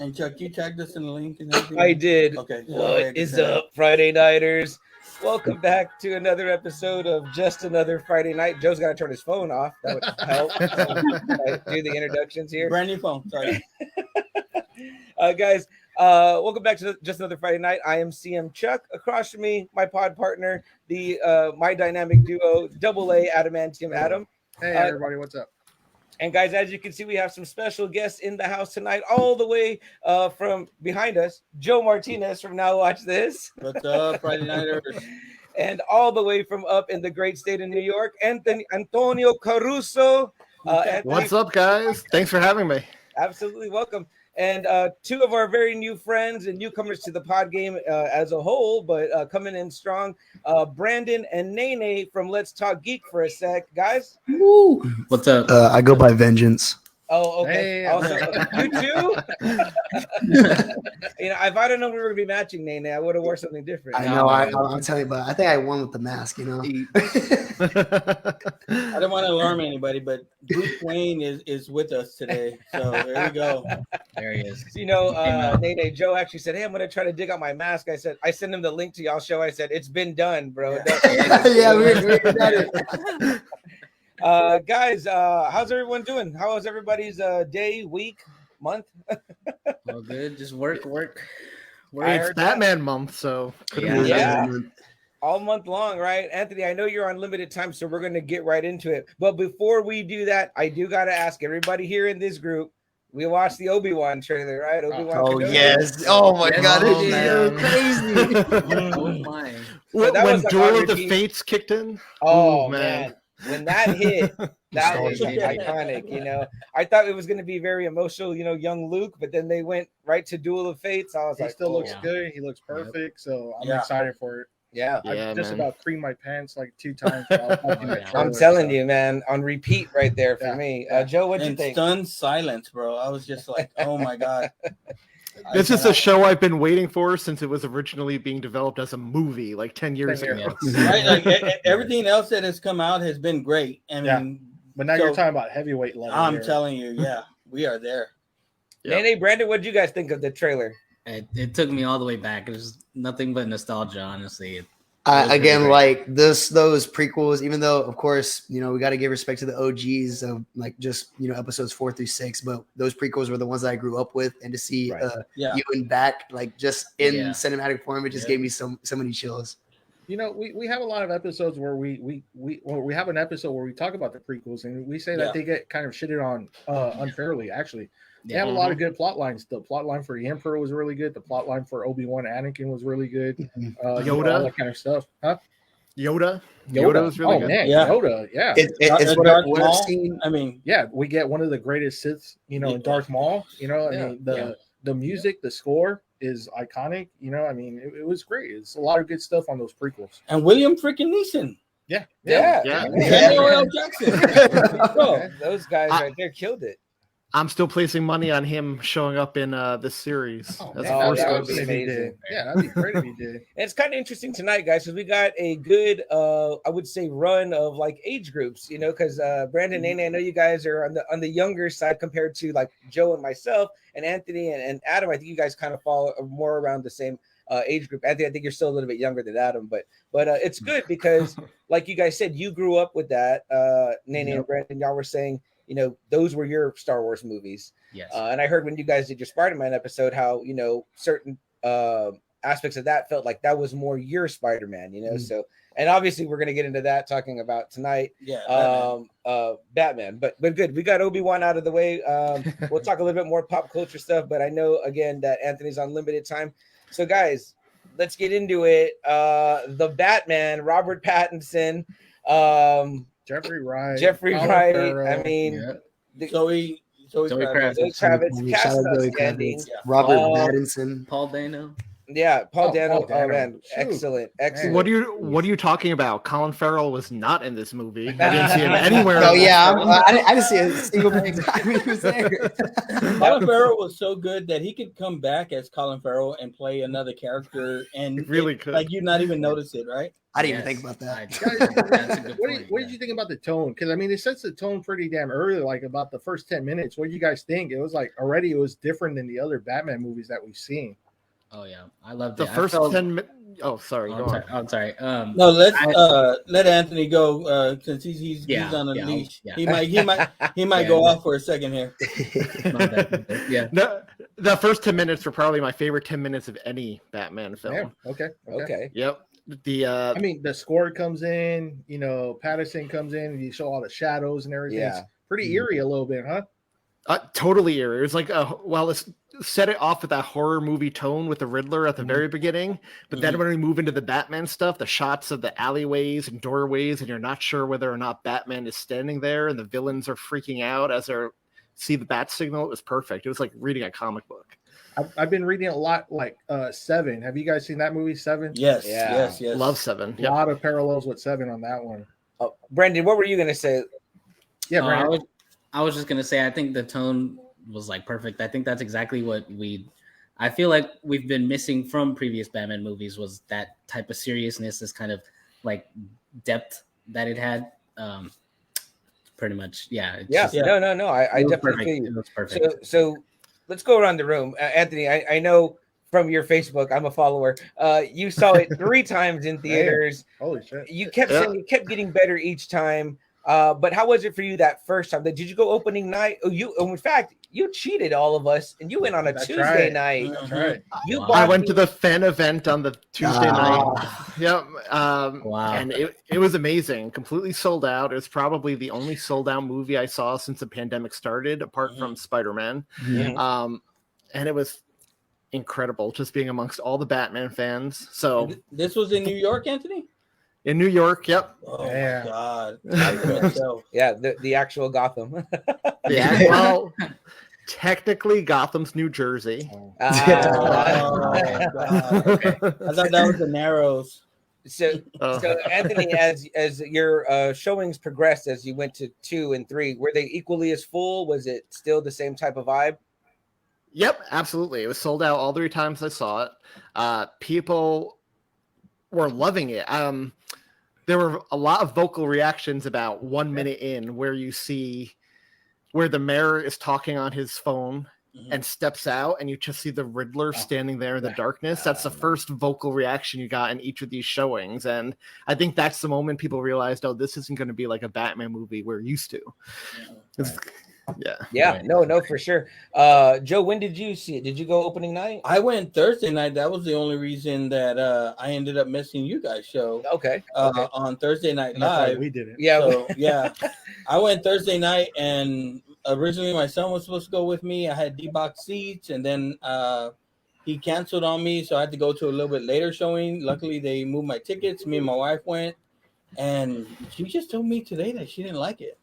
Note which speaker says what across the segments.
Speaker 1: And Chuck, you tagged us in the link and everything?
Speaker 2: I did.
Speaker 1: Okay.
Speaker 2: What is up, Friday Nighters? Welcome back to another episode of Just Another Friday Night. Joe's got to turn his phone off. That would help. Do the introductions here.
Speaker 1: Brand new phone. Sorry.
Speaker 2: Guys, welcome back to Just Another Friday Night. I am CM Chuck. Across from me, my pod partner, my dynamic duo, Double A Adamantium Adam.
Speaker 3: Hey, everybody. What's up?
Speaker 2: And guys, as you can see, we have some special guests in the house tonight, all the way from behind us, Joe Martinez from Now Watch This.
Speaker 1: What's up, Friday Nighters?
Speaker 2: And all the way from up in the great state of New York, Antonio Caruso.
Speaker 4: What's up, guys? Thanks for having me.
Speaker 2: Absolutely welcome. And two of our very new friends and newcomers to the pod game as a whole, but coming in strong, Brandon and Nene from Let's Talk Geek for a sec. Guys?
Speaker 5: Woo. What's up?
Speaker 6: I go by Vengeance.
Speaker 2: Oh, okay.
Speaker 3: Hey,
Speaker 2: Also, you too? If I'd have known we were going to be matching, Nene, I would have wore something different.
Speaker 6: I know, I'm telling you, but I think I won with the mask,
Speaker 1: I don't want to alarm anybody, but Bruce Wayne is with us today. So there we go.
Speaker 5: There he is.
Speaker 2: Nene, Joe actually said, hey, I'm going to try to dig out my mask. I sent him the link to y'all show. I said, it's been done, bro.
Speaker 6: Yeah, we got it.
Speaker 2: Guys, how's everyone doing? How was everybody's day, week, month?
Speaker 5: All good. Just work.
Speaker 4: It's Batman month, so
Speaker 2: Yeah. All month long, right? Anthony, I know you're on limited time, so we're going to get right into it. But before we do that, I do got to ask everybody here in this group, we watched the Obi-Wan trailer, right? Obi-Wan Kenobi.
Speaker 6: Yes. Oh, my God.
Speaker 5: Oh,
Speaker 6: It's
Speaker 5: man.
Speaker 6: so crazy.
Speaker 5: Oh my.
Speaker 2: So that
Speaker 4: when
Speaker 2: was
Speaker 4: Duel
Speaker 2: on
Speaker 4: of the
Speaker 2: repeat.
Speaker 4: Fates kicked in.
Speaker 2: Oh,
Speaker 4: Ooh,
Speaker 2: man. When that hit, that was iconic, I thought it was going to be very emotional, young Luke, but then they went right to Duel of Fates. I was
Speaker 3: He
Speaker 2: like,
Speaker 3: still looks
Speaker 5: yeah.
Speaker 3: good. He looks perfect. So I'm
Speaker 1: Yeah.
Speaker 3: excited for it.
Speaker 2: yeah.
Speaker 3: I just
Speaker 4: man.
Speaker 3: about creamed my pants like 2 times. while watching that
Speaker 5: I'm
Speaker 3: trailer,
Speaker 2: I'm telling
Speaker 3: so.
Speaker 2: you, man, on repeat right there for
Speaker 3: Yeah.
Speaker 2: me.
Speaker 3: Yeah.
Speaker 2: Joe, what'd you
Speaker 1: And
Speaker 2: think?
Speaker 1: stunned silence, bro. I was just like, oh my God.
Speaker 4: This is a show I've been waiting for since it was originally being developed as a movie like 10 years
Speaker 3: 10
Speaker 4: ago.
Speaker 3: years.
Speaker 1: Right, like everything else that has come out has been great. I mean,
Speaker 3: But now
Speaker 1: So-
Speaker 3: you're talking about heavyweight level.
Speaker 1: I'm
Speaker 3: here.
Speaker 1: telling you, yeah, we are there.
Speaker 4: Yeah.
Speaker 2: Nene, Brandon, what'd you guys think of the trailer?
Speaker 5: It took me all the way back. It was nothing but nostalgia, honestly.
Speaker 6: Again,
Speaker 5: great.
Speaker 6: like those prequels, even though, of course, we got to give respect to the OGs of like just, episodes 4 through 6. But those prequels were the ones that I grew up with. And to see
Speaker 2: Right.
Speaker 1: Yeah.
Speaker 6: Ewan back, like just in
Speaker 5: Yeah.
Speaker 6: cinematic form, it just gave me so many chills.
Speaker 3: We have a lot of episodes where we have an episode where we talk about the prequels and we say that
Speaker 1: Yeah.
Speaker 3: they get kind of shitted on unfairly. Actually, they
Speaker 5: Yeah.
Speaker 3: have a lot of good plot lines. The plot line for the Emperor was really good. The plot line for Obi-Wan Anakin was really good.
Speaker 4: Yoda?
Speaker 3: all that kind of stuff. Huh?
Speaker 4: Yoda was really
Speaker 3: oh
Speaker 4: good.
Speaker 3: man,
Speaker 1: Yeah.
Speaker 3: Yoda, yeah.
Speaker 6: It's what
Speaker 1: Darth
Speaker 6: I've
Speaker 1: Maul,
Speaker 6: seen.
Speaker 1: I mean,
Speaker 3: Yeah, we get one of the greatest Siths, in Darth Maul. I mean, the music, the score is iconic. I mean, it was great. It's a lot of good stuff on those prequels.
Speaker 1: and William freaking Neeson.
Speaker 2: Yeah.
Speaker 1: Samuel L. Jackson.
Speaker 2: Bro, those guys right there killed it.
Speaker 4: I'm still placing money on him showing up in this series.
Speaker 3: Oh,
Speaker 4: as
Speaker 3: man,
Speaker 4: Force
Speaker 2: that would
Speaker 4: Ghost.
Speaker 2: be
Speaker 3: if he
Speaker 2: amazing.
Speaker 3: did. Yeah, that'd be great if he did.
Speaker 2: And it's kind of interesting tonight, guys, because we got a good, I would say, run of like age groups, because Brandon, Nene, I know you guys are on the younger side compared to like Joe and myself, and Anthony and Adam. I think you guys kind of fall more around the same age group. Anthony, I think you're still a little bit younger than Adam, but it's good because, like you guys said, you grew up with that. Nene and Brandon, y'all were saying, those were your Star Wars movies.
Speaker 5: Yes.
Speaker 2: And I heard when you guys did your Spider-Man episode, how, certain aspects of that felt like that was more your Spider-Man, So, and obviously we're going to get into that talking about tonight.
Speaker 1: Yeah.
Speaker 2: Batman, but good. We got Obi-Wan out of the way. We'll talk a little bit more pop culture stuff, but I know again that Anthony's on limited time. So guys, let's get into it. The Batman, Robert Pattinson,
Speaker 3: Jeffrey Wright.
Speaker 2: Colin
Speaker 3: Wright.
Speaker 2: Farrell. I mean,
Speaker 5: Yeah.
Speaker 1: Zoe
Speaker 5: Kravitz.
Speaker 2: Zoe Kravitz,
Speaker 6: Shout
Speaker 2: cast
Speaker 6: out Zoe
Speaker 2: outstanding.
Speaker 6: Kravitz. Robert
Speaker 2: Oh.
Speaker 6: Pattinson.
Speaker 5: Paul Dano.
Speaker 2: Yeah, Paul
Speaker 3: Oh,
Speaker 2: Dano.
Speaker 3: Paul Dano.
Speaker 2: Oh man,
Speaker 3: Shoot.
Speaker 2: excellent.
Speaker 4: What are you talking about? Colin Farrell was not in this movie. I didn't see him anywhere.
Speaker 6: Oh yeah, I didn't see a single time he was there.
Speaker 1: Colin Farrell was so good that he could come back as Colin Farrell and play another character, and
Speaker 4: Really could.
Speaker 1: like you not even notice it, right?
Speaker 6: I didn't even think about that.
Speaker 3: What did you think about the tone? Because I mean, it sets the tone pretty damn early, like about the first 10 minutes. What do you guys think? It was like already it was different than the other Batman movies that we've seen.
Speaker 5: Oh yeah, I loved
Speaker 4: The
Speaker 5: it.
Speaker 4: first 10 minutes. Oh, sorry. Go on.
Speaker 5: I'm sorry.
Speaker 1: No, let's let Anthony go since he's on a leash.
Speaker 5: yeah.
Speaker 1: He might go off for a second here.
Speaker 5: Yeah.
Speaker 4: The first 10 minutes were probably my favorite 10 minutes of any Batman film.
Speaker 3: Yeah. Okay.
Speaker 4: Yep.
Speaker 3: I mean, the score comes in, Pattinson comes in, and you show all the shadows and everything.
Speaker 2: Yeah.
Speaker 3: It's pretty eerie a little bit, huh?
Speaker 4: Totally eerie. It was like let's set it off with that horror movie tone with the Riddler at the very beginning, but then when we move into the Batman stuff, the shots of the alleyways and doorways, and you're not sure whether or not Batman is standing there, and the villains are freaking out as they see the bat signal. It was perfect. It was like reading a comic book.
Speaker 3: I've been reading a lot, like Seven. Have you guys seen that movie, Seven?
Speaker 1: Yes,
Speaker 2: Yeah.
Speaker 1: yes.
Speaker 4: Love Seven.
Speaker 3: A lot of parallels with Seven on that one.
Speaker 2: Oh, Brandon, what were you gonna say?
Speaker 3: Yeah, Brandon.
Speaker 5: I was just gonna say I think the tone was like perfect. I think that's exactly what I feel like we've been missing from previous Batman movies was that type of seriousness, this kind of like depth that it had. Pretty much, yeah.
Speaker 2: No. I definitely feel you.
Speaker 5: It was perfect.
Speaker 2: So let's go around the room. Anthony, I know from your Facebook, I'm a follower. You saw it 3 times in theaters.
Speaker 3: Holy shit!
Speaker 2: You kept saying you kept getting better each time. But how was it for you that first time? Did you go opening night? In fact, you cheated all of us, and you went on a Tuesday night.
Speaker 3: That's right.
Speaker 4: I went to the fan event on the Tuesday night. Yep.
Speaker 5: Wow.
Speaker 4: And it was amazing. Completely sold out. It was probably the only sold out movie I saw since the pandemic started, apart from Spider-Man. And it was incredible just being amongst all the Batman fans. So
Speaker 1: this was in New York, Anthony?
Speaker 4: In New York, yep.
Speaker 1: Oh
Speaker 3: Yeah.
Speaker 1: my God.
Speaker 2: Yeah, the actual Gotham.
Speaker 4: Yeah, well, technically Gotham's New Jersey.
Speaker 1: Oh, God. Okay. I thought that was the Narrows.
Speaker 2: So Anthony, as your showings progressed as you went to 2 and 3, were they equally as full? Was it still the same type of vibe?
Speaker 4: Yep, absolutely. It was sold out all 3 times I saw it. People were loving it. There were a lot of vocal reactions about 1 minute in where you see where the mayor is talking on his phone and steps out and you just see the Riddler standing there in the darkness. That's the first vocal reaction you got in each of these showings. And I think that's the moment people realized, oh, this isn't going to be like a Batman movie we're used to.
Speaker 2: Yeah, no, for sure. Joe, when did you see it? Did you go opening night?
Speaker 1: I went Thursday night. That was the only reason that I ended up missing you guys' show.
Speaker 2: Okay.
Speaker 1: On Thursday Night Live.
Speaker 3: We did it.
Speaker 2: Yeah.
Speaker 1: So, yeah. I went Thursday night, and originally my son was supposed to go with me. I had D-box seats, and then he canceled on me, so I had to go to a little bit later showing. Luckily, they moved my tickets. Me and my wife went, and she just told me today that she didn't like it.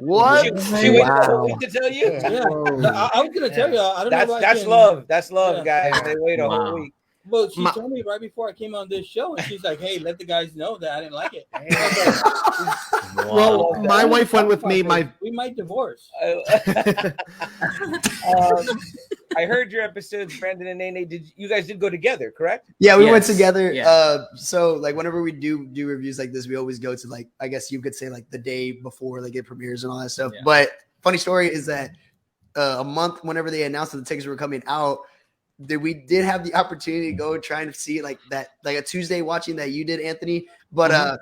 Speaker 4: What?
Speaker 2: She waited a whole week to tell you?
Speaker 1: Yeah, I was gonna tell y'all. I don't know.
Speaker 2: That's love. That's love,
Speaker 1: Yeah.
Speaker 2: guys. They wait a whole week.
Speaker 1: Well, she told me right before I came on this show, and she's like, "Hey, let the guys know that I didn't like it."
Speaker 4: Well, my wife went with me.
Speaker 1: We might divorce.
Speaker 2: I heard your episodes, Brandon and Nene. You guys did go together, correct?
Speaker 6: Yeah, we went together.
Speaker 5: Yeah.
Speaker 6: So like whenever we do reviews like this, we always go to like, I guess you could say like the day before like it premieres and all that stuff.
Speaker 5: Yeah.
Speaker 6: But funny story is that a month whenever they announced that the tickets were coming out, we did have the opportunity to go trying to see like a Tuesday watching that you did, Anthony. But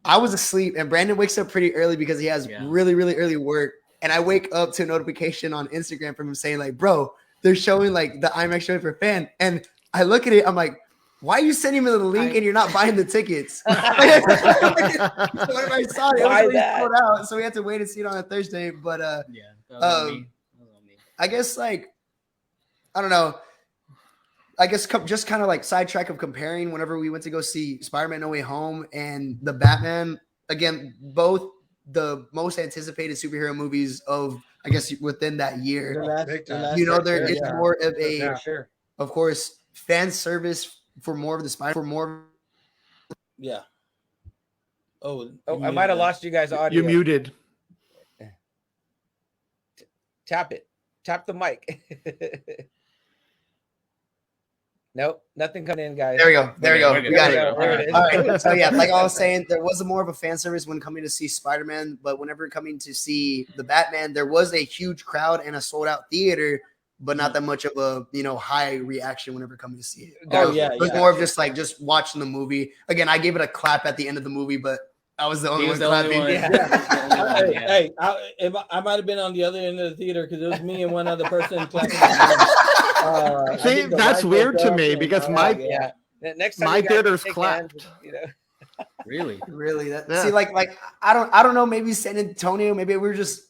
Speaker 6: I was asleep, and Brandon wakes up pretty early because he has really, really early work. And I wake up to a notification on Instagram from him saying like, bro, they're showing like the IMAX showing for fan. And I look at it, I'm like, why are you sending me the link and you're not buying the tickets? So whenever I saw it, it was already sold out. So we had to wait and see it on a Thursday. But I guess like, I don't know. I guess just kind of like sidetrack of comparing whenever we went to go see Spider-Man No Way Home and the Batman, again, both the most anticipated superhero movies of, I guess, within that year.
Speaker 1: The last
Speaker 6: There is more of a,
Speaker 2: sure.
Speaker 6: of course, fan service for more of the Spider,
Speaker 1: Yeah. Oh,
Speaker 2: I might have lost you guys' audio.
Speaker 4: You muted.
Speaker 2: Tap it. Tap the mic. Nope, nothing coming in, guys.
Speaker 6: There we go. There we go. We got it.
Speaker 2: There it is.
Speaker 6: All right. So yeah, like I was saying, there was more of a fan service when coming to see Spider-Man, but whenever coming to see the Batman, there was a huge crowd and a sold out theater, but not that much of a high reaction whenever coming to see it. It was more of just watching the movie. Again, I gave it a clap at the end of the movie, but I was the only one clapping.
Speaker 1: Hey, I might have been on the other end of the theater because it was me and one other person clapping.
Speaker 4: See, that's weird to me because my
Speaker 2: next time
Speaker 4: my theater's clapped.
Speaker 5: Really?
Speaker 6: See, like I don't know. Maybe San Antonio. Maybe we were just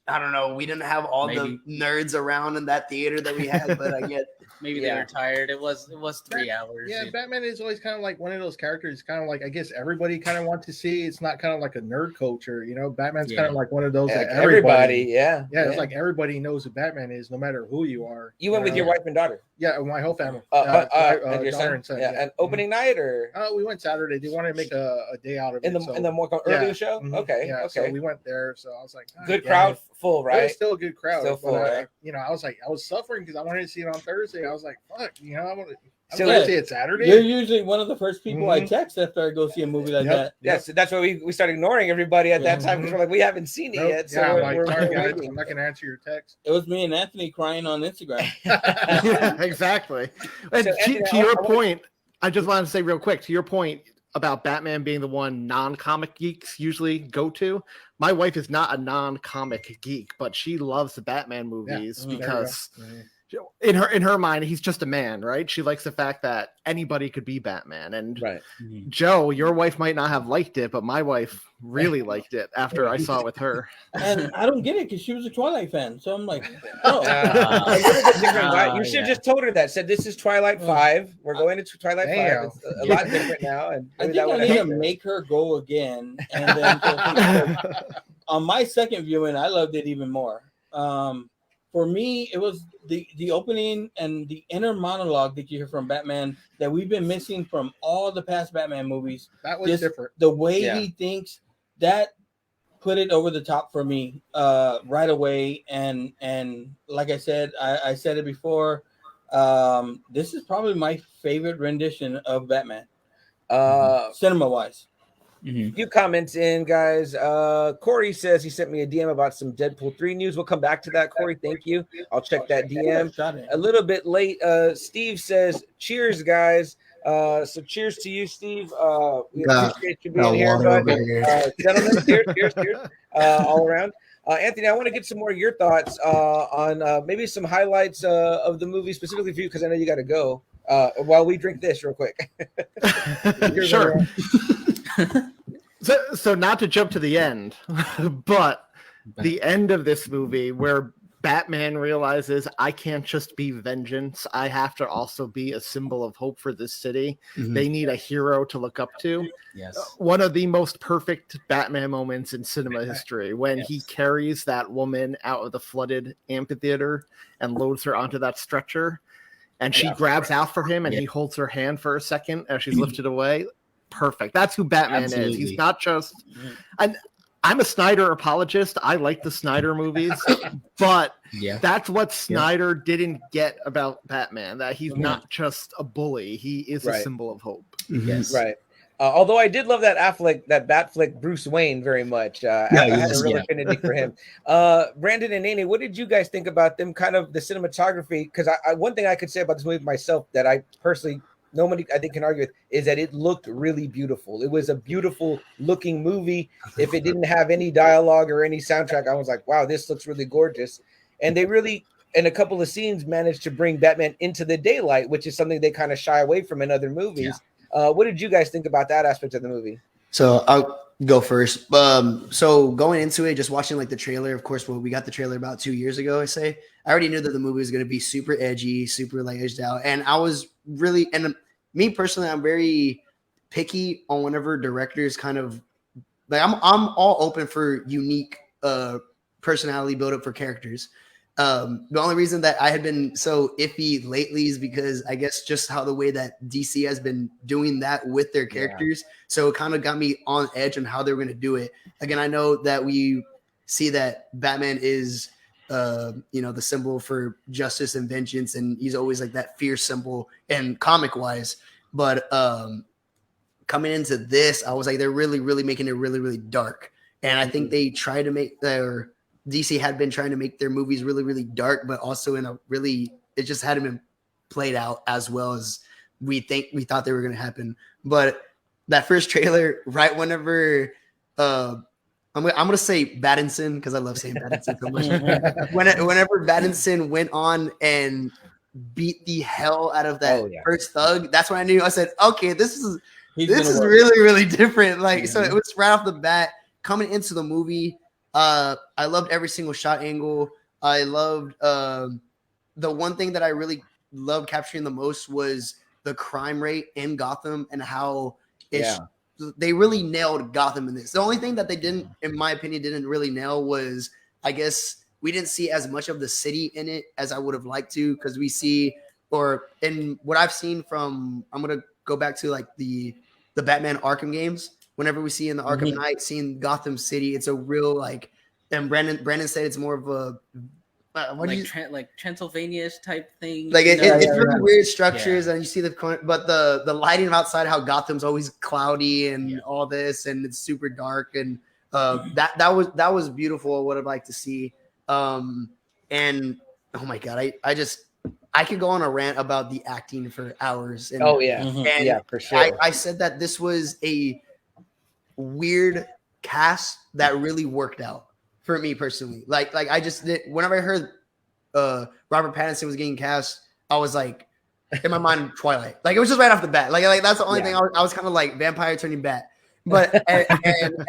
Speaker 6: I don't know. We didn't have all the nerds around in that theater that we had, but I get.
Speaker 5: Maybe they were tired. It was 3 hours.
Speaker 3: Yeah, Batman is always kind of like one of those characters. Kind of like I guess everybody kind of wants to see. It's not kind of like a nerd culture, Batman's kind of like one of those that everybody. It's like everybody knows who Batman is, no matter who you are.
Speaker 2: You went with your wife and daughter.
Speaker 3: Yeah, my whole family.
Speaker 2: And your son. And opening night, or
Speaker 3: we went Saturday. They wanted to make a day out of it
Speaker 2: in the more earlier show.
Speaker 3: Mm-hmm.
Speaker 2: Okay.
Speaker 3: So we went there. So I was like,
Speaker 2: good crowd, full, right?
Speaker 3: It was still a good crowd.
Speaker 2: Still full, right?
Speaker 3: I was suffering because I wanted to see it on Thursday. I was like, fuck, I want to.
Speaker 1: So
Speaker 3: see it Saturday.
Speaker 1: You're usually one of the first people I text after I go see a movie like that.
Speaker 2: Yes, that's why we started ignoring everybody at that time because we're like, we haven't seen it yet. So
Speaker 3: I'm not going to answer your text.
Speaker 1: It was me and Anthony crying on Instagram.
Speaker 4: Exactly. And to your point, I just wanted to say real quick, to your point about Batman being the one non-comic geeks usually go to. My wife is not a non-comic geek, but she loves the Batman movies because in her mind, he's just a man, right? She likes the fact that anybody could be Batman. And Joe, your wife might not have liked it, but my wife really liked it after I saw it with her.
Speaker 1: And I don't get it because she was a Twilight fan. So I'm like,
Speaker 2: you should have just told her that. Said, this is Twilight 5. We're going into Twilight 5. It's a lot different now. And
Speaker 1: I think I need to make her go again. And then on my second viewing, I loved it even more. For me, it was the opening and the inner monologue that you hear from Batman that we've been missing from all the past Batman movies.
Speaker 3: That was different.
Speaker 1: The way he thinks, that put it over the top for me right away. And like I said, I said it before, this is probably my favorite rendition of Batman, cinema-wise.
Speaker 2: A few comments in, guys. Corey says he sent me a DM about some Deadpool 3 news. We'll come back to that, Corey. Thank you. I'll check that DM. A little bit late. Steve says, cheers, guys. So cheers to you, Steve. We appreciate you being here, bud. Gentlemen, cheers. All around. Anthony, I want to get some more of your thoughts on maybe some highlights of the movie specifically for you, because I know you got to go while we drink this real quick.
Speaker 4: Sure. So not to jump to the end, but the end of this movie where Batman realizes I can't just be vengeance. I have to also be a symbol of hope for this city. They need a hero to look up to.
Speaker 5: Yes.
Speaker 4: One of the most perfect Batman moments in cinema history when he carries that woman out of the flooded amphitheater and loads her onto that stretcher. And she grabs out for him and he holds her hand for a second as she's lifted away. Perfect. That's who Batman is. He's not just... I'm a Snyder apologist. I like the Snyder movies, but that's what Snyder didn't get about Batman, that he's not just a bully. He is a symbol of hope.
Speaker 2: Yes. Right. Although I did love that Batflick Bruce Wayne very much. I had a real affinity for him. Brandon and Nene, what did you guys think about them, kind of the cinematography? Because one thing I could say about this movie myself that I personally... nobody I think can argue with is that it looked really beautiful. It was a beautiful looking movie. If it didn't have any dialogue or any soundtrack, I was like, wow, this looks really gorgeous. And they really, in a couple of scenes, managed to bring Batman into the daylight, which is something they kind of shy away from in other movies. What did you guys think about that aspect of the movie?
Speaker 6: So I'll go first. So going into it, just watching like the trailer, of course, we got the trailer about 2 years ago, I already knew that the movie was going to be super edgy, super like edged out. And I was really, and me personally, I'm very picky on whenever directors kind of like, I'm all open for unique personality build up for characters. The only reason that I had been so iffy lately is because I guess just how the way that DC has been doing that with their characters. So it kind of got me on edge on how they were going to do it. Again, I know that we see that Batman is, the symbol for justice and vengeance, and he's always like that fierce symbol and comic wise. But coming into this, I was like, they're really, really making it really, really dark. And I think they try to make their DC had been trying to make their movies really, really dark, but also in a really, it just hadn't been played out as well as we thought they were going to happen. But that first trailer, right whenever, I'm gonna say Battinson because I love saying Battinson so much. Whenever Battinson went on and beat the hell out of that first thug, that's when I knew. I said, "Okay, this is really, really different." Like, so it was right off the bat coming into the movie. I loved every single shot angle. I loved the one thing that I really loved capturing the most was the crime rate in Gotham and how they really nailed Gotham in this. The only thing that they didn't, in my opinion, didn't really nail was, I guess, we didn't see as much of the city in it as I would have liked to, because we see, or in what I've seen from, I'm gonna go back to like the Batman Arkham games. Whenever we see in the Arkham Knight, seeing Gotham City, it's a real like, and Brandon said it's more of a
Speaker 5: like Transylvania type thing.
Speaker 6: Like it's really weird structures, and you see but the lighting outside, how Gotham's always cloudy and all this, and it's super dark, and that was beautiful. I would have liked to see. And oh my god, I could go on a rant about the acting for hours. And,
Speaker 2: and for sure.
Speaker 6: I said that this was a weird cast that really worked out for me personally. Like I just did, whenever I heard Robert Pattinson was getting cast, I was like, in my mind, Twilight. Like it was just right off the bat. Like that's the only thing I was kind of like vampire turning bat. But and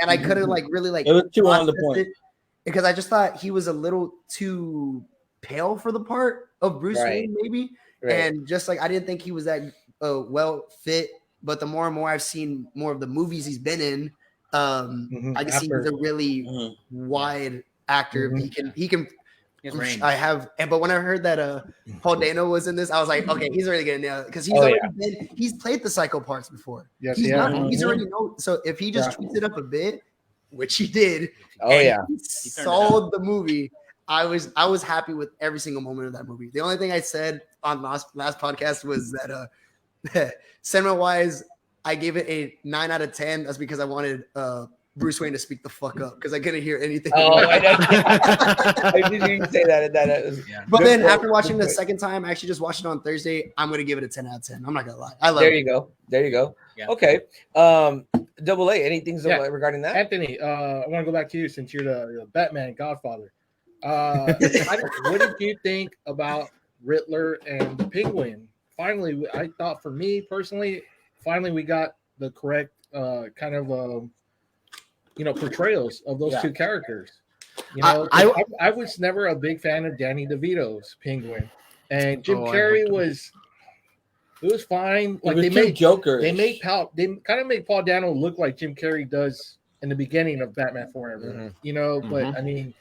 Speaker 6: I couldn't like really like
Speaker 1: it was too on the point
Speaker 6: because I just thought he was a little too pale for the part of Bruce Wayne, maybe. And just like I didn't think he was that well fit. But the more and more I've seen more of the movies he's been in, I can see he's a really wide actor. He can. But when I heard that Paul Dano was in this, I was like, okay, he's already gonna nail it because he's played the psycho parts before.
Speaker 3: Yes,
Speaker 6: he's already know. So if he just tweaks it up a bit, which he did, he sold the movie. I was happy with every single moment of that movie. The only thing I said on last podcast was that cinema wise, I gave it a 9 out of 10. That's because I wanted Bruce Wayne to speak the fuck up because I couldn't hear anything.
Speaker 2: Oh, I didn't even say that.
Speaker 6: But then after watching the second time, I actually just watched it on Thursday. I'm gonna give it a 10 out of 10. I'm not gonna lie. I love it.
Speaker 2: There you go. Yeah. Okay. Double A. Anything regarding that?
Speaker 3: Anthony, I want to go back to you since you're the Batman Godfather. What did you think about Riddler and the Penguin? Finally, I thought for me personally, we got the correct kind of portrayals of those two characters. I was never a big fan of Danny DeVito's Penguin, and Jim Carrey was fine. Like they made
Speaker 1: Joker.
Speaker 3: They kind of made Paul Dano look like Jim Carrey does in the beginning of Batman Forever. But I mean,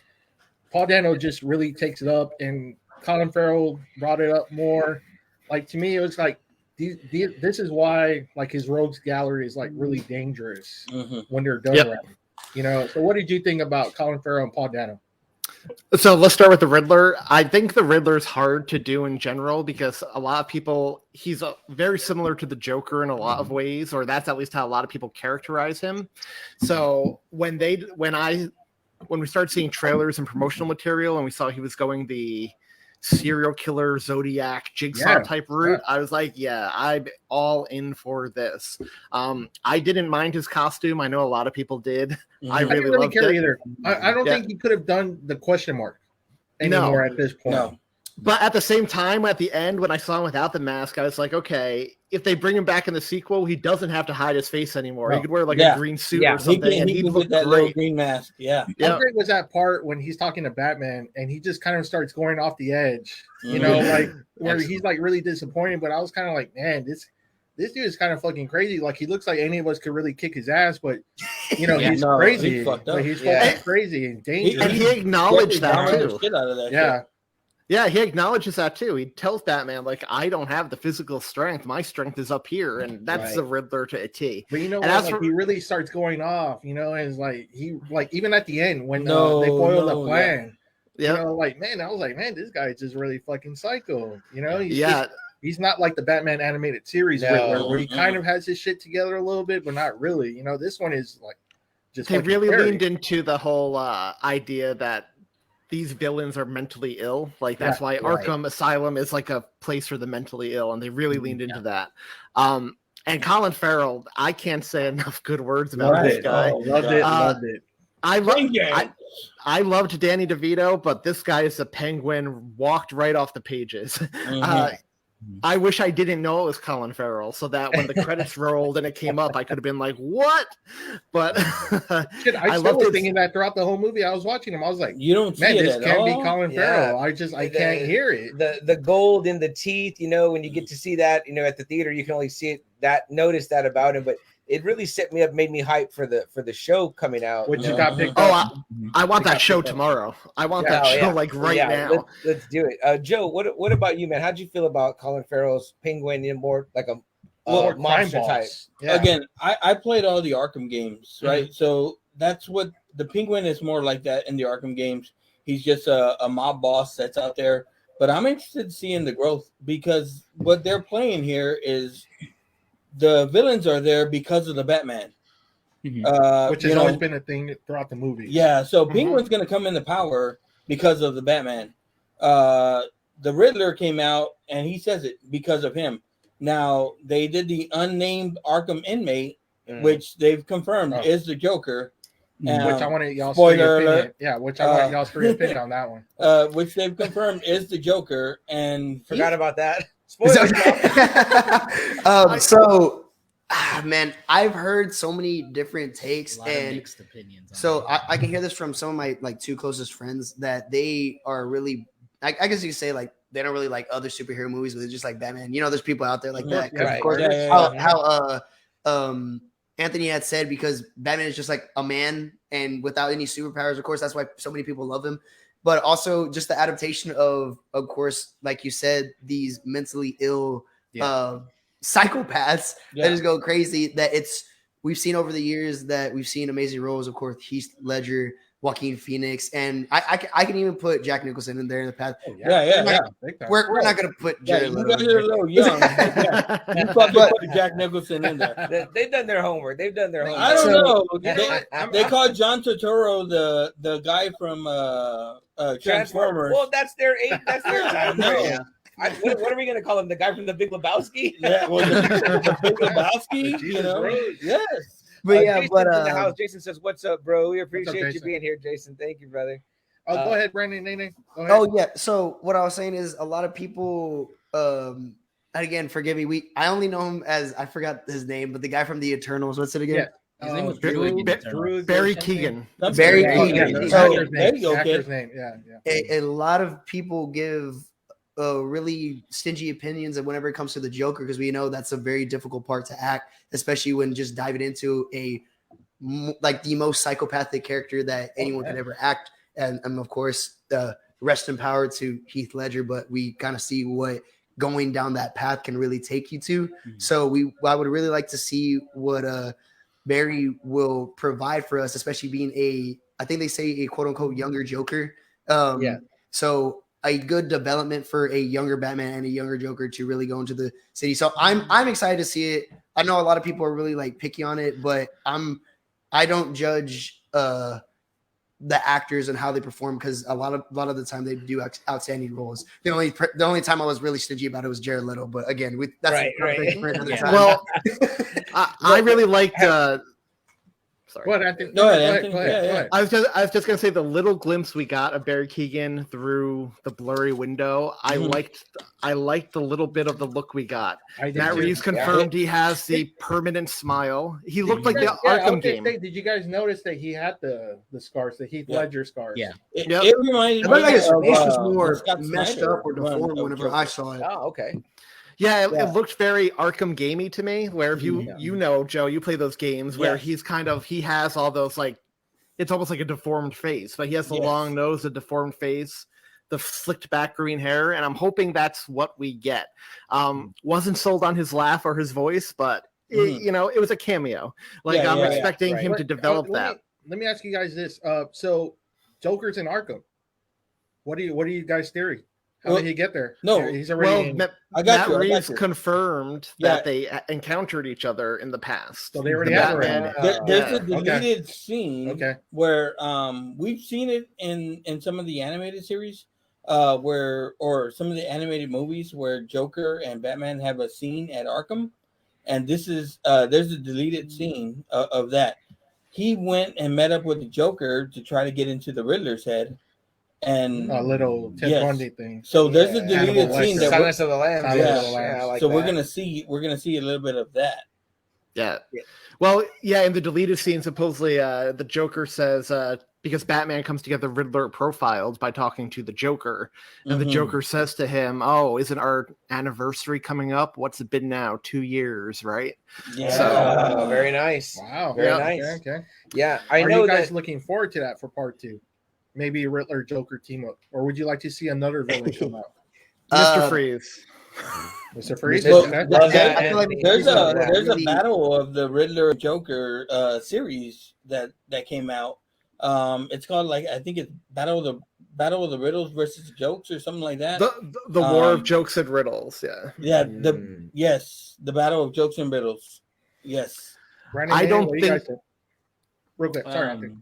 Speaker 3: Paul Dano just really takes it up, and Colin Farrell brought it up more. Like to me, it was like this is why like his rogues gallery is like really dangerous when they're done right. So what did you think about Colin Farrell and Paul Dano?
Speaker 4: So let's start with the Riddler. I think the Riddler is hard to do in general because a lot of people, he's very similar to the Joker in a lot of ways, or that's at least how a lot of people characterize him. So when we started seeing trailers and promotional material and we saw he was going the serial killer Zodiac Jigsaw type route, I was like, I'm all in for this. I didn't mind his costume. I know a lot of people did. I really loved it
Speaker 3: either. I don't think he could have done the question mark anymore at this point.
Speaker 4: No. But at the same time, at the end, when I saw him without the mask, I was like, okay, if they bring him back in the sequel, he doesn't have to hide his face anymore. He could wear like a green suit or something, and he'd look
Speaker 1: that
Speaker 4: great.
Speaker 1: Green mask.
Speaker 3: How great was that part when he's talking to Batman and he just kind of starts going off the edge, like where he's like really disappointed. But I was kind of like, man, this dude is kind of fucking crazy. Like he looks like any of us could really kick his ass, but he's crazy. He's fucking crazy and dangerous.
Speaker 4: And he acknowledged that too.
Speaker 3: Yeah.
Speaker 4: Yeah, he acknowledges that too. He tells Batman, like, I don't have the physical strength. My strength is up here, and that's the Riddler to a T.
Speaker 3: But you know what? Like, he really starts going off, you know, and it's like even at the end when they foil the plan, you know, like, man, I was like, man, this guy is just really fucking psycho, you know? He's not like the Batman animated series where he kind of has his shit together a little bit, but not really. You know, this one is like just
Speaker 4: they really leaned into the whole idea that these villains are mentally ill. Like that's why Arkham Asylum is like a place for the mentally ill, and they really leaned into that. And Colin Farrell, I can't say enough good words about this guy.
Speaker 3: Loved it.
Speaker 4: I loved Danny DeVito, but this guy is a Penguin, walked right off the pages. I wish I didn't know it was Colin Farrell, so that when the credits rolled and it came up, I could have been like, "What?" But
Speaker 3: I was thinking that throughout the whole movie. I was watching him. I was like,
Speaker 1: "You don't see it
Speaker 3: this
Speaker 1: at
Speaker 3: can't
Speaker 1: all?
Speaker 3: be Colin Farrell." I can't hear it.
Speaker 2: The gold in the teeth, you know, when you get to see that, you know, at the theater, you can only see it. Notice that about him, but it really set me up, made me hype for the show coming out.
Speaker 3: Which you got picked up.
Speaker 4: I want that show tomorrow. I want that show like right now.
Speaker 2: Let's do it. Joe, what about you, man? How'd you feel about Colin Farrell's Penguin in more like a monster type?
Speaker 1: Yeah. Again, I played all the Arkham games, right? So that's what the Penguin is more like that in the Arkham games. He's just a mob boss that's out there. But I'm interested in seeing the growth because what they're playing here is the villains are there because of the Batman.
Speaker 3: Which has always been a thing throughout the movie.
Speaker 1: Yeah, so Penguin's going to come into power because of the Batman. The Riddler came out, and he says it because of him. Now, they did the unnamed Arkham inmate, which they've confirmed is the Joker.
Speaker 3: Which I wanted y'all's opinion. Yeah, which I want y'all's opinion on that one.
Speaker 1: Which they've confirmed is the Joker. And
Speaker 2: forgot about that.
Speaker 6: Man, I've heard so many different takes and
Speaker 5: mixed opinions.
Speaker 6: So I can hear this from some of my like two closest friends that they are really, I guess you could say like they don't really like other superhero movies, but they're just like Batman. You know, there's people out there like that.
Speaker 2: Right.
Speaker 6: Of course, how Anthony had said because Batman is just like a man and without any superpowers. Of course, that's why so many people love him. But also just the adaptation of course, like you said, these mentally ill psychopaths that just go crazy. That we've seen over the years that we've seen amazing roles. Of course, Heath Ledger, Joaquin Phoenix, and I can even put Jack Nicholson in there in the past. We're not gonna put Jared Leto.
Speaker 1: You guys are a little young. You fucking put Jack Nicholson in there.
Speaker 2: They've done their homework. I
Speaker 1: don't know. They called John Turturro the guy from Transformers.
Speaker 2: Well, that's their time. What are we gonna call him? The guy from the Big Lebowski?
Speaker 1: Yeah, well, the Big Lebowski. You know, yes.
Speaker 6: But
Speaker 2: Jason's in the house. Jason says, "What's up, bro? We appreciate you being here, Jason. Thank you, brother."
Speaker 3: Go ahead, Brandon. Nene. Go ahead.
Speaker 6: Oh yeah. So what I was saying is a lot of people. Again, forgive me. I only know him as I forgot his name, but the guy from the Eternals. What's it again?
Speaker 5: Yeah. His name was
Speaker 4: Barry Keoghan.
Speaker 6: Barry Keoghan. So,
Speaker 3: actor's name. Yeah.
Speaker 6: A lot of people give really stingy opinions and whenever it comes to the Joker, because we know that's a very difficult part to act, especially when just diving into like the most psychopathic character that anyone could ever act. And of course, rest in power to Heath Ledger, but we kind of see what going down that path can really take you to. So I would really like to see what Barry will provide for us, especially being I think they say a quote unquote younger Joker. So a good development for a younger Batman and a younger Joker to really go into the city. So I'm excited to see it. I know a lot of people are really like picky on it, but I don't judge the actors and how they perform because a lot of the time they do outstanding roles. The only time I was really stingy about it was Jared Leto, but again, that's
Speaker 2: right.
Speaker 6: for another time.
Speaker 4: Well, I really liked. Sorry.
Speaker 3: Go ahead.
Speaker 4: Yeah. I was just gonna say the little glimpse we got of Barry Keoghan through the blurry window. I liked the little bit of the look we got. Matt Reeves confirmed he has the permanent smile. He looked like the Arkham game.
Speaker 3: Did you guys notice that he had the scars, the Heath Ledger scars?
Speaker 5: Yeah.
Speaker 1: It reminded me
Speaker 6: like his face was
Speaker 1: of,
Speaker 6: more messed up or deformed whenever I saw it.
Speaker 2: Oh, okay.
Speaker 4: Yeah, it looked very Arkham gamey to me. Where if you know, Joe, you play those games where he's he has all those like, it's almost like a deformed face, but he has the long nose, a deformed face, the slicked back green hair, and I'm hoping that's what we get. Wasn't sold on his laugh or his voice, but it was a cameo. Like I'm expecting him to develop that.
Speaker 3: Let me ask you guys this. So Joker's in Arkham. What are you guys' theory? How did he get there?
Speaker 1: No,
Speaker 3: he's already.
Speaker 4: Matt Reeves confirmed that they encountered each other in the past.
Speaker 3: So they already have
Speaker 1: There's a deleted scene where we've seen it in some of the animated series, or some of the animated movies where Joker and Batman have a scene at Arkham, and this is there's a deleted scene of that. He went and met up with the Joker to try to get into the Riddler's head. And
Speaker 3: a little Ted Bundy thing.
Speaker 1: So there's a deleted scene that
Speaker 2: Silence of the Lambs.
Speaker 1: So we're gonna see a little bit of that.
Speaker 4: Yeah. Well, in the deleted scene, supposedly the Joker says because Batman comes together Riddler profiled by talking to the Joker, and the Joker says to him, "Oh, isn't our anniversary coming up? What's it been now? 2 years, right?"
Speaker 1: Yeah.
Speaker 2: So very nice.
Speaker 3: Wow.
Speaker 2: Very nice.
Speaker 3: Okay.
Speaker 2: Yeah,
Speaker 3: Are you guys looking forward to that for part 2? Maybe a Riddler Joker team up, or would you like to see another villain come out?
Speaker 4: Mr. Freeze.
Speaker 3: Mr. Freeze.
Speaker 1: Well, there's a battle of the Riddler Joker series that came out. It's called I think it's Battle of the Riddles versus Jokes or something like that.
Speaker 4: The War of Jokes and Riddles. Yeah.
Speaker 1: Yeah. The Battle of Jokes and Riddles. Yes.
Speaker 3: Brandon,
Speaker 4: I don't think.
Speaker 3: Real quick. Sorry.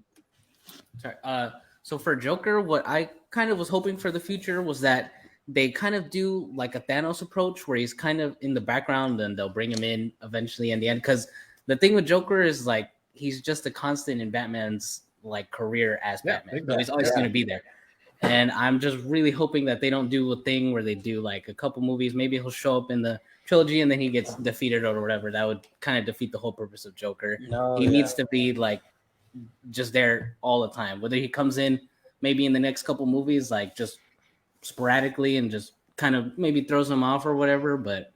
Speaker 5: So for Joker, what I kind of was hoping for the future was that they kind of do like a Thanos approach where he's kind of in the background and they'll bring him in eventually in the end. Because the thing with Joker is he's just a constant in Batman's career as Batman. So he's always going to be there. And I'm just really hoping that they don't do a thing where they do a couple movies. Maybe he'll show up in the trilogy and then he gets defeated or whatever. That would kind of defeat the whole purpose of Joker. He needs to be just there all the time, whether he comes in maybe in the next couple movies just sporadically and just kind of maybe throws them off or whatever, but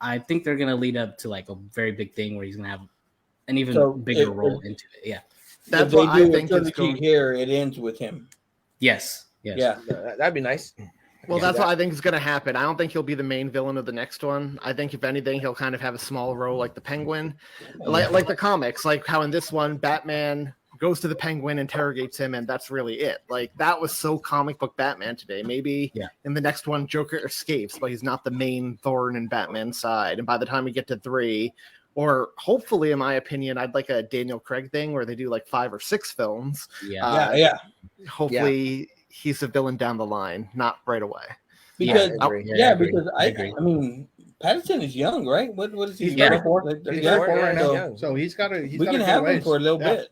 Speaker 5: I think they're gonna lead up to a very big thing where he's gonna have an even bigger role into it.
Speaker 1: That's what I think it's going here. It ends with him.
Speaker 5: Yes.
Speaker 2: That'd be nice.
Speaker 4: Well, that's what I think is going to happen. I don't think he'll be the main villain of the next one. I think, if anything, he'll kind of have a small role like the Penguin, like the comics, like how in this one, Batman goes to the Penguin, interrogates him, and that's really it. That was so comic book Batman today. Maybe in the next one, Joker escapes, but he's not the main thorn in Batman's side. And by the time we get to 3, or hopefully, in my opinion, I'd like a Daniel Craig thing where they do 5 or 6 films. Hopefully. He's a villain down the line, not right away.
Speaker 1: Because I mean, Pattinson is young, right? What is he?
Speaker 3: He's 34. He's 34 right now. So we can
Speaker 1: have him for a little bit.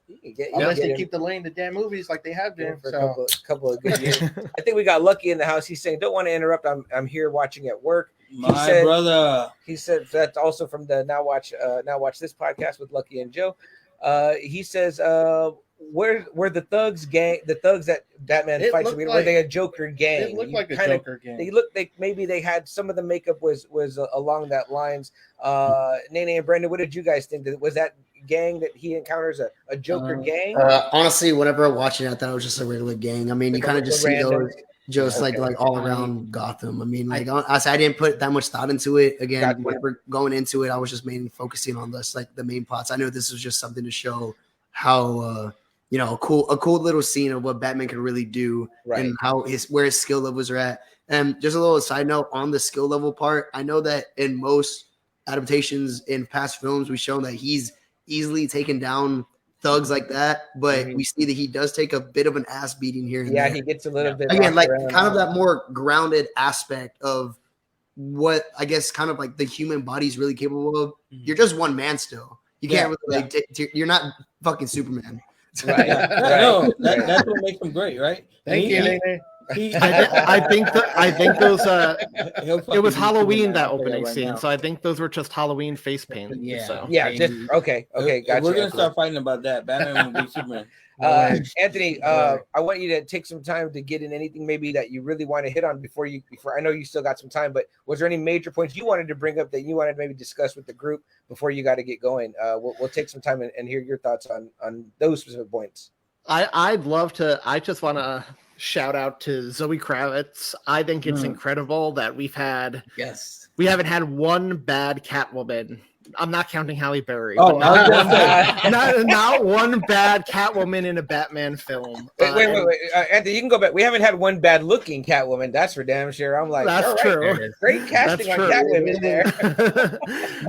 Speaker 3: Unless they keep delaying the damn movies like they have been
Speaker 2: for a couple of good years. I think we got lucky in the house. He's saying, "Don't want to interrupt. I'm here watching at work."
Speaker 1: Brother.
Speaker 2: He said that's also from the Now Watch This podcast with Lucky and Joe. He says, where the thugs that Batman fights with, were they a Joker gang?
Speaker 3: It looked like a Joker gang.
Speaker 2: They looked like maybe they had some of the makeup was along that lines. Nene and Brandon, what did you guys think? Was that gang that he encounters a Joker gang?
Speaker 6: Honestly, whenever I'm watching it, I thought it was just a regular gang. I mean, you kind of just see those just like all around Gotham. I mean, honestly, I didn't put that much thought into it. Again, whenever going into it, I was just mainly focusing on this the main plots. I know this was just something to show how a cool little scene of what Batman can really do, and how where his skill levels are at. And just a little side note on the skill level part, I know that in most adaptations in past films, we've shown that he's easily taken down thugs like that, but we see that he does take a bit of an ass beating here and there.
Speaker 2: He gets a little bit
Speaker 6: again, kind of that more grounded aspect of what I guess kind of the human body is really capable of. You're just one man still. You can't really you're not fucking Superman.
Speaker 1: Right. No, that's what makes him great, right?
Speaker 3: Thank you.
Speaker 4: I think those it was Halloween, that opening scene, so I think those were just Halloween face paint.
Speaker 2: Okay, gotcha.
Speaker 1: We're gonna start fighting about that. Batman will be Superman.
Speaker 2: Anthony, I want you to take some time to get in anything maybe that you really want to hit on before I know you still got some time, but was there any major points you wanted to bring up that you wanted to maybe discuss with the group before you got to get going? We'll take some time and hear your thoughts on those specific points.
Speaker 4: I'd love to. I just want to shout out to Zoe Kravitz. I think it's incredible that we haven't had one bad Catwoman. I'm not counting Halle Berry.
Speaker 1: Oh,
Speaker 4: not one bad Catwoman in a Batman film.
Speaker 2: Wait. Anthony, you can go back. We haven't had one bad looking Catwoman. That's for damn sure. I'm like,
Speaker 4: that's true.
Speaker 2: Great casting on Catwoman there.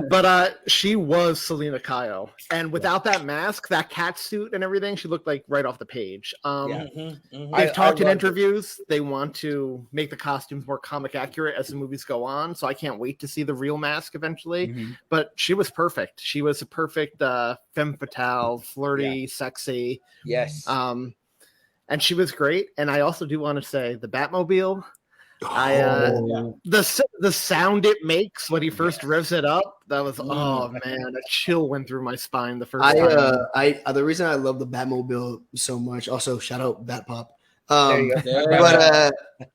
Speaker 4: But she was Selena Kyle, and without that mask, that cat suit, and everything, she looked like right off the page. They've talked in interviews. They want to make the costumes more comic accurate as the movies go on. So I can't wait to see the real mask eventually. But she was perfect. She was a perfect femme fatale, flirty, sexy.
Speaker 2: Yes.
Speaker 4: And she was great. And I also do want to say the Batmobile. The sound it makes when he first revs it up, that was man, a chill went through my spine the first time.
Speaker 6: The reason I love the Batmobile so much, also shout out Bat Pop.
Speaker 2: There you go.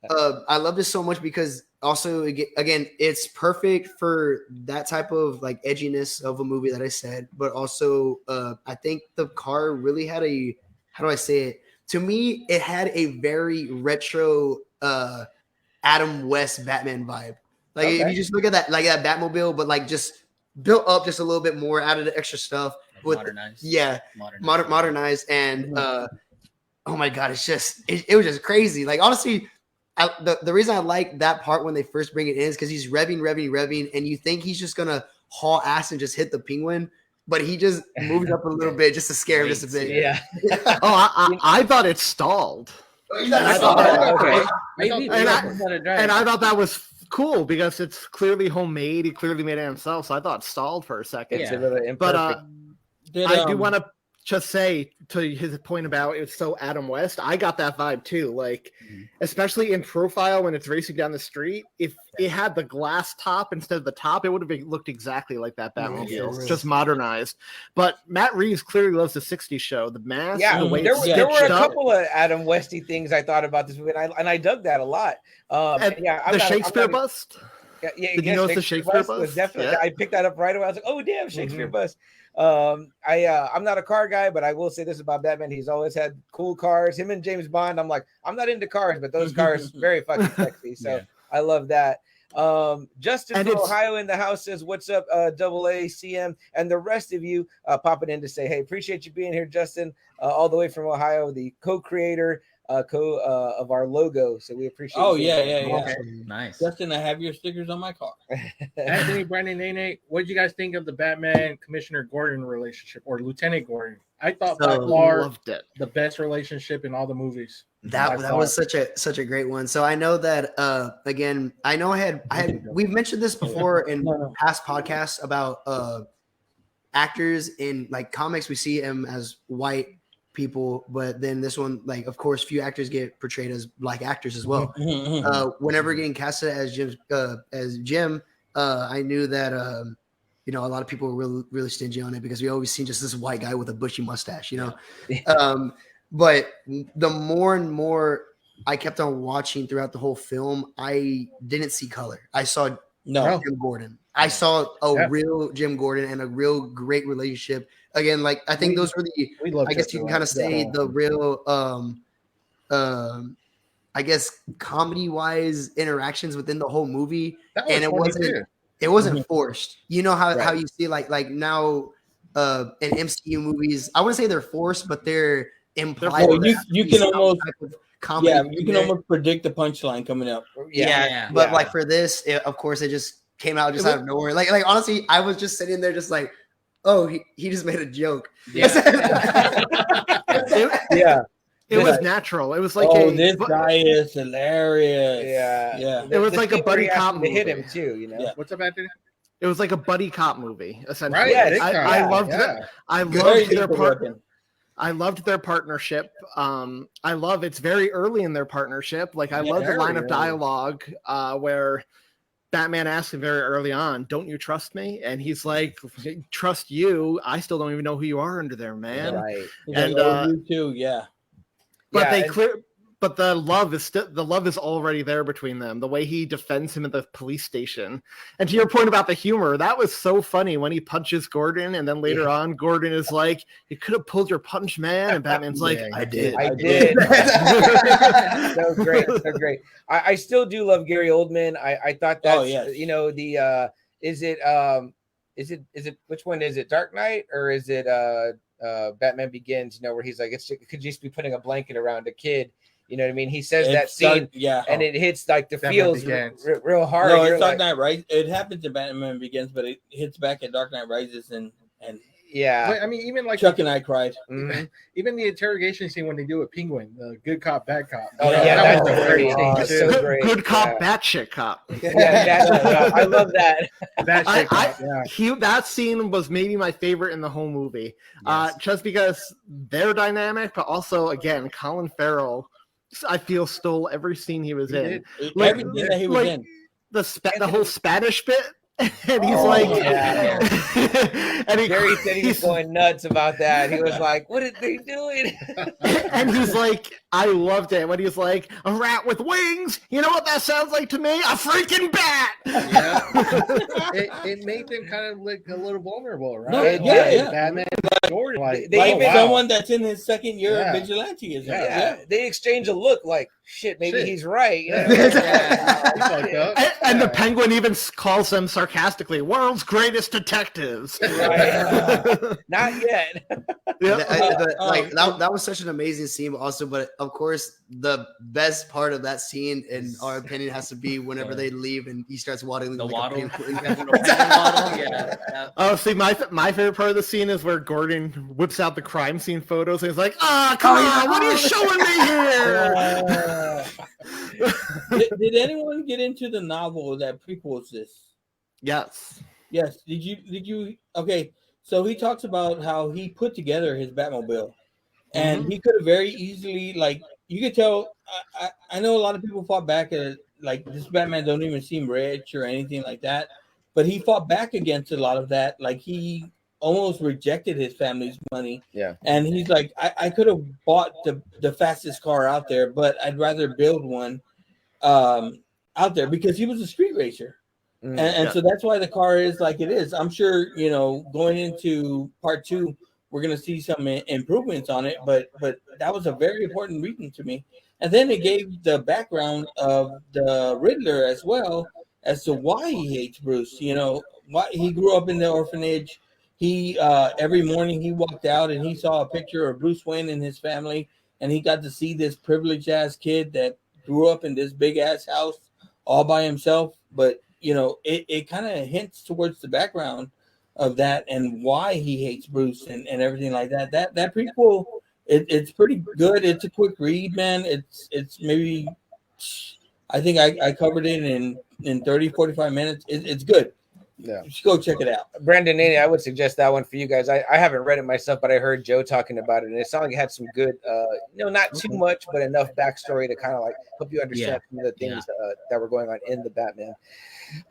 Speaker 6: But I love this so much because also again it's perfect for that type of like edginess of a movie that I said, but also I think the car really had a, how do I say it, to me it had a very retro Adam West Batman vibe. Like if you just look at that, like that Batmobile, but like just built up just a little bit more out of the extra stuff with modernized and oh my god, it's just it was just crazy. Like honestly, the reason I like that part when they first bring it in is because he's revving, and you think he's just gonna haul ass and just hit the penguin, but he just moves up a little bit just to scare him just a bit.
Speaker 2: Yeah.
Speaker 4: I thought it stalled. And I thought that was cool because it's clearly homemade. He clearly made it himself, so I thought it stalled for a second.
Speaker 2: It's a little imperfect.
Speaker 4: But I do want to just say to his point about it's so Adam West, I got that vibe too. Like, especially in profile when it's racing down the street, if it had the glass top instead of the top, it would have looked exactly like that Batmobile, just modernized. But Matt Reeves clearly loves the '60s show. The mask, the way
Speaker 2: there were a couple of Adam Westy things I thought about this movie, and I dug that a lot.
Speaker 4: The Shakespeare bust.
Speaker 2: Yeah,
Speaker 4: did you notice the Shakespeare bust?
Speaker 2: Was definitely. I picked that up right away. I was like, oh damn, Shakespeare bust. I'm not a car guy, but I will say this about Batman: he's always had cool cars. Him and James Bond, I'm like, I'm not into cars, but those cars very fucking sexy. So I love that. Justin from Ohio in the house says, "What's up, AA CM and the rest of you popping in to say, hey, appreciate you being here, Justin, all the way from Ohio, the co-creator." Of our logo, so we appreciate.
Speaker 1: Oh yeah.
Speaker 5: Awesome. Nice,
Speaker 1: Justin. I have your stickers on my car.
Speaker 3: Anthony, Brandon, Nene, what did you guys think of the Batman Commissioner Gordon relationship or Lieutenant Gordon? I thought by far the best relationship in all the movies.
Speaker 6: That was such a great one. So I know that again, I know I had we've mentioned this before in past podcasts about actors in like comics. We see them as white people, but then this one, like, of course, few actors get portrayed as black actors as well. Whenever getting casted as Jim, I knew that a lot of people were really stingy on it because we always seen just this white guy with a bushy mustache, but the more and more I kept on watching throughout the whole film, I didn't see color. I saw Jim Gordon. I saw a real Jim Gordon and a real great relationship. Again, like I think those were I guess you can kind of say the real, I guess comedy wise interactions within the whole movie, and it wasn't forced. You know how you see like now in MCU movies, I wouldn't say they're forced, but they're implied.
Speaker 1: You can almost you can almost predict the punchline coming up.
Speaker 6: But like for this, of course, it just came out just out of nowhere. Like honestly, I was just sitting there just like, oh, he just made a joke.
Speaker 4: It was natural. It was like,
Speaker 1: this guy is hilarious.
Speaker 6: Yeah.
Speaker 4: It was like a buddy cop movie.
Speaker 2: Hit him too,
Speaker 3: What's up, Anthony?
Speaker 4: It was like a buddy cop movie, essentially.
Speaker 3: Right.
Speaker 4: I loved that. I loved their partner. I loved their partnership. I love it's very early in their partnership. Like I love the line of dialogue where Batman asks him very early on, "Don't you trust me?" And he's like, "Trust you? I still don't even know who you are under there, man."
Speaker 2: Right.
Speaker 1: And you too,
Speaker 4: But but the love is already there between them. The way he defends him at the police station, and to your point about the humor, that was so funny when he punches Gordon, and then later on, Gordon is like, "You could have pulled your punch, man," and Batman's like, "I did."
Speaker 2: So great, so great. I still do love Gary Oldman. I thought that's is it which one is it? Dark Knight or is it Batman Begins? Where he's like, it could just be putting a blanket around a kid. You know what I mean? He says that scene, and it hits like the feels real hard.
Speaker 1: No, it's Dark Knight Rises. It happens in Batman Begins, but it hits back at Dark Knight Rises, and
Speaker 2: yeah.
Speaker 3: But, I mean, even like
Speaker 1: Chuck and I cried.
Speaker 2: Mm-hmm.
Speaker 3: Even the interrogation scene when they do a Penguin, the good cop, bad cop.
Speaker 2: Oh yeah, that's a great scene. So great.
Speaker 4: Good cop, bad shit cop.
Speaker 2: Yeah, I love that.
Speaker 3: Bad shit cop. Yeah.
Speaker 4: That scene was maybe my favorite in the whole movie, just because they're dynamic, but also again, Colin Farrell, I feel, stole every scene he was in.
Speaker 1: Everything that he was in.
Speaker 4: The whole Spanish bit. And he's like,
Speaker 2: and Gary said he was going nuts about that. He was like, "What are they doing?"
Speaker 4: And he's like, I loved it when he was like, "A rat with wings. You know what that sounds like to me? A freaking bat."
Speaker 3: Yeah. it made them kind of like a little vulnerable, right?
Speaker 1: No, yeah.
Speaker 3: Batman, Gordon, like
Speaker 1: someone that's in his second year of vigilanteism.
Speaker 2: Yeah. They exchange a look like, "Shit, maybe he's right."
Speaker 4: And the Penguin even calls them sarcastically, "World's greatest detectives."
Speaker 2: Right. Not yet.
Speaker 6: That was such an amazing scene, also, but of course, the best part of that scene, in our opinion, has to be whenever they leave and he starts waddling
Speaker 5: the
Speaker 6: like
Speaker 5: waddle.
Speaker 6: a penguin.
Speaker 4: Oh, see, my favorite part of the scene is where Gordon whips out the crime scene photos and he's like, come on, what are you showing me here?"
Speaker 1: Did anyone get into the novel that prequels this?
Speaker 4: Yes.
Speaker 1: Did you? Okay, so he talks about how he put together his Batmobile, and he could have very easily, like, you could tell. I know a lot of people fought back at like, this Batman don't even seem rich or anything like that, but he fought back against a lot of that. Like, he almost rejected his family's money.
Speaker 2: Yeah. And
Speaker 1: he's like, I could have bought the fastest car out there, but I'd rather build one out there, because he was a street racer. And so that's why the car is like it is. I'm sure, going into part 2, we're going to see some improvements on it, but that was a very important reason to me. And then it gave the background of the Riddler as well, as to why he hates Bruce. Why he grew up in the orphanage. He every morning he walked out and he saw a picture of Bruce Wayne and his family, and he got to see this privileged ass kid that grew up in this big ass house all by himself. But it kind of hints towards the background of that and why he hates Bruce and everything like that. That prequel, it's pretty good. It's a quick read, man. It's maybe, I think I covered it in 30, 45 minutes. It's good.
Speaker 2: Yeah,
Speaker 1: you should go check it out.
Speaker 2: Brandon Nene, I would suggest that one for you guys. I haven't read it myself, but I heard Joe talking about it, and it sounded like it had some good, not too much, but enough backstory to kind of like help you understand some of the things that were going on in the Batman.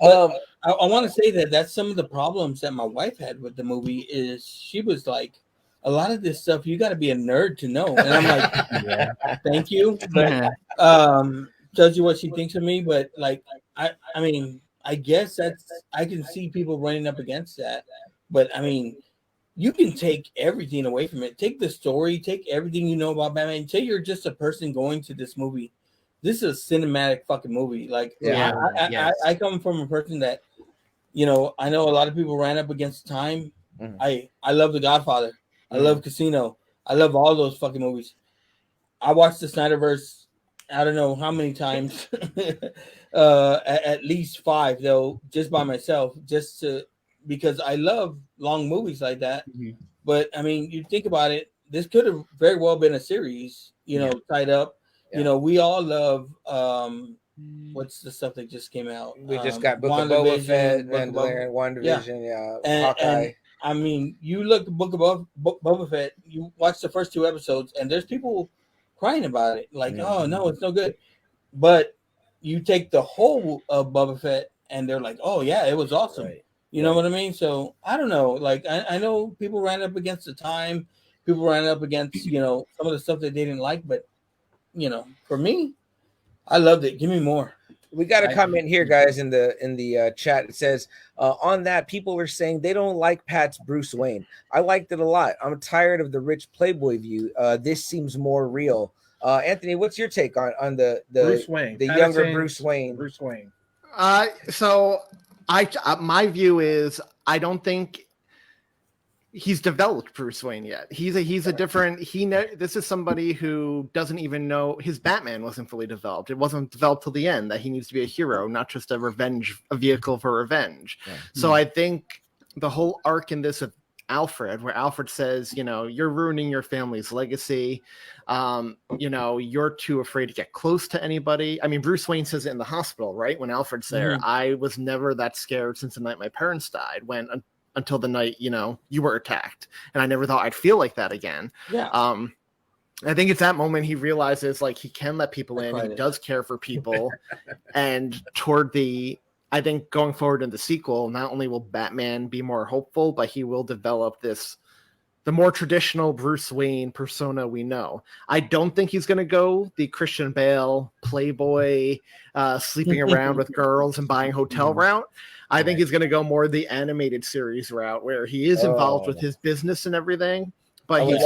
Speaker 1: I want to say that's some of the problems that my wife had with the movie. Is she was like, a lot of this stuff you got to be a nerd to know, and I'm like, thank you, but tells you what she thinks of me. But like, I mean, I guess I can see people running up against that, but I mean, you can take everything away from it. Take the story, take everything you know about Batman. Say you're just a person going to this movie. This is a cinematic fucking movie. Like, I come from a person that, I know a lot of people ran up against time. I love The Godfather. I love Casino. I love all those fucking movies. I watched the Snyderverse, I don't know how many times. At least 5 though, just by myself, because I love long movies like that. But I mean, you think about it, this could have very well been a series, tied up. We all love what's the stuff that just came out?
Speaker 2: We just got Book of Boba Fett, WandaVision, Hawkeye.
Speaker 1: And I mean, you look at Book of Boba Fett, you watch the first 2 episodes, and there's people crying about it, like, oh no, it's no good. But you take the whole of Boba Fett, and they're like, "Oh yeah, it was awesome." Right. You know what I mean? So I don't know. Like I know people ran up against the time, people ran up against some of the stuff that they didn't like, but for me, I loved it. Give me more.
Speaker 2: We got a comment here, guys, in the chat. It says, on that, people are saying they don't like Pat's Bruce Wayne. I liked it a lot. I'm tired of the rich playboy view. This seems more real. Anthony, what's your take on the
Speaker 3: Bruce Wayne,
Speaker 2: the younger Bruce Wayne?
Speaker 3: Bruce Wayne.
Speaker 4: So my view is I don't think he's developed Bruce Wayne yet. He's a different. This is somebody who doesn't even know his Batman wasn't fully developed. It wasn't developed till the end that he needs to be a hero, not just a vehicle for revenge. Yeah. So I think the whole arc in this of Alfred, where Alfred says, you're ruining your family's legacy. You're too afraid to get close to anybody. I mean, Bruce Wayne says it in the hospital, right? When Alfred's there, I was never that scared since the night my parents died. Until the night, you were attacked. And I never thought I'd feel like that again.
Speaker 1: Yeah.
Speaker 4: I think it's that moment he realizes he can let people in. He does care for people. And I think going forward in the sequel, not only will Batman be more hopeful, but he will develop the more traditional Bruce Wayne persona we know. I don't think he's going to go the Christian Bale playboy, sleeping around with girls and buying hotel route. I think he's going to go more the animated series route, where he is involved with his business and everything, but he's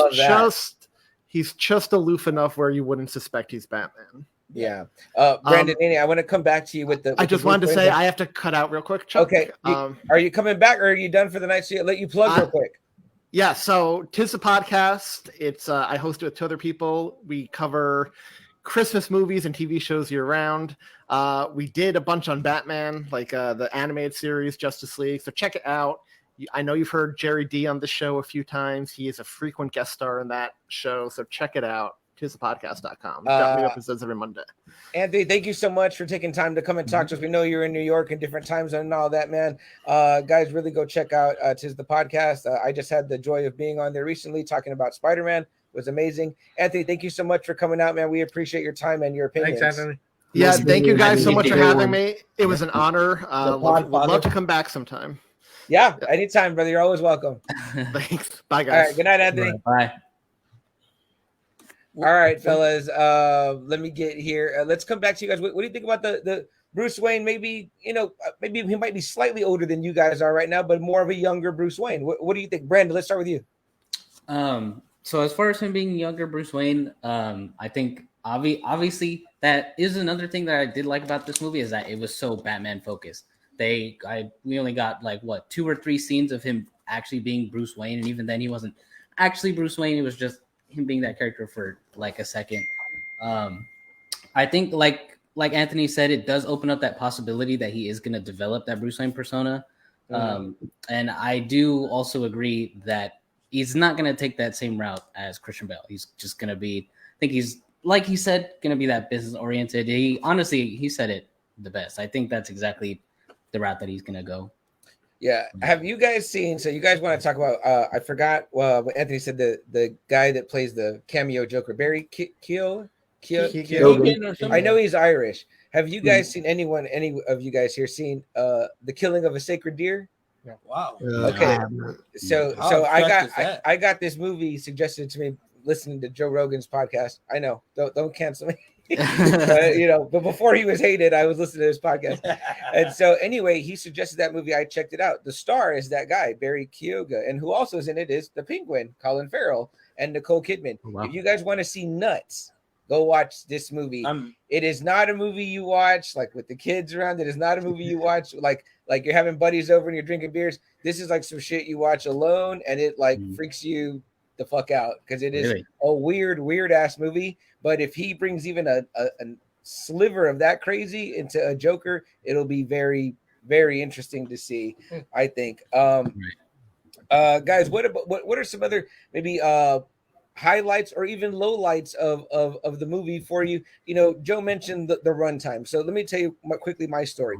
Speaker 4: just aloof enough where you wouldn't suspect he's Batman.
Speaker 2: Yeah. Brandon, I want to come back to you with the.
Speaker 4: I just wanted to say I have to cut out real quick, Chuck.
Speaker 2: Okay. Are you coming back, or are you done for the night? So let you plug real quick.
Speaker 4: Yeah, so Tis the Podcast. It's I host it with two other people. We cover Christmas movies and TV shows year round. We did a bunch on Batman, like the animated series Justice League. So check it out. I know you've heard Jerry D on the show a few times. He is a frequent guest star in that show. So check it out. TisThePodcast.com. Got new episodes every Monday.
Speaker 2: Anthony, thank you so much for taking time to come and talk to us. We know you're in New York and different time zone and all that, man. Guys, really go check out Tis the Podcast. I just had the joy of being on there recently talking about Spider-Man. It was amazing. Anthony, thank you so much for coming out, man. We appreciate your time and your opinions.
Speaker 3: Thanks, Anthony.
Speaker 4: Yeah, thank you guys so much for having me. It was an honor. Love to come back sometime.
Speaker 2: Yeah, anytime, brother. You're always welcome.
Speaker 4: Thanks. Bye, guys.
Speaker 2: All right, good night, Anthony.
Speaker 5: Bye.
Speaker 2: All right, fellas. Let me get here. Let's come back to you guys. What do you think about the Bruce Wayne? Maybe maybe he might be slightly older than you guys are right now, but more of a younger Bruce Wayne. What do you think, Brandon? Let's start with you.
Speaker 5: So as far as him being younger Bruce Wayne, I think obviously that is another thing that I did like about this movie, is that it was so Batman focused. We only got 2 or 3 scenes of him actually being Bruce Wayne, and even then he wasn't actually Bruce Wayne. It was just him being that character for a second. I think like Anthony said, it does open up that possibility that he is going to develop that Bruce Wayne persona. And I do also agree that he's not going to take that same route as Christian Bale. He's just going to be, I think he's, like he said, going to be that business oriented. He said it the best. I think that's exactly the route that he's going to go.
Speaker 2: Yeah. Have you guys seen, so you guys want to talk about, I forgot what Anthony said, the guy that plays the cameo Joker, Barry Keoghan or something? I know he's Irish. Have you guys seen any of you guys here seen The Killing of a Sacred Deer?
Speaker 1: Wow.
Speaker 2: Okay. So I got this movie suggested to me listening to Joe Rogan's podcast. I know. Don't cancel me. But before he was hated, I was listening to his podcast. And so anyway, he suggested that movie. I checked it out. The star is that guy, Barry Keoghan, and who also is in it is the Penguin, Colin Farrell, and Nicole Kidman. Oh, wow. If you guys want to see nuts, go watch this movie. It is not a movie you watch with the kids around. It is not a movie you watch like you're having buddies over and you're drinking beers. This is some shit you watch alone, and it freaks you the fuck out, because it is a weird ass movie. But if he brings even a sliver of that crazy into a Joker, it'll be very, very interesting to see, I think. Guys, what are some other maybe highlights or even lowlights of the movie for you? Joe mentioned the runtime. So let me tell you quickly my story.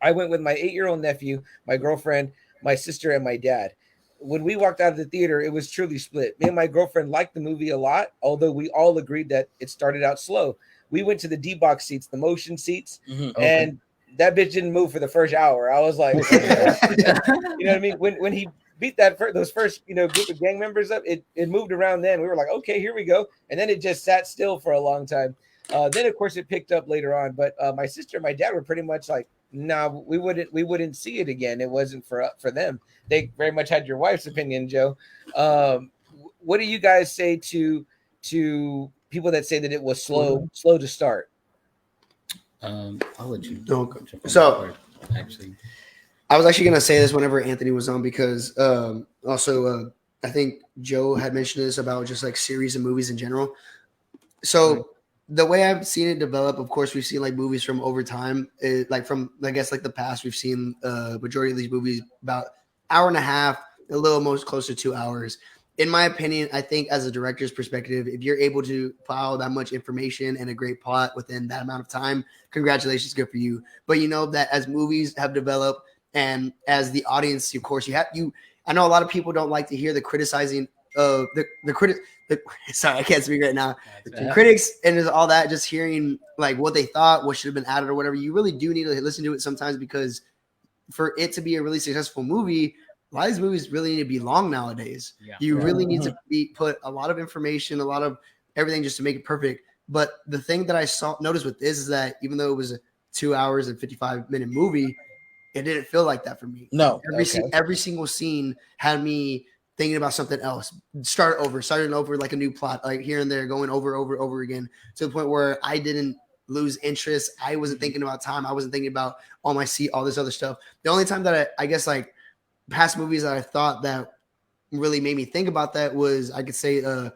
Speaker 2: I went with my 8-year-old nephew, my girlfriend, my sister, and my dad. When we walked out of the theater, it was truly split. Me and my girlfriend liked the movie a lot, although we all agreed that it started out slow. We went to the D-box seats, the motion seats, and that bitch didn't move for the first hour. I was like, you know what I mean? When he beat those first group of gang members up, it moved around. Then we were like, okay, here we go, and then it just sat still for a long time. Then of course it picked up later on, but my sister and my dad were pretty much like, no, we wouldn't see it again. It wasn't for them. They very much had your wife's opinion, Joe. What do you guys say to people that say that it was slow to start?
Speaker 5: I'll let you.
Speaker 6: So
Speaker 5: actually,
Speaker 6: I was actually going to say this whenever Anthony was on, because also I think Joe had mentioned this about just like series and movies in general. So the way I've seen it develop, of course, we've seen like movies from over time, like from, I guess, like the past, we've seen majority of these movies about hour and a half, a little most close to 2 hours. In my opinion, I think as a director's perspective, if you're able to file that much information and a great plot within that amount of time, congratulations, good for you. But you know that as movies have developed and as the audience, of course, I know a lot of people don't like to hear the criticizing of sorry, I can't speak right now. The critics and all that, just hearing like what they thought, what should have been added or whatever. You really do need to listen to it sometimes, because for it to be a really successful movie, a lot of these movies really need to be long nowadays. Yeah. You really need to put a lot of information, a lot of everything just to make it perfect. But the thing that I noticed with this is that even though it was a 2 hours and 55-minute movie, it didn't feel like that for me.
Speaker 1: No.
Speaker 6: Every single scene had me thinking about something else, starting over like a new plot, like here and there, going over again, to the point where I didn't lose interest. I wasn't thinking about time. I wasn't thinking about on my seat, all this other stuff. The only time that I guess like past movies that I thought that really made me think about that was, I could say the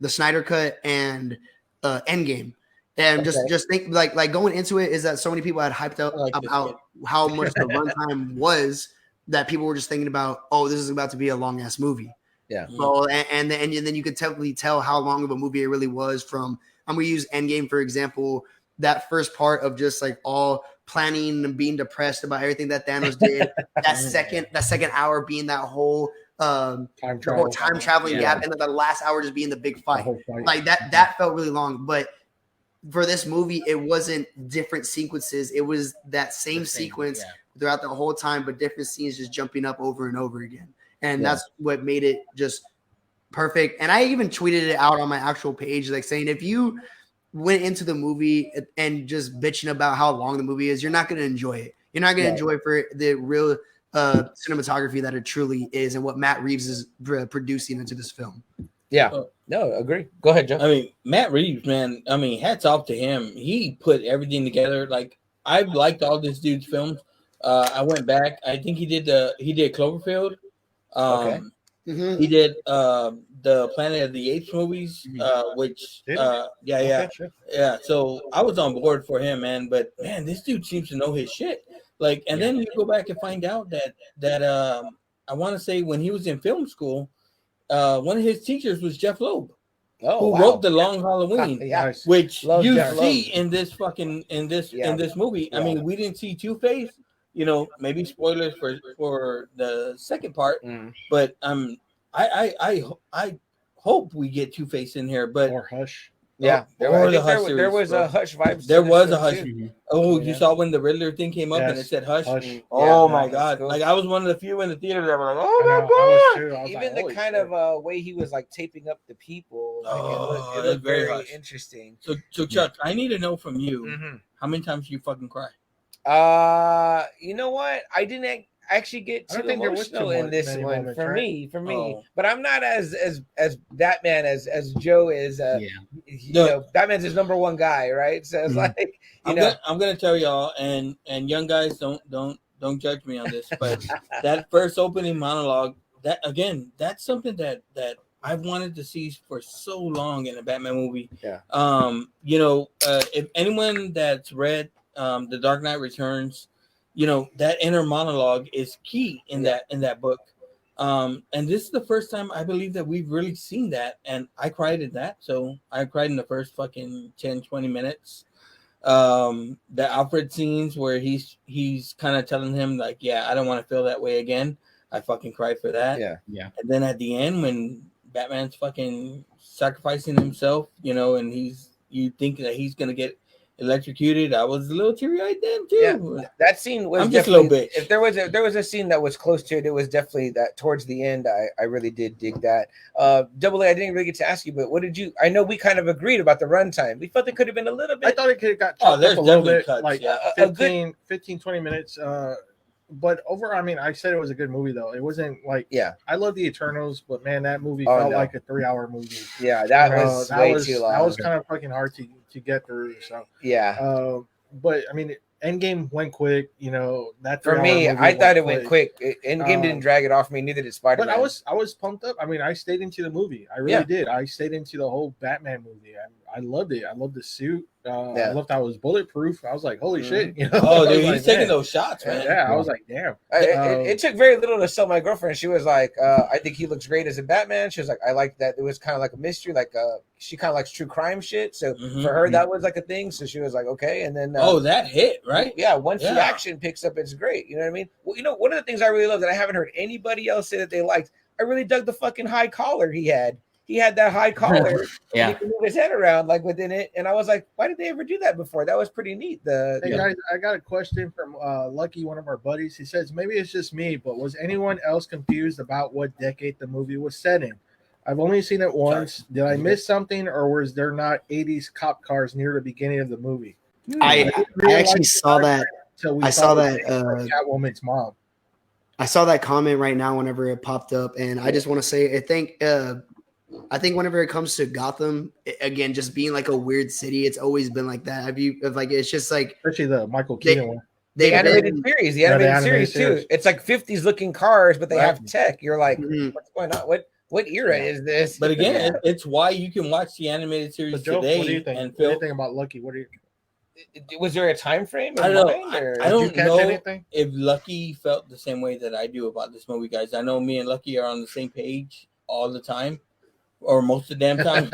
Speaker 6: Snyder Cut and Endgame. And just think like going into it is that so many people had hyped up about how much the runtime was, that people were just thinking about, oh, this is about to be a long ass movie. Yeah. So and then you could definitely tell how long of a movie it really was from. I'm gonna use Endgame for example. That first part of just like all planning and being depressed about everything that Thanos did. that second hour being that whole time traveling gap, and then the last hour just being the big fight. Like that felt really long, but for this movie, it wasn't different sequences. It was that same sequence throughout the whole time, but different scenes just jumping up over and over again. And that's what made it just perfect. And I even tweeted it out on my actual page, like saying, if you went into the movie and just bitching about how long the movie is, you're not going to enjoy it. You're not going to enjoy it for the real cinematography that it truly is and what Matt Reeves is producing into this film.
Speaker 2: Yeah. No, agree. Go ahead, Joe.
Speaker 1: I mean, Matt Reeves, man, I mean, hats off to him. He put everything together. Like, I've liked all this dude's films. I went back. I think he did Cloverfield. He did the Planet of the Apes movies, which yeah. So I was on board for him, man. But man, this dude seems to know his shit. Like, and then you go back and find out that I want to say when he was in film school, one of his teachers was Jeff Loeb, who wrote The Long Halloween, which you see in this movie. I mean, we didn't see Two-Face. You know, maybe spoilers for the second part, but I hope we get Two-Face in here, but
Speaker 3: or Hush.
Speaker 2: Yeah, there was a Hush vibes.
Speaker 1: There was a Hush. Oh, you saw when the Riddler thing came up and it said Hush. Oh my God! Cool. Like I was one of the few in the theater that were like, "Oh my God!"
Speaker 2: Even the kind of way he was like taping up the people. It looked very interesting.
Speaker 1: So Chuck, I need to know from you how many times you fucking cry.
Speaker 2: You know what? I didn't actually get too emotional in this one for me. But I'm not as Batman as Joe is. You know, Batman's his number one guy, right? So it's like I'm gonna
Speaker 1: tell y'all, and young guys, don't judge me on this, but that first opening monologue, that's something that I've wanted to see for so long in a Batman movie. Yeah. If anyone that's read The Dark Knight Returns, you know, that inner monologue is key in that book. And this is the first time I believe that we've really seen that. And I cried in that. So I cried in the first fucking 10, 20 minutes. The Alfred scenes where he's kind of telling him like, yeah, I don't want to feel that way again. I fucking cried for that. Yeah. And then at the end when Batman's fucking sacrificing himself, you know, and you think that he's going to get electrocuted, I was a little teary-eyed then too.
Speaker 2: Yeah, that scene was.
Speaker 1: I'm just a little bitch.
Speaker 2: If there was a scene that was close to it, it was definitely that towards the end. I really did dig that. Double A, I didn't really get to ask you, but what did you? I know we kind of agreed about the runtime. We felt it could have been a little bit.
Speaker 3: I thought it could have got chopped up a little bit,
Speaker 1: cuts,
Speaker 3: like 15, 20 minutes. But overall, I mean, I said it was a good movie though. It wasn't like I love the Eternals, but man, that movie felt like a 3-hour movie.
Speaker 2: Yeah, that was way too long.
Speaker 3: That was kind of fucking hard to get through. So
Speaker 2: yeah,
Speaker 3: but I mean, Endgame went quick. You know that
Speaker 2: for me, I thought it went quick. Endgame didn't drag it off me. Neither did Spider-Man.
Speaker 3: But I was pumped up. I mean, I stayed into the movie. I really did. I stayed into the whole Batman movie. I loved it. I loved the suit. I loved how it was bulletproof. I was like, holy shit! You know?
Speaker 1: Oh, dude, he's taking those shots, man.
Speaker 3: Yeah, I was like, damn.
Speaker 2: It took very little to sell my girlfriend. She was like, I think he looks great as a Batman. She was like, I like that. It was kind of like a mystery. Like, she kind of likes true crime shit. So for her, that was like a thing. So she was like, okay. And then
Speaker 1: that hit right.
Speaker 2: Yeah, once the action picks up, it's great. You know what I mean? Well, you know, one of the things I really love that I haven't heard anybody else say that they liked. I really dug the fucking high collar he had. He had that high collar. And he could move his head around like within it. And I was like, why did they ever do that before? That was pretty neat.
Speaker 3: Hey guys, I got a question from Lucky, one of our buddies. He says, maybe it's just me, but was anyone else confused about what decade the movie was set in? I've only seen it once. Did I miss something, or was there not 80s cop cars near the beginning of the movie?
Speaker 6: I actually saw that. I saw that
Speaker 3: Catwoman's mom.
Speaker 6: I saw that comment right now whenever it popped up, and I just want to say I think whenever it comes to Gotham, again, just being like a weird city, it's always been like that. It's just like,
Speaker 3: especially the Michael Keaton one.
Speaker 2: The animated series too. It's like 50s looking cars, but they have tech. You're like, what's going on? What era is this?
Speaker 1: But again, it's why you can watch the animated series today.
Speaker 3: What do you think?
Speaker 1: And
Speaker 3: what do you think about Lucky? What do you?
Speaker 2: Was there a time frame?
Speaker 1: I don't know. I don't know if Lucky felt the same way that I do about this movie, guys. I know me and Lucky are on the same page all the time, or most of the damn time.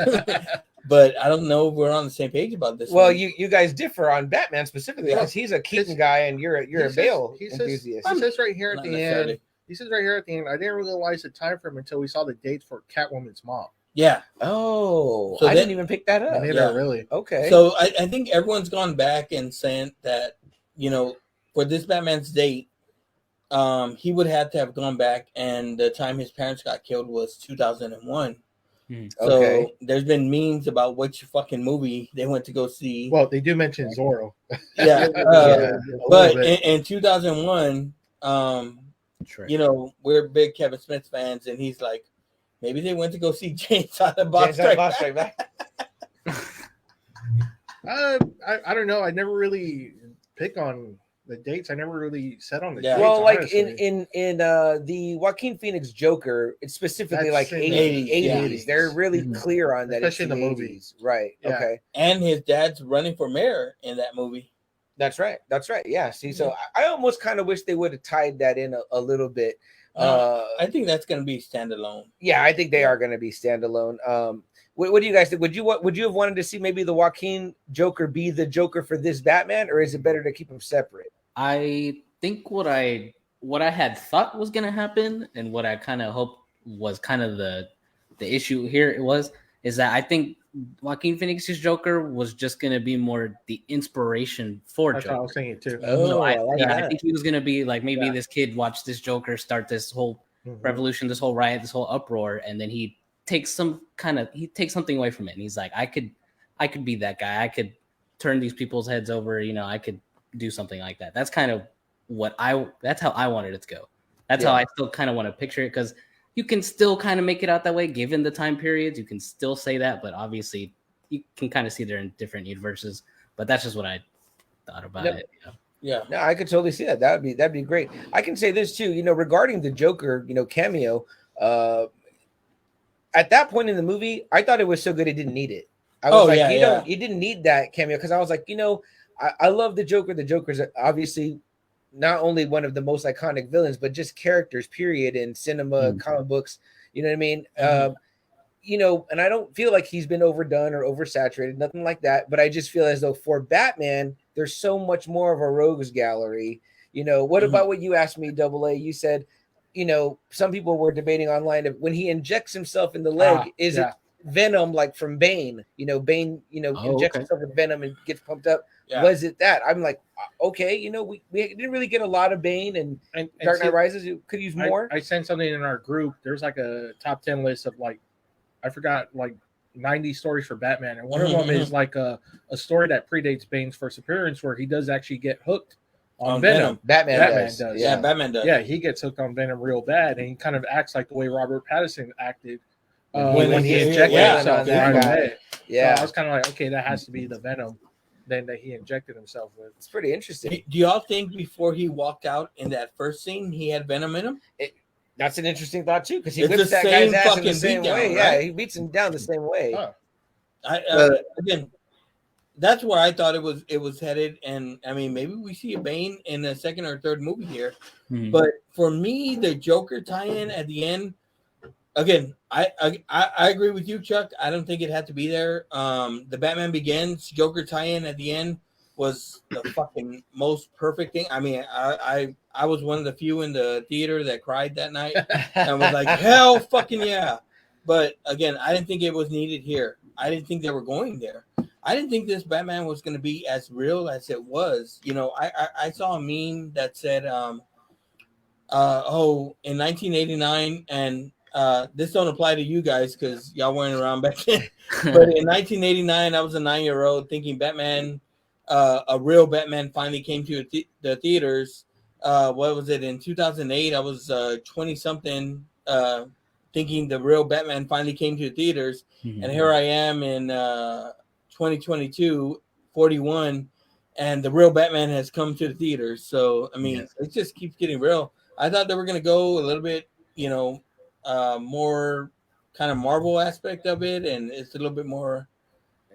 Speaker 1: But I don't know if we're on the same page about this.
Speaker 2: Well, you guys differ on Batman specifically because he's a Keaton guy and you're a Bale enthusiast.
Speaker 3: He says right here at the end. He says right here at the end. I didn't realize the time frame until we saw the dates for Catwoman's mom.
Speaker 1: Yeah.
Speaker 2: Oh, so I didn't even pick that up.
Speaker 3: Yeah, really.
Speaker 2: Okay.
Speaker 1: So I think everyone's gone back and saying that, you know, for this Batman's date, he would have to have gone back, and the time his parents got killed was 2001. So there's been memes about which fucking movie they went to go see.
Speaker 3: Well, they do mention Zorro.
Speaker 1: Yeah. But in 2001, you know, we're big Kevin Smith fans, and he's like, maybe they went to go see James on the Boss Strike Back.
Speaker 3: I don't know. I never really pick on the dates. I never really set on the dates.
Speaker 2: Well, like
Speaker 3: honestly.
Speaker 2: in the Joaquin Phoenix Joker, it's specifically like 80s. They're really clear on that.
Speaker 3: Especially in the movie.
Speaker 2: Right. Yeah. Okay.
Speaker 1: And his dad's running for mayor in that movie.
Speaker 2: That's right. Yeah. See, so I almost kind of wish they would have tied that in a little bit.
Speaker 1: I think that's going to be standalone.
Speaker 2: Yeah, I think they are going to be standalone. What do you guys think? Would you have wanted to see maybe the Joaquin Joker be the Joker for this Batman, or is it better to keep them separate?
Speaker 5: I think what I had thought was going to happen, and what I kind of hoped was kind of the issue here is that I think Joaquin Phoenix's Joker was just going to be more the inspiration for Joker.
Speaker 3: I was thinking too.
Speaker 5: I think he was going to be like, maybe this kid watched this Joker start this whole revolution, this whole riot, this whole uproar, and then he takes something away from it, and he's like, I could be that guy. I could turn these people's heads over. You know, I could do something like that. That's kind of that's how I wanted it to go. That's how I still kind of want to picture it, because you can still kind of make it out that way given the time periods. You can still say that, but obviously you can kind of see they're in different universes. But that's just what I thought about it. You know?
Speaker 1: Yeah.
Speaker 2: No, I could totally see that. That'd be great. I can say this too, you know, regarding the Joker, you know, cameo, at that point in the movie, I thought it was so good it didn't need it. I was you didn't need that cameo, because I was like, you know, I love the Joker. The Joker's obviously not only one of the most iconic villains, but just characters, period, in cinema, comic books. You know what I mean? You know, and I don't feel like he's been overdone or oversaturated, nothing like that. But I just feel as though for Batman, there's so much more of a rogues gallery. You know, what about what you asked me, Double A? You said, you know, some people were debating online when he injects himself in the leg, is it Venom like from Bane. Bane, injects himself with Venom and gets pumped up. Yeah. Was it that? I'm like, okay, we didn't really get a lot of Bane and Dark Knight Rises. You could use more.
Speaker 3: I sent something in our group. There's like a top 10 list of like, I forgot, like 90 stories for Batman, and one of them is like a story that predates Bane's first appearance where he does actually get hooked on Venom.
Speaker 2: Batman does.
Speaker 1: Yeah, Batman does.
Speaker 3: Yeah, he gets hooked on Venom real bad, and he kind of acts like the way Robert Pattinson acted when he injected himself right away. Yeah, so I was kind of like, okay, that has to be the Venom then that he injected himself with.
Speaker 2: It's pretty interesting.
Speaker 1: Do y'all think before he walked out in that first scene, he had Venom in him?
Speaker 2: That's an interesting thought too, because he whips that guy's ass in the same way. Right? Yeah, he beats him down the same way.
Speaker 1: Again, that's where I thought it was headed, and I mean, maybe we see a Bane in the second or third movie here. But for me, the Joker tie-in at the end, again, I agree with you, Chuck. I don't think it had to be there. The Batman Begins Joker tie-in at the end was the fucking most perfect thing. I mean, I was one of the few in the theater that cried that night and was like, hell fucking yeah. But again, I didn't think it was needed here. I didn't think they were going there. I didn't think this Batman was going to be as real as it was. I saw a meme that said, in 1989, and this don't apply to you guys because y'all weren't around back then. But in 1989, I was a 9-year-old thinking Batman, a real Batman finally came to the theaters. What was it? In 2008, I was 20-something thinking the real Batman finally came to the theaters. And here I am in 2022, 41, and the real Batman has come to the theaters. So, I mean, it just keeps getting real. I thought they were going to go a little bit, more kind of Marvel aspect of it, and it's a little bit more,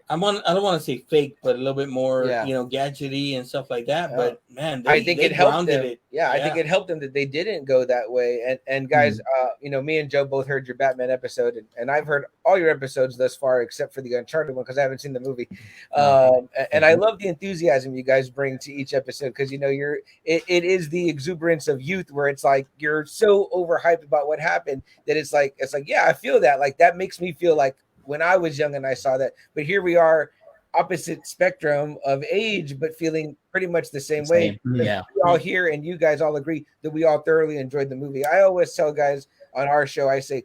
Speaker 1: I don't want to say fake, but a little bit more, gadgety and stuff like that. But man,
Speaker 2: I think it helped them. I think it helped them that they didn't go that way. And guys, me and Joe both heard your Batman episode, and I've heard all your episodes thus far, except for the Uncharted one because I haven't seen the movie. And I love the enthusiasm you guys bring to each episode because it is the exuberance of youth where it's like you're so overhyped about what happened that it's like yeah, I feel that. Like that makes me feel like when I was young and I saw that, but here we are, opposite spectrum of age, but feeling pretty much the same way. Yeah, we all here, and you guys all agree that we all thoroughly enjoyed the movie. I always tell guys on our show, I say,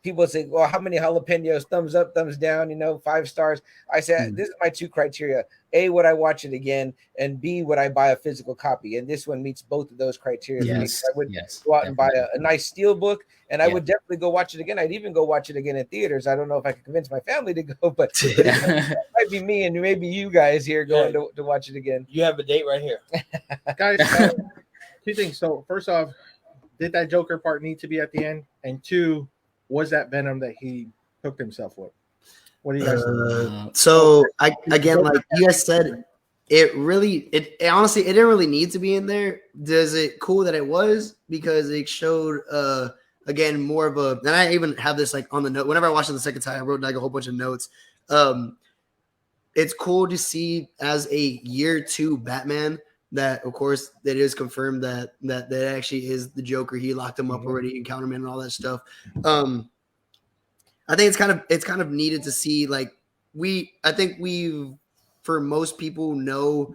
Speaker 2: people say, well, how many jalapenos? Thumbs up, thumbs down, 5 stars. I say, this is my 2 criteria. A, would I watch it again? And B, would I buy a physical copy? And this one meets both of those criteria.
Speaker 5: Yes.
Speaker 2: I would go out and buy a nice steel book, and I would definitely go watch it again. I'd even go watch it again in theaters. I don't know if I could convince my family to go, but it might be me and maybe you guys here going to watch it again.
Speaker 1: You have a date right here.
Speaker 3: Guys, 2 things. So first off, did that Joker part need to be at the end? And 2, was that Venom that he hooked himself with? What do you guys think?
Speaker 6: So like you guys said, it honestly, it didn't really need to be in there. Does it cool that it was because it showed again more of a, and I even have this like on the note. Whenever I watched it the second time, I wrote like a whole bunch of notes. It's cool to see as a year 2 Batman that, of course, that is confirmed that actually is the Joker. He locked him up already and counterman and all that stuff. I think it's kind of needed to see, like, for most people know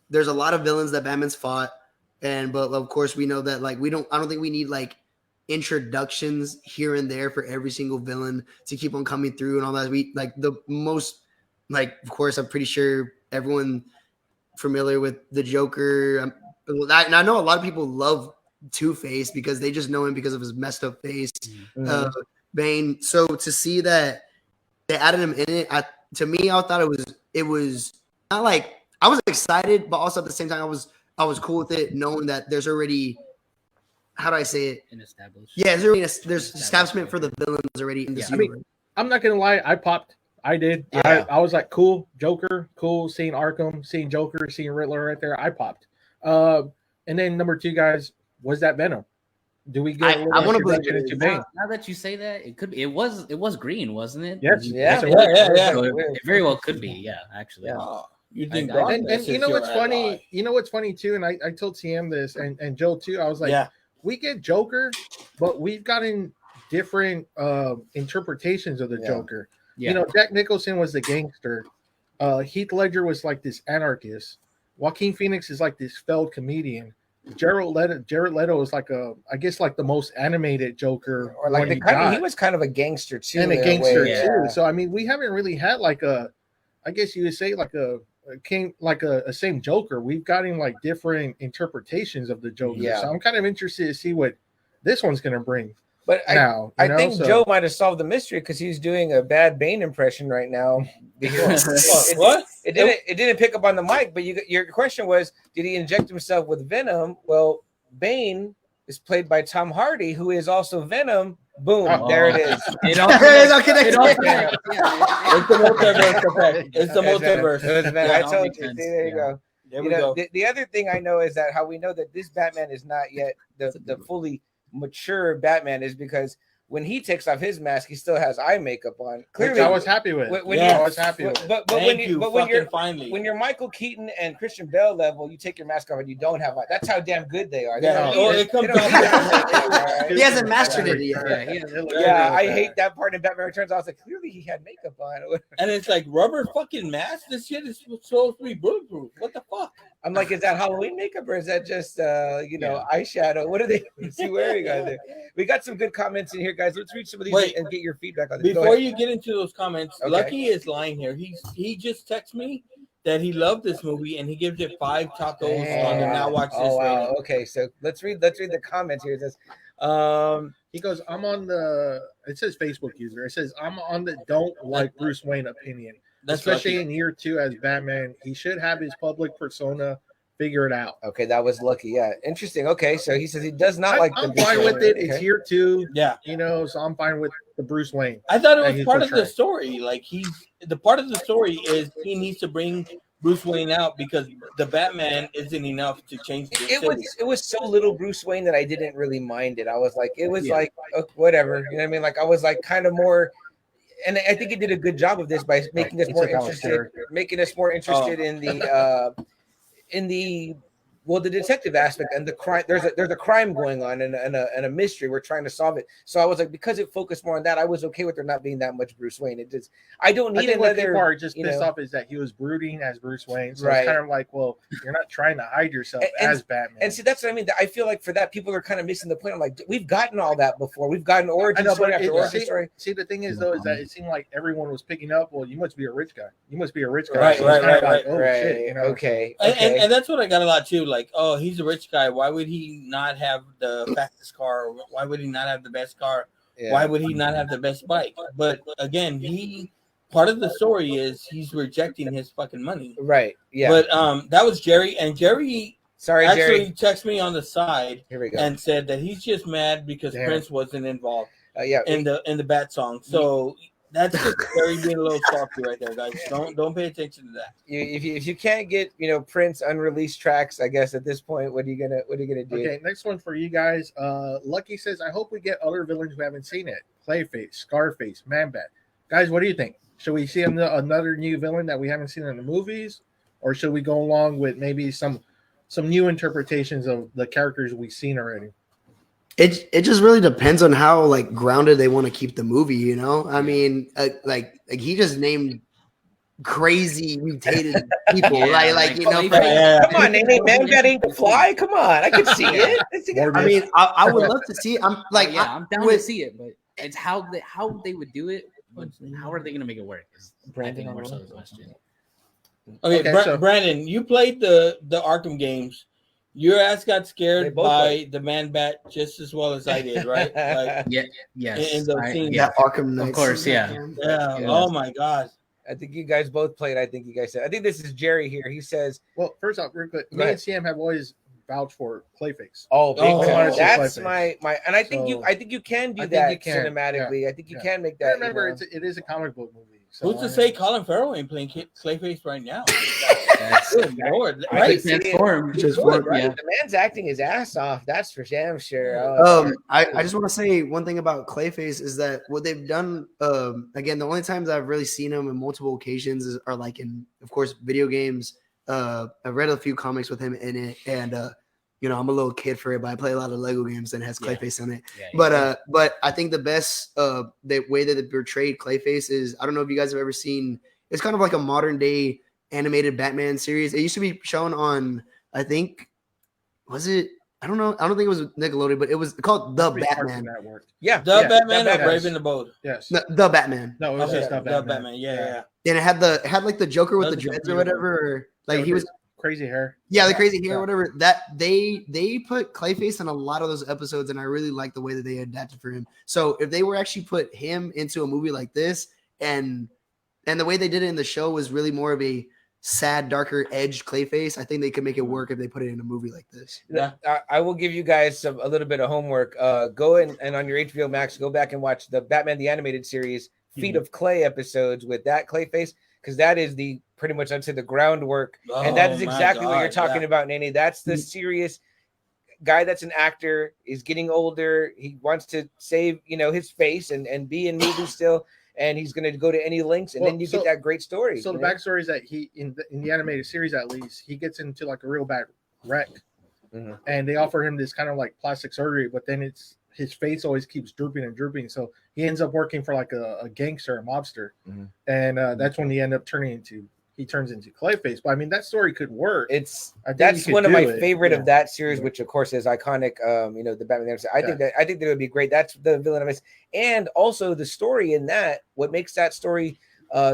Speaker 6: there's a lot of villains that Batman's fought, but of course we know that like I don't think we need like introductions here and there for every single villain to keep on coming through and all that. We like the most, like, of course, I'm pretty sure everyone familiar with the Joker. I know a lot of people love Two-Face because they just know him because of his messed up face. Bane. So to see that they added him in it, to me, I thought it was not like I was excited, but also at the same time I was cool with it, knowing that there's already, how do I say it?
Speaker 5: An established.
Speaker 6: Yeah, there's establishment for the villains already in the
Speaker 3: I mean, I'm not gonna lie, I popped. I did. Yeah. I was like, cool, Joker, cool, seeing Arkham, seeing Joker, seeing Riddler right there. I popped. And then number 2, guys, was that Venom? Do we get?
Speaker 6: I want to believe it.
Speaker 5: Now that you say that, it could be. It was green, wasn't it?
Speaker 3: Yes.
Speaker 1: Yeah.
Speaker 5: So it very well could be. Yeah, actually. Yeah.
Speaker 1: You think?
Speaker 3: And you know what's funny? You know what's funny too? And I told TM this and Joe too. I was like, we get Joker, but we've gotten different interpretations of the Joker.
Speaker 5: Yeah.
Speaker 3: You know, Jack Nicholson was the gangster. Heath Ledger was like this anarchist. Joaquin Phoenix is like this failed comedian. Jared Leto is like I guess like the most animated Joker,
Speaker 2: or like he was kind of a gangster too,
Speaker 3: and a gangster too. So I mean, we haven't really had like I guess you would say like a same Joker. We've gotten like different interpretations of the Joker.
Speaker 2: Yeah.
Speaker 3: So I'm kind of interested to see what this one's going to bring.
Speaker 2: But I think Joe might have solved the mystery because he's doing a bad Bane impression right now.
Speaker 1: What?
Speaker 2: It didn't pick up on the mic, but your question was, did he inject himself with Venom? Well, Bane is played by Tom Hardy, who is also Venom. Boom, there it is.
Speaker 1: It's the multiverse effect. It's the multiverse.
Speaker 2: I told you. There you go.
Speaker 1: There we go.
Speaker 2: The other thing I know is that how we know that this Batman is not yet the fully mature Batman is because when he takes off his mask, he still has eye makeup on. Clearly,
Speaker 3: I was happy with.
Speaker 2: I
Speaker 3: was happy with.
Speaker 2: But when you're Michael Keaton and Christian Bale level, you take your mask off and you don't have eye. That's how damn good they are.
Speaker 6: He hasn't mastered it yet.
Speaker 2: Yeah, I hate that part in Batman Returns. I was like, clearly he had makeup on.
Speaker 1: And it's like rubber fucking mask. This shit is supposed to be bulletproof. What the fuck?
Speaker 2: I'm like, is that Halloween makeup or is that just eyeshadow? What are they wearing on there? We got some good comments in here, guys. Let's read some of these and get your feedback on this.
Speaker 1: Before you get into those comments, Lucky is lying here. He just texted me that he loved this movie and he gives it 5 tacos on the Now Watch This.
Speaker 2: Oh wow. Okay, so let's read the comments here. It says,
Speaker 3: he goes, it says Facebook user. It says, I'm on the don't like Bruce Wayne opinion. Especially in year 2 as Batman, he should have his public persona figure it out.
Speaker 2: Okay, that was Lucky. Yeah, interesting. Okay, so he says he does not like.
Speaker 3: I'm fine with it.
Speaker 2: Okay.
Speaker 3: It's year 2.
Speaker 1: Yeah,
Speaker 3: so I'm fine with the Bruce Wayne.
Speaker 1: I thought it was part of the story. Like the part of the story is he needs to bring Bruce Wayne out because the Batman isn't enough to change the city.
Speaker 2: It was so little Bruce Wayne that I didn't really mind it. I was like, like whatever. You know what I mean? Like I was like kind of more. And I think he did a good job of this by making us more interested in the detective aspect and the crime. There's a crime going on and a mystery. We're trying to solve it. So I was like, because it focused more on that, I was okay with there not being that much Bruce Wayne. I don't need another.
Speaker 3: What people are just pissed off is that he was brooding as Bruce Wayne. So it's kind of like, well, you're not trying to hide yourself as Batman.
Speaker 2: And see, that's what I mean. I feel like for that, people are kind of missing the point. I'm like, we've gotten all that before. We've gotten origin story after origin story.
Speaker 3: See, the thing is though, is that it seemed like everyone was picking up. Well, you must be a rich guy. You must be a rich guy.
Speaker 1: Right.
Speaker 3: Shit,
Speaker 2: Okay.
Speaker 1: And that's what I got a lot too. Like, oh, he's a rich guy. Why would he not have the fastest car? Why would he not have the best car? Yeah. Why would he not have the best bike? But again, part of the story is he's rejecting his fucking money.
Speaker 2: Right. Yeah.
Speaker 1: But that was Jerry, and Jerry
Speaker 2: Jerry
Speaker 1: texted me on the side.
Speaker 2: Here we go.
Speaker 1: And said that he's just mad because Prince wasn't involved. In the Bat song. So that's just Jerry being a little salty right there, guys. Don't pay attention to that.
Speaker 2: If you can't get Prince unreleased tracks, I guess at this point, what are you gonna do?
Speaker 3: Okay, next one for you guys. Lucky says, I hope we get other villains who haven't seen it. Clayface, Scarface, Man-Bat. Guys, what do you think? Should we see another new villain that we haven't seen in the movies, or should we go along with maybe some new interpretations of the characters we've seen already?
Speaker 6: It just really depends on how like grounded they want to keep the movie. I mean, like he just named crazy mutated people.
Speaker 2: Come on, Man-Bat ain't the Fly. Come on, I can see it.
Speaker 6: I mean, I would love to see it. I'm down
Speaker 5: to see it, but it's how they would do it. But how are they going to make it work? Brandon, more so the question.
Speaker 1: Okay, Brandon, you played the Arkham games. Your ass got scared by the Man-Bat just as well as I did, right? Like,
Speaker 5: yes.
Speaker 6: In those scenes, that Arkham Knight.
Speaker 5: Of course, yeah.
Speaker 1: Oh my God.
Speaker 2: I think you guys both played. I think you guys said. I think this is Jerry here. He says,
Speaker 3: "Well, first off, real quick, me and Sam have always vouched for Clayface.
Speaker 2: That's my. And I think you can do that cinematically. Yeah. I think you can make that.
Speaker 3: Remember, it is a comic book movie.
Speaker 1: So who's to say Colin Farrell ain't playing Clayface right now?
Speaker 2: Good Lord, right? The man's acting his ass off. That's for damn sure.
Speaker 6: I just want to say one thing about Clayface is that what they've done. Again, the only times I've really seen him in multiple occasions are like in, of course, video games. I've read a few comics with him in it, and I'm a little kid for it, but I play a lot of Lego games and it has Clayface on it.
Speaker 5: Yeah,
Speaker 6: But I think the best the way that they portrayed Clayface is, I don't know if you guys have ever seen, it's kind of like a modern day animated Batman series. It used to be shown on, I think, was it? I don't know. I don't think it was Nickelodeon, but it was called The Batman.
Speaker 2: Yeah,
Speaker 1: The Batman or Brave and the Bold?
Speaker 3: Yes.
Speaker 6: The Batman.
Speaker 3: No, it was just The Batman.
Speaker 1: Yeah.
Speaker 6: And it had like the Joker with the dreads or whatever. Or like he was
Speaker 3: crazy hair.
Speaker 6: Yeah, the crazy hair, whatever. That they put Clayface in a lot of those episodes, and I really like the way that they adapted for him. So if they were actually put him into a movie like this, and the way they did it in the show was really more of a sad, darker edged Clayface, I think they could make it work if they put it in a movie like this.
Speaker 2: Yeah, I will give you guys a little bit of homework. Go and on your HBO Max, go back and watch the Batman the Animated Series Feet of Clay episodes with that Clayface, because that is the pretty much onto the groundwork, and that is exactly what you're talking about, Nene. That's the serious guy that's an actor, is getting older. He wants to save his face and be in movies still. And he's going to go to any lengths, and then you get that great story.
Speaker 3: So the backstory is that he, in the animated series at least, he gets into like a real bad wreck, and they offer him this kind of like plastic surgery, but then his face always keeps drooping and drooping. So he ends up working for like a gangster, a mobster, and that's when he turns into Clayface. But I mean, that story could work.
Speaker 2: That's one of my favorite of that series, which of course is iconic. The Batman. I think that would be great. That's the villain of it, and also the story in that. What makes that story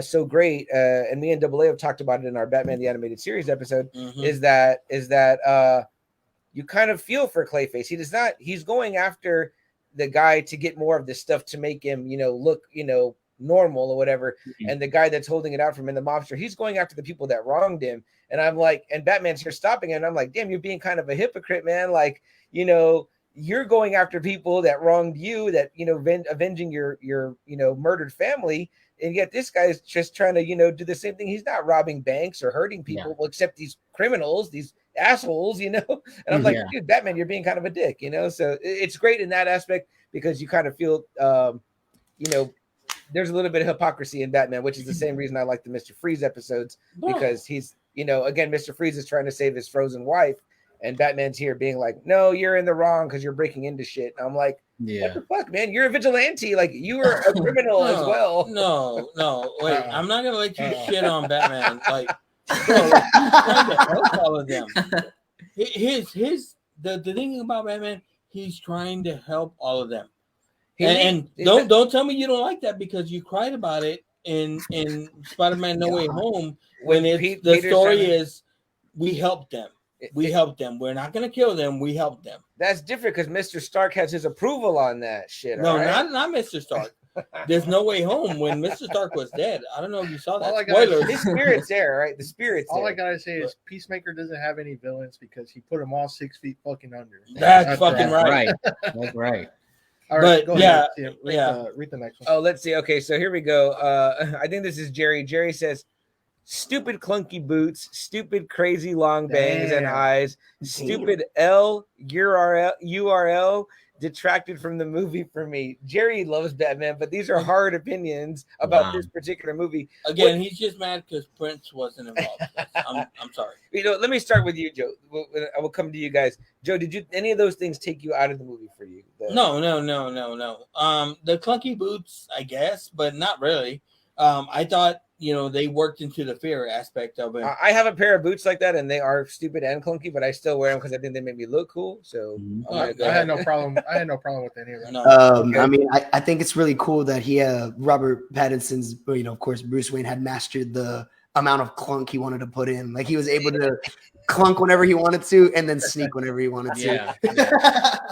Speaker 2: so great, and me and Double A have talked about it in our Batman the Animated Series episode, is that you kind of feel for Clayface. He does not. He's going after the guy to get more of this stuff to make him, look, normal or whatever. And the guy that's holding it out from him, the mobster, he's going after the people that wronged him. And I'm like, and Batman's here stopping him. And I'm like, damn, you're being kind of a hypocrite, man. Like, you're going after people that wronged you, that, avenging your murdered family. And yet this guy's just trying to, do the same thing. He's not robbing banks or hurting people, except these criminals, these assholes, And I'm like, dude, Batman, you're being kind of a dick, So it's great in that aspect, because you kind of feel, there's a little bit of hypocrisy in Batman, which is the same reason I like the Mr. Freeze episodes, because he's, again, Mr. Freeze is trying to save his frozen wife, and Batman's here being like, no, you're in the wrong because you're breaking into shit. And I'm like, what the fuck, man? You're a vigilante. Like, you are a criminal as well.
Speaker 1: No, wait, I'm not going to let you shit on Batman. Like, bro, he's trying to help all of them. The thing about Batman, he's trying to help all of them. And don't tell me you don't like that, because you cried about it in Spider-Man No Way Home when the story is we helped them. We helped them. We're not going to kill them. We helped them.
Speaker 2: That's different, because Mr. Stark has his approval on that shit.
Speaker 1: No, not Mr. Stark. There's No Way Home when Mr. Stark was dead. I don't know if you saw that. Spoilers.
Speaker 2: His spirit's there, right? The spirit's
Speaker 3: all
Speaker 2: there.
Speaker 3: I gotta say is Peacemaker doesn't have any villains because he put them all 6 feet fucking under.
Speaker 1: That's fucking right.
Speaker 5: That's right.
Speaker 3: All right,
Speaker 1: but
Speaker 3: read the next one.
Speaker 2: Oh, let's see. Okay, so here we go. I think this is Jerry. Jerry says, stupid clunky boots, stupid crazy long bangs and eyes, stupid URL detracted from the movie for me. Jerry loves Batman, but these are hard opinions about this particular movie.
Speaker 1: Again, he's just mad because Prince wasn't involved. I'm sorry.
Speaker 2: Let me start with you, Joe. I will come to you guys. Joe, did any of those things take you out of the movie for you?
Speaker 1: No. The clunky boots, I guess, but not really. I thought, they worked into the fear aspect of it.
Speaker 2: I have a pair of boots like that, and they are stupid and clunky, but I still wear them because I think they make me look cool. So
Speaker 3: I had no problem. I had no problem with any of that.
Speaker 6: No. I mean, I think it's really cool that Robert Pattinson's, of course, Bruce Wayne had mastered the amount of clunk he wanted to put in. Like, he was able to clunk whenever he wanted to, and then sneak whenever he wanted to.
Speaker 5: Yeah.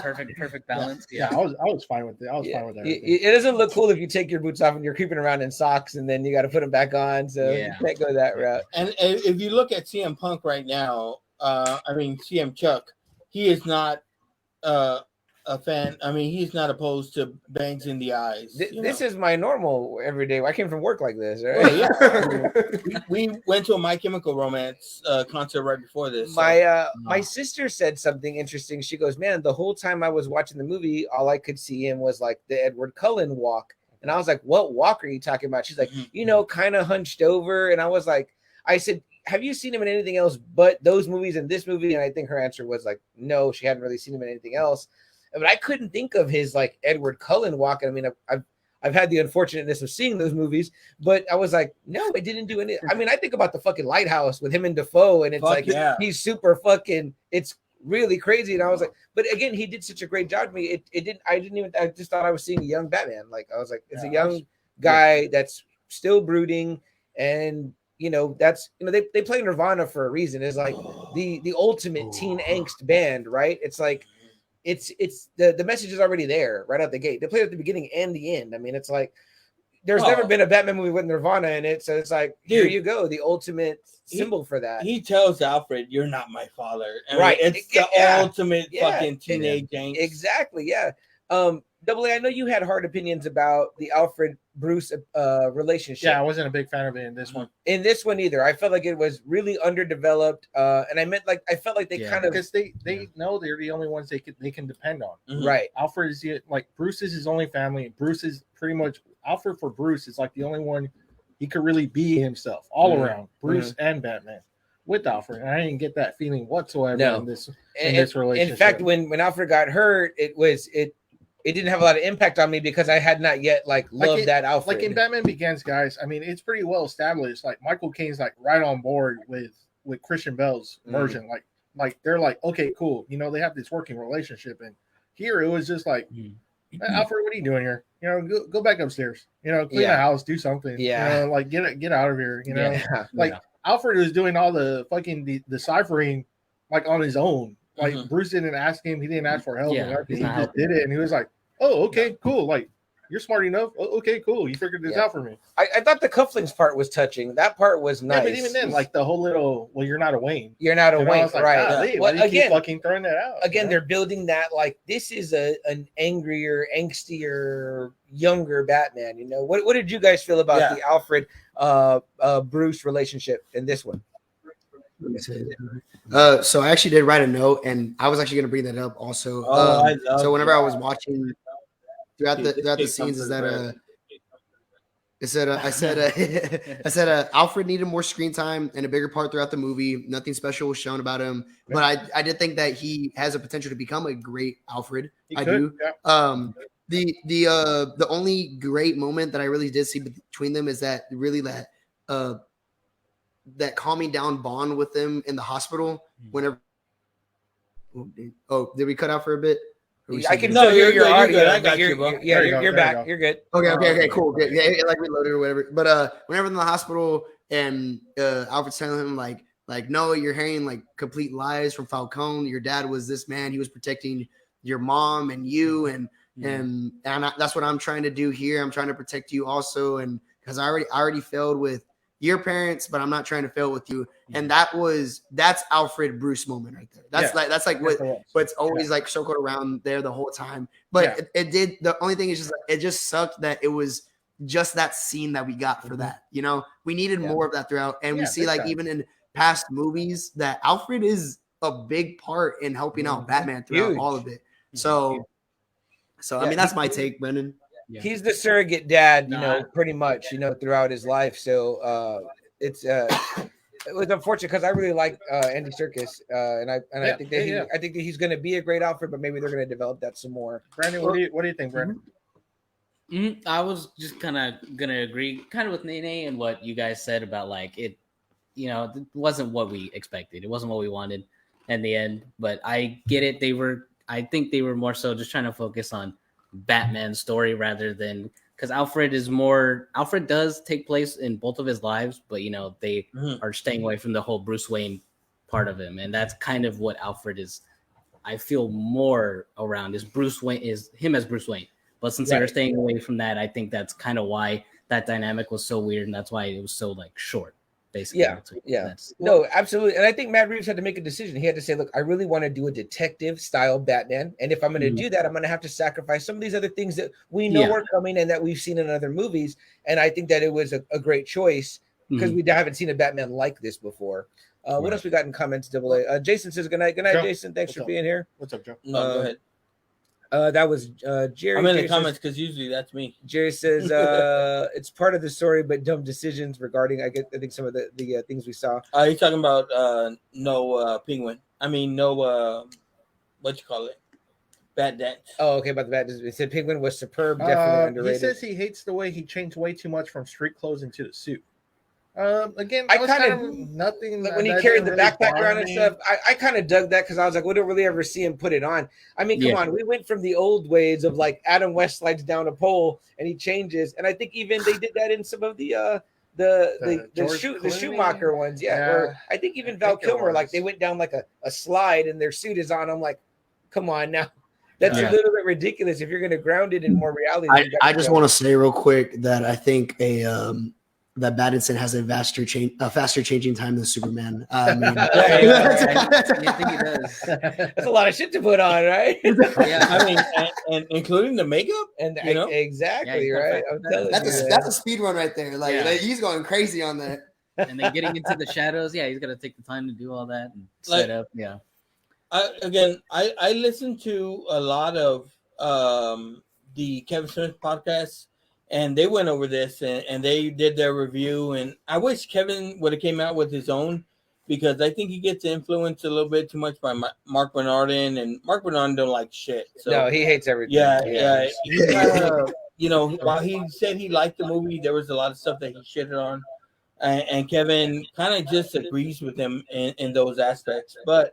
Speaker 5: Perfect balance.
Speaker 3: Yeah, I was fine with it. I was fine with that.
Speaker 2: It doesn't look cool if you take your boots off and you're creeping around in socks, and then you got to put them back on. So you can't go that route.
Speaker 1: And if you look at CM Punk right now, CM Chuck, he is not a fan. I mean, he's not opposed to bangs in the eyes.
Speaker 2: This is my normal everyday. I came from work like this, right?
Speaker 1: Well, yeah. we went to a My Chemical Romance concert right before this.
Speaker 2: My sister said something interesting. She goes, man, the whole time I was watching the movie, all I could see him was like the Edward Cullen walk. And I was like, what walk are you talking about? She's like, kind of hunched over. And I was like, I said, have you seen him in anything else but those movies and this movie? And I think her answer was like, no, she hadn't really seen him in anything else. But I couldn't think of his like Edward Cullen walk. I mean, I've had the unfortunateness of seeing those movies, but I was like, no, it didn't do any. I mean, I think about the fucking Lighthouse with him and Defoe, and it's he's super fucking. It's really crazy, and I was like, but again, he did such a great job to me. I just thought I was seeing a young Batman. Like I was like, it's a young guy that's still brooding, and that's they play Nirvana for a reason. It's like the ultimate teen angst band, right? It's like it's the message is already there right out the gate. They play it at the beginning and the end. I mean, it's like there's never been a Batman movie with Nirvana in it, so it's like here you go, the ultimate symbol for that.
Speaker 1: He tells Alfred, "You're not my father."
Speaker 2: Right,
Speaker 1: it's the ultimate fucking teenage angst.
Speaker 2: Exactly, yeah. Double A, I know you had hard opinions about the Alfred Bruce relationship.
Speaker 3: Yeah, I wasn't a big fan of it in this one.
Speaker 2: In this one either, I felt like it was really underdeveloped, and I felt like they kind of
Speaker 3: because they know they're the only ones they can depend on.
Speaker 2: Mm-hmm. Right.
Speaker 3: Alfred is like Bruce is his only family. Bruce is pretty much Alfred for Bruce is like the only one he could really be himself all around. Bruce and Batman with Alfred, and I didn't get that feeling whatsoever in this relationship.
Speaker 2: In fact, when Alfred got hurt, it didn't have a lot of impact on me because I had not yet loved that Alfred.
Speaker 3: Like in Batman Begins, guys, I mean, it's pretty well established. Like Michael Caine's like right on board with Christian Bale's version. Like they're like, okay, cool. They have this working relationship. And here it was just like, Alfred, what are you doing here? Go back upstairs. Clean the house, do something.
Speaker 2: Yeah.
Speaker 3: Like get out of here. Alfred was doing all the fucking deciphering like on his own. Like Bruce didn't ask him, he didn't ask for help. He just did it, and he was like, "Oh, okay, cool. Like you're smart enough. Oh, okay, cool. You figured this out for me."
Speaker 2: I thought the cufflinks part was touching. That part was nice.
Speaker 3: Yeah, but even then, like the whole little, you're not a Wayne.
Speaker 2: You're not a Wayne,
Speaker 3: like,
Speaker 2: right?
Speaker 3: Why do you keep fucking throwing that out?
Speaker 2: Again, they're building that like this is an angrier, angstier, younger Batman. What did you guys feel about the Alfred Bruce relationship in this one?
Speaker 6: So I actually did write a note, and I was actually going to bring that up also. So whenever I was watching throughout the scenes, is that I said Alfred needed more screen time and a bigger part throughout the movie. Nothing special was shown about him, but I did think that he has a potential to become a great Alfred. I do. Yeah. The only great moment that I really did see between them is that that calming down bond with them in the hospital whenever. Oh, did we cut out for a bit?
Speaker 2: I can know your audio.
Speaker 1: I got you, bro.
Speaker 2: You're back. You're good.
Speaker 6: Okay, cool. Good. Yeah, like reloaded or whatever. But whenever in the hospital and Alfred's telling him like no, you're hearing like complete lies from Falcone. Your dad was this man. He was protecting your mom and you, and that's what I'm trying to do here. I'm trying to protect you also, and because I already failed with your parents, but I'm not trying to fail with you. And that's Alfred Bruce moment right there. That's like what's always like circled around there the whole time. But it did. The only thing is just it just sucked that it was just that scene that we got for that. We needed more of that throughout. And we see like even in past movies that Alfred is a big part in helping out Batman throughout all of it. So I mean, that's my take, Brendan.
Speaker 2: Yeah. He's the surrogate dad, pretty much, throughout his life. So it was unfortunate because I really like Andy Serkis, and I think that I think that he's going to be a great Alfred, but maybe they're going to develop that some more.
Speaker 3: Brandon, what do you think, Brandon?
Speaker 5: I was just kind of going to agree, kind of with Nene and what you guys said about like it. It wasn't what we expected. It wasn't what we wanted in the end. But I get it. I think they were more so just trying to focus on Batman's story rather than because Alfred does take place in both of his lives, but they are staying away from the whole Bruce Wayne part of him, and that's kind of what Alfred is. I feel more around is Bruce Wayne is him as Bruce Wayne, but since they were staying away from that, I think that's kind of why that dynamic was so weird, and that's why it was so like short. Basically,
Speaker 2: no, absolutely. And I think Matt Reeves had to make a decision. He had to say, look, I really want to do a detective style Batman. And if I'm going to do that, I'm going to have to sacrifice some of these other things that we know are coming and that we've seen in other movies. And I think that it was a great choice because we haven't seen a Batman like this before. What else we got in comments, AA? Jason says, good night. Good night, Joe. Jason. Thanks for being here.
Speaker 3: What's up, Joe?
Speaker 1: No, go ahead.
Speaker 2: That was Jerry.
Speaker 1: I'm in
Speaker 2: Jerry
Speaker 1: the comments because usually that's me.
Speaker 2: Jerry says it's part of the story, but dumb decisions regarding. I think some of the things we saw.
Speaker 1: You're talking about no penguin. I mean no what you call it? Bad dance.
Speaker 2: Oh, okay. About the bad. It said Penguin was superb. Definitely underrated.
Speaker 3: He says he hates the way he changed way too much from street clothes into the suit. Again,
Speaker 2: I kind of
Speaker 3: nothing.
Speaker 2: Like when he carried the backpack around and stuff, I kind of dug that because I was like, we don't really ever see him put it on. I mean, come on, we went from the old ways of like Adam West slides down a pole and he changes, and I think even they did that in some of the Schumacher ones, Or I think even Val Kilmer, like they went down like a slide and their suit is on. I'm like, come on now. That's a little bit ridiculous if you're going to ground it in more reality.
Speaker 6: I just want to say real quick that I think that Battinson has a faster changing time than Superman. I
Speaker 2: think he does. That's a lot of shit to put on, right?
Speaker 1: Yeah, I mean, and including the makeup,
Speaker 2: and exactly right.
Speaker 6: That's a speed run right there. Like he's going crazy on that.
Speaker 5: And then getting into the shadows, he's got to take the time to do all that and set up. Yeah.
Speaker 1: I listen to a lot of the Kevin Smith podcasts, and they went over this and they did their review. And I wish Kevin would have came out with his own, because I think he gets influenced a little bit too much by Mark Bernardin, and Mark Bernardin don't like shit. So,
Speaker 2: no, he hates everything.
Speaker 1: Yeah. While he said he liked the movie, there was a lot of stuff that he shitted on, and Kevin kind of just agrees with him in those aspects. But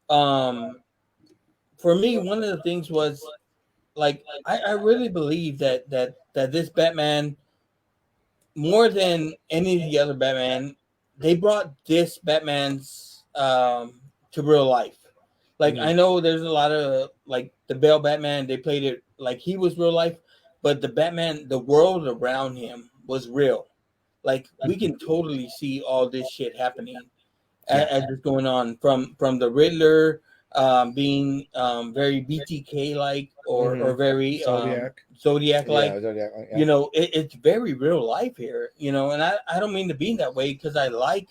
Speaker 1: for me, one of the things was, like, I really believe that this Batman, more than any of the other Batman, they brought this Batman's to real life. Like, I know there's a lot of, like, the Bale Batman, they played it like he was real life, but the Batman, the world around him was real. Like, we can totally see all this shit happening as it's going on, from the Riddler being very BTK like or very Zodiac like. You know, it's very real life here. You know, and I don't mean to be that way, because I like,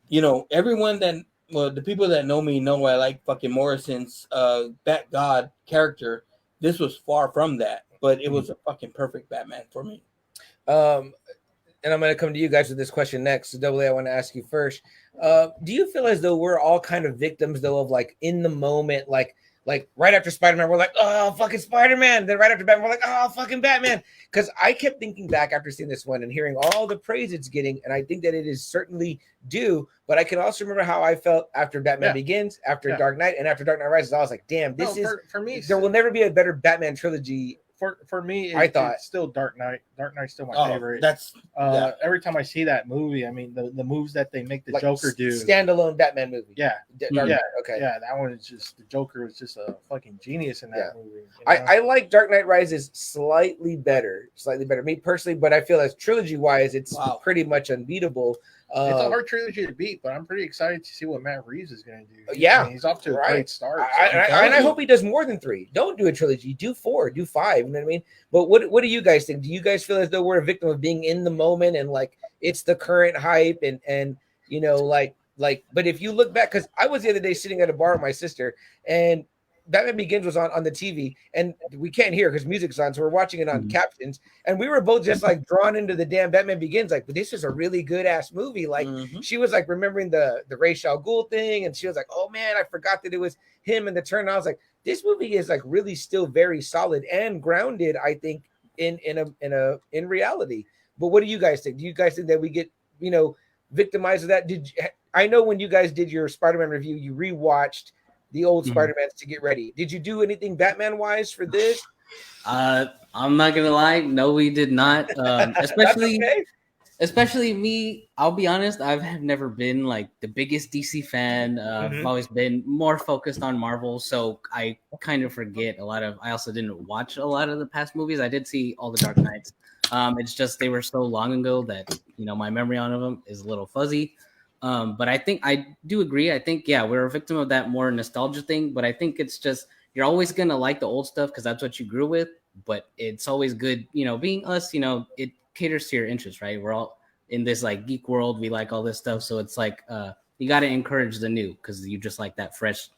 Speaker 1: you know, everyone that, well, the people that know me know I like fucking Morrison's Bat God character. This was far from that, but it was a fucking perfect Batman for me.
Speaker 2: And I'm going to come to you guys with this question next. So, Double A, I want to ask you first. Do you feel as though we're all kind of victims, though, of like in the moment, like right after Spider-Man, we're like, oh, fucking Spider-Man. Then right after Batman, we're like, oh, fucking Batman. Because I kept thinking back after seeing this one and hearing all the praise it's getting, and I think that it is certainly due. But I can also remember how I felt after Batman Begins, after Dark Knight, and after Dark Knight Rises. I was like, damn, for me, there will never be a better Batman trilogy. For me, it's still Dark Knight. Dark Knight's still my favorite.
Speaker 1: That's
Speaker 3: every time I see that movie, I mean the moves that they make the like Joker do.
Speaker 2: Standalone Batman movie.
Speaker 3: Yeah.
Speaker 2: Dark Knight. Okay.
Speaker 3: Yeah, that one is just, the Joker was just a fucking genius in that movie. You know?
Speaker 2: I like Dark Knight Rises slightly better. Me personally, but I feel as trilogy wise, it's pretty much unbeatable.
Speaker 3: It's a hard trilogy to beat, but I'm pretty excited to see what Matt Reeves is going to do.
Speaker 2: Yeah,
Speaker 3: I mean, he's off to a great start.
Speaker 2: And I hope he does more than 3. Don't do a trilogy. Do 4. Do 5. You know what I mean? But what do you guys think? Do you guys feel as though we're a victim of being in the moment and like it's the current hype and you know like? But if you look back, because I was the other day sitting at a bar with my sister and Batman Begins was on the TV, and we can't hear because music's on, so we're watching it on captions, and we were both just like drawn into the damn Batman Begins, like, but this is a really good ass movie. Like she was like remembering the Ra's al Ghul thing, and she was like, oh man, I forgot that it was him in the turn. And I was like, this movie is like really still very solid and grounded, I think, in reality. But what do you guys think? Do you guys think that we get, you know, victimized of that? I know when you guys did your Spider-Man review, you rewatched the old Spider-Mans to get ready. Did you do anything Batman-wise for this?
Speaker 5: I'm not gonna lie, no, we did not. Especially me. I'll be honest, I've never been like the biggest DC fan. I've always been more focused on Marvel, so I kind of forget a lot of. I also didn't watch a lot of the past movies. I did see all the Dark Knights. It's just they were so long ago that, you know, my memory on them is a little fuzzy. But I think I do agree. I think, we're a victim of that more nostalgia thing, but I think it's just, you're always going to like the old stuff because that's what you grew with, but it's always good, you know, being us, you know, it caters to your interests, right? We're all in this like geek world. We like all this stuff. So it's like, you got to encourage the new because you just like that fresh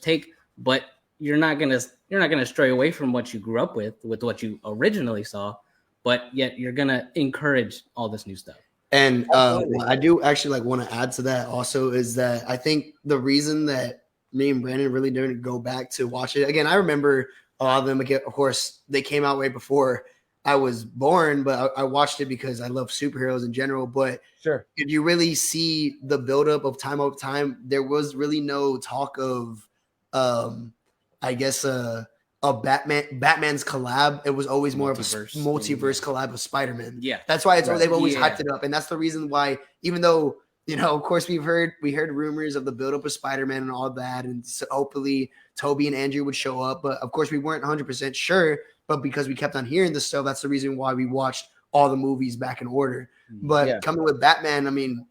Speaker 5: take, but you're not gonna stray away from what you grew up with what you originally saw, but yet you're gonna encourage all this new stuff.
Speaker 6: And what I do actually want to add to that also is that I think the reason that me and Brandon really didn't go back to watch it again, I remember a lot of them, of course, they came out way before I was born, but I watched it because I love superheroes in general. But
Speaker 2: sure,
Speaker 6: if you really see the buildup of time, there was really no talk of, I guess, a Batman's collab. It was always more of a multiverse collab with Spider-Man.
Speaker 5: Yeah,
Speaker 6: that's why they've always hyped it up, and that's the reason why. Even though of course, we heard rumors of the buildup of Spider-Man and all that, and so hopefully Toby and Andrew would show up, but of course we weren't 100% sure. But because we kept on hearing this stuff, that's the reason why we watched all the movies back in order. But coming with Batman, I mean,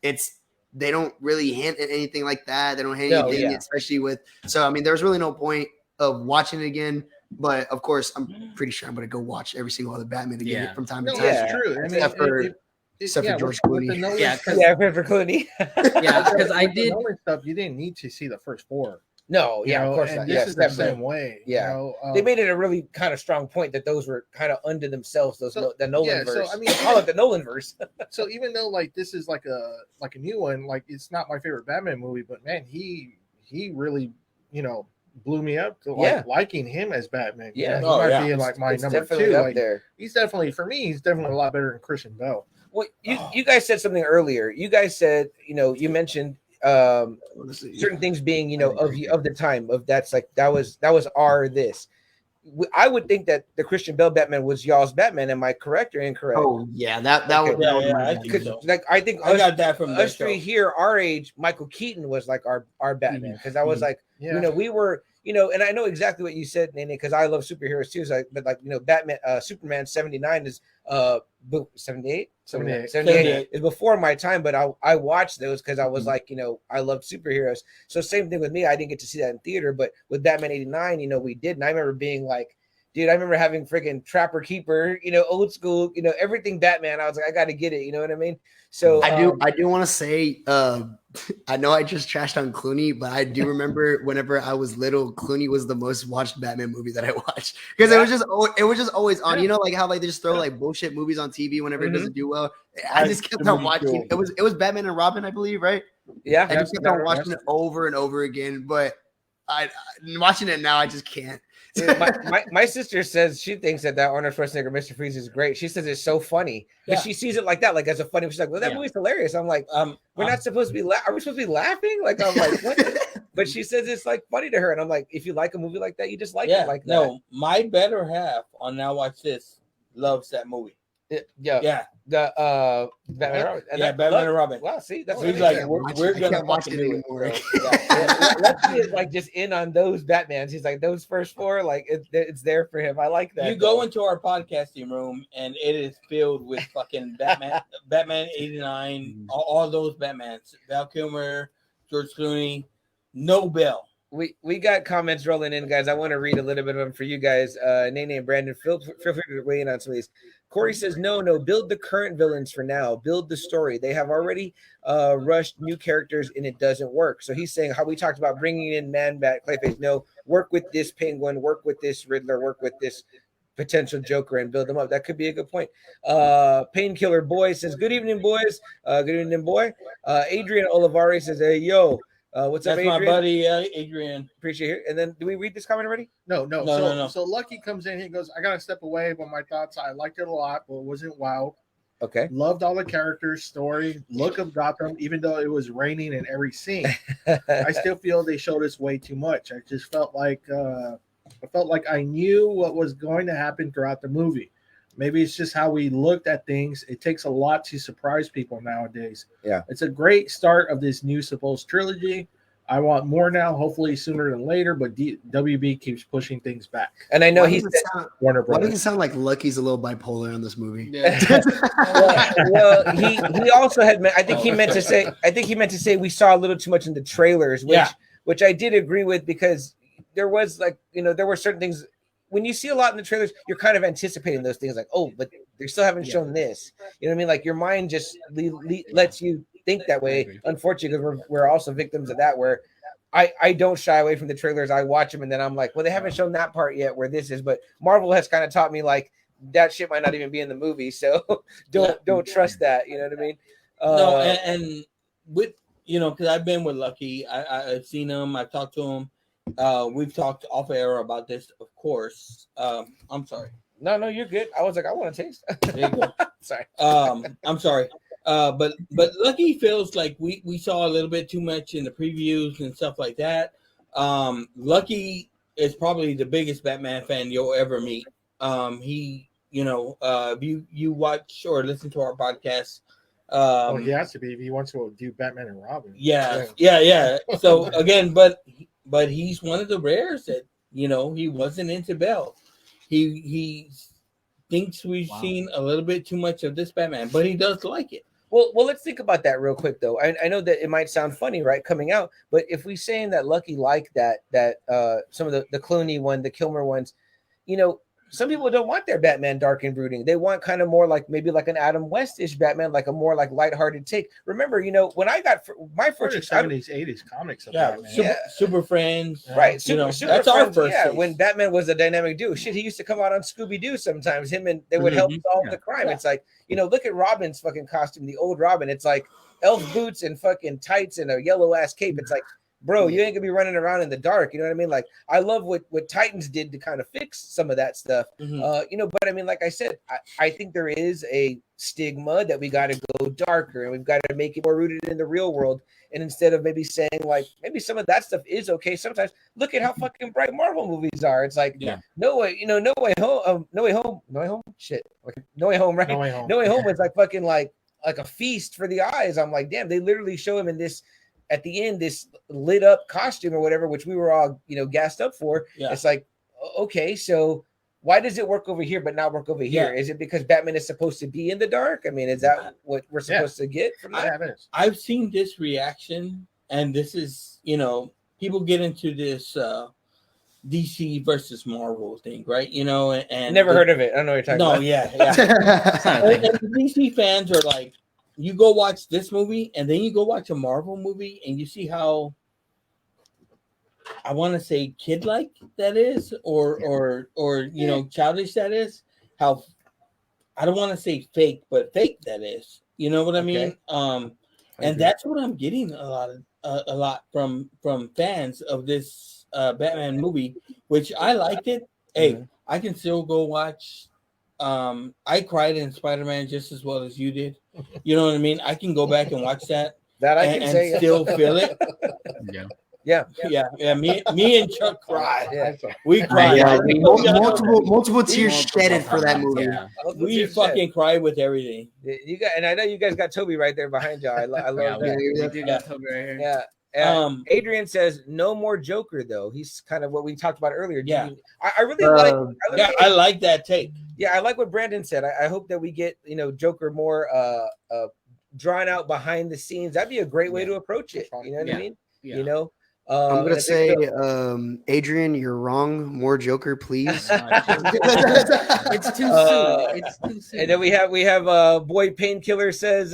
Speaker 6: they don't really hint at anything like that. They don't hint anything, especially with. So I mean, there's really no point of watching it again. But of course, I'm pretty sure I'm going to go watch every single other Batman again from time to time.
Speaker 3: That's true. I mean,
Speaker 6: except for George Clooney.
Speaker 2: For Clooney.
Speaker 3: Because I did stuff. You didn't need to see the first four.
Speaker 2: No, of course not.
Speaker 3: This is the same way.
Speaker 2: Yeah, they made it a really kind of strong point that those were kind of unto themselves. The Nolan verse. So I mean, call it the Nolan verse.
Speaker 3: So even though like this is like a new one, like it's not my favorite Batman movie, but man, he really blew me up to liking him as Batman.
Speaker 2: Yeah,
Speaker 3: he might be like my number two. Like,
Speaker 2: there.
Speaker 3: He's definitely he's definitely a lot better than Christian Bale.
Speaker 2: Well, you guys said something earlier. You guys said you mentioned certain things being of the time of that was our this. I would think that the Christian Bale Batman was y'all's Batman. Am I correct or incorrect?
Speaker 6: Oh yeah, that was
Speaker 1: I think so.
Speaker 2: Like I think
Speaker 1: I got that from
Speaker 2: us three here, our age. Michael Keaton was like our Batman because I was like we were and I know exactly what you said, Nene, because I love superheroes too. So Batman, Superman 79 is 78 is before my time, but I watched those because I was like, I loved superheroes. So same thing with me. I didn't get to see that in theater, but with Batman 89, we did. And I remember being like, dude, I remember having freaking Trapper Keeper, old school, everything Batman. I was like, I got to get it. You know what I mean? So
Speaker 6: I do want to say, I know I just trashed on Clooney, but I do remember whenever I was little, Clooney was the most watched Batman movie that I watched because it was just always on. Like how like they just throw like bullshit movies on TV whenever it doesn't do well. I just kept on watching. Cool. It was Batman and Robin, I believe, right?
Speaker 2: Yeah,
Speaker 6: I just kept on watching it over and over again, but I watching it now, I just can't.
Speaker 2: my sister says she thinks that Arnold Schwarzenegger Mr. Freeze is great. She says it's so funny, but she sees it like that, like as a funny. She's like, "Well, that movie's hilarious." I'm like, "We're not supposed to be. Are we supposed to be laughing?" Like I'm like, "What?" But she says it's like funny to her, and I'm like, "If you like a movie like that, you just like it like that."
Speaker 1: No, my better half on Now Watch This loves that movie.
Speaker 2: The Batman
Speaker 1: and Robin.
Speaker 2: Wow, see, that's
Speaker 1: he's like, we're gonna watch it anymore.
Speaker 2: Lefty is like just in on those Batmans. He's like those first four, like it's there for him. I like that.
Speaker 1: You go into our podcasting room and it is filled with fucking Batman, Batman 89, all those Batmans, Val Kilmer, George Clooney, no Bell.
Speaker 2: We got comments rolling in, guys. I want to read a little bit of them for you guys. Nene and Brandon, feel free to weigh in on some of these. Corey says, no, build the current villains for now. Build the story. They have already rushed new characters and it doesn't work. So he's saying how we talked about bringing in Man-Bat, Clayface. No, work with this Penguin, work with this Riddler, work with this potential Joker and build them up. That could be a good point. Painkiller Boy says, good evening, boys. Good evening, boy. Adrian Olivari says, hey, yo. What's up, Adrian?
Speaker 1: That's my buddy, Adrian.
Speaker 2: Appreciate it. And then, do we read this comment already?
Speaker 3: No. So Lucky comes in. He goes, I got to step away, but my thoughts, I liked it a lot, but it wasn't wow.
Speaker 2: Okay.
Speaker 3: Loved all the characters, story, look of Gotham, even though it was raining in every scene. I still feel they showed us way too much. I just felt like I knew what was going to happen throughout the movie. Maybe it's just how we looked at things. It takes a lot to surprise people nowadays.
Speaker 2: Yeah.
Speaker 3: It's a great start of this new supposed trilogy. I want more now, hopefully sooner than later, but WB keeps pushing things back.
Speaker 2: And I know
Speaker 6: Warner Brothers. Why does it sound like Lucky's a little bipolar on this movie?
Speaker 5: Yeah.
Speaker 2: well, he also had. I think he meant to say we saw a little too much in the trailers, which I did agree with because there was there were certain things. When you see a lot in the trailers, you're kind of anticipating those things like, oh, but they still haven't shown this. You know what I mean? Like your mind just lets you think that way. Unfortunately, because we're also victims of that where I don't shy away from the trailers. I watch them and then I'm like, well, they haven't shown that part yet where this is, but Marvel has kind of taught me like that shit might not even be in the movie, so don't trust that. You know what I mean?
Speaker 1: No, and with because I've been with Lucky, I've seen him, I've talked to him. We've talked off air about this, of course. I'm sorry.
Speaker 2: No, you're good. I was like, I want to taste.
Speaker 1: There you go.
Speaker 2: Sorry.
Speaker 1: I'm sorry. But Lucky feels like we saw a little bit too much in the previews and stuff like that. Lucky is probably the biggest Batman fan you'll ever meet. He, if you watch or listen to our podcast.
Speaker 3: He has to be if he wants to do Batman and Robin.
Speaker 1: Yeah. So again, but he's one of the rares that he wasn't into Bell. He thinks we've seen a little bit too much of this Batman, but he does like it.
Speaker 2: Well, let's think about that real quick, though. I know that it might sound funny, right, coming out, but if we saying that Lucky liked that some of the Clooney one, the Kilmer ones, some people don't want their Batman dark and brooding. They want kind of more like maybe like an Adam West-ish Batman, like a more like lighthearted take. Remember, when I got my first
Speaker 3: 70s, 80s comics of Batman.
Speaker 1: Super Friends,
Speaker 2: right? Super
Speaker 1: that's
Speaker 2: Friends,
Speaker 1: our first.
Speaker 2: Yeah, when Batman was a dynamic dude, shit, he used to come out on Scooby-Doo sometimes. Him and they would help solve the crime. It's like look at Robin's fucking costume, the old Robin. It's like elf boots and fucking tights and a yellow ass cape. It's like, bro, you ain't gonna be running around in the dark. You know what I mean? Like, I love what Titans did to kind of fix some of that stuff. But I mean, like I said, I think there is a stigma that we got to go darker and we've got to make it more rooted in the real world. And instead of maybe saying like maybe some of that stuff is okay, sometimes look at how fucking bright Marvel movies are. It's like No Way Home, shit, No Way Home, right? No Way Home was like fucking like a feast for the eyes. I'm like, damn, they literally show him in this. At the end, this lit up costume or whatever, which we were all, gassed up for. Yeah. It's like, okay, so why does it work over here but not work over here? Is it because Batman is supposed to be in the dark? I mean, is that what we're supposed to get from that?
Speaker 1: I've seen this reaction, and this is, people get into this DC versus Marvel thing, right? And
Speaker 2: never heard of it. I don't know what you're talking about.
Speaker 1: And the DC fans are like, you go watch this movie and then you go watch a Marvel movie and you see how I want to say kid-like that is or childish that is, how I don't want to say fake, but fake that is. You know what I mean? And that's what I'm getting a lot from fans of this Batman movie, which I liked it. Hey, I can still go watch. I cried in Spider-Man just as well as you did. You know what I mean? I can go back and watch that.
Speaker 2: And
Speaker 1: still feel it. Yeah. Me and Chuck cried.
Speaker 2: Yeah.
Speaker 1: We cried.
Speaker 6: Yeah, multiple tears shedded for that movie.
Speaker 1: Yeah. We fucking cried with everything.
Speaker 2: You got, and I know you guys got Toby right there behind you. I love that.
Speaker 5: We do got Toby right here.
Speaker 2: Yeah. Adrian says no more Joker though. He's kind of what we talked about earlier. I
Speaker 1: like that take.
Speaker 2: Yeah, I like what Brandon said. I hope that we get Joker more drawn out behind the scenes. That'd be a great way to approach it. You know what I mean? Yeah.
Speaker 6: I'm gonna say, Adrian, you're wrong. More Joker, please.
Speaker 5: It's too soon. It's too soon.
Speaker 2: And then we have Boy Painkiller says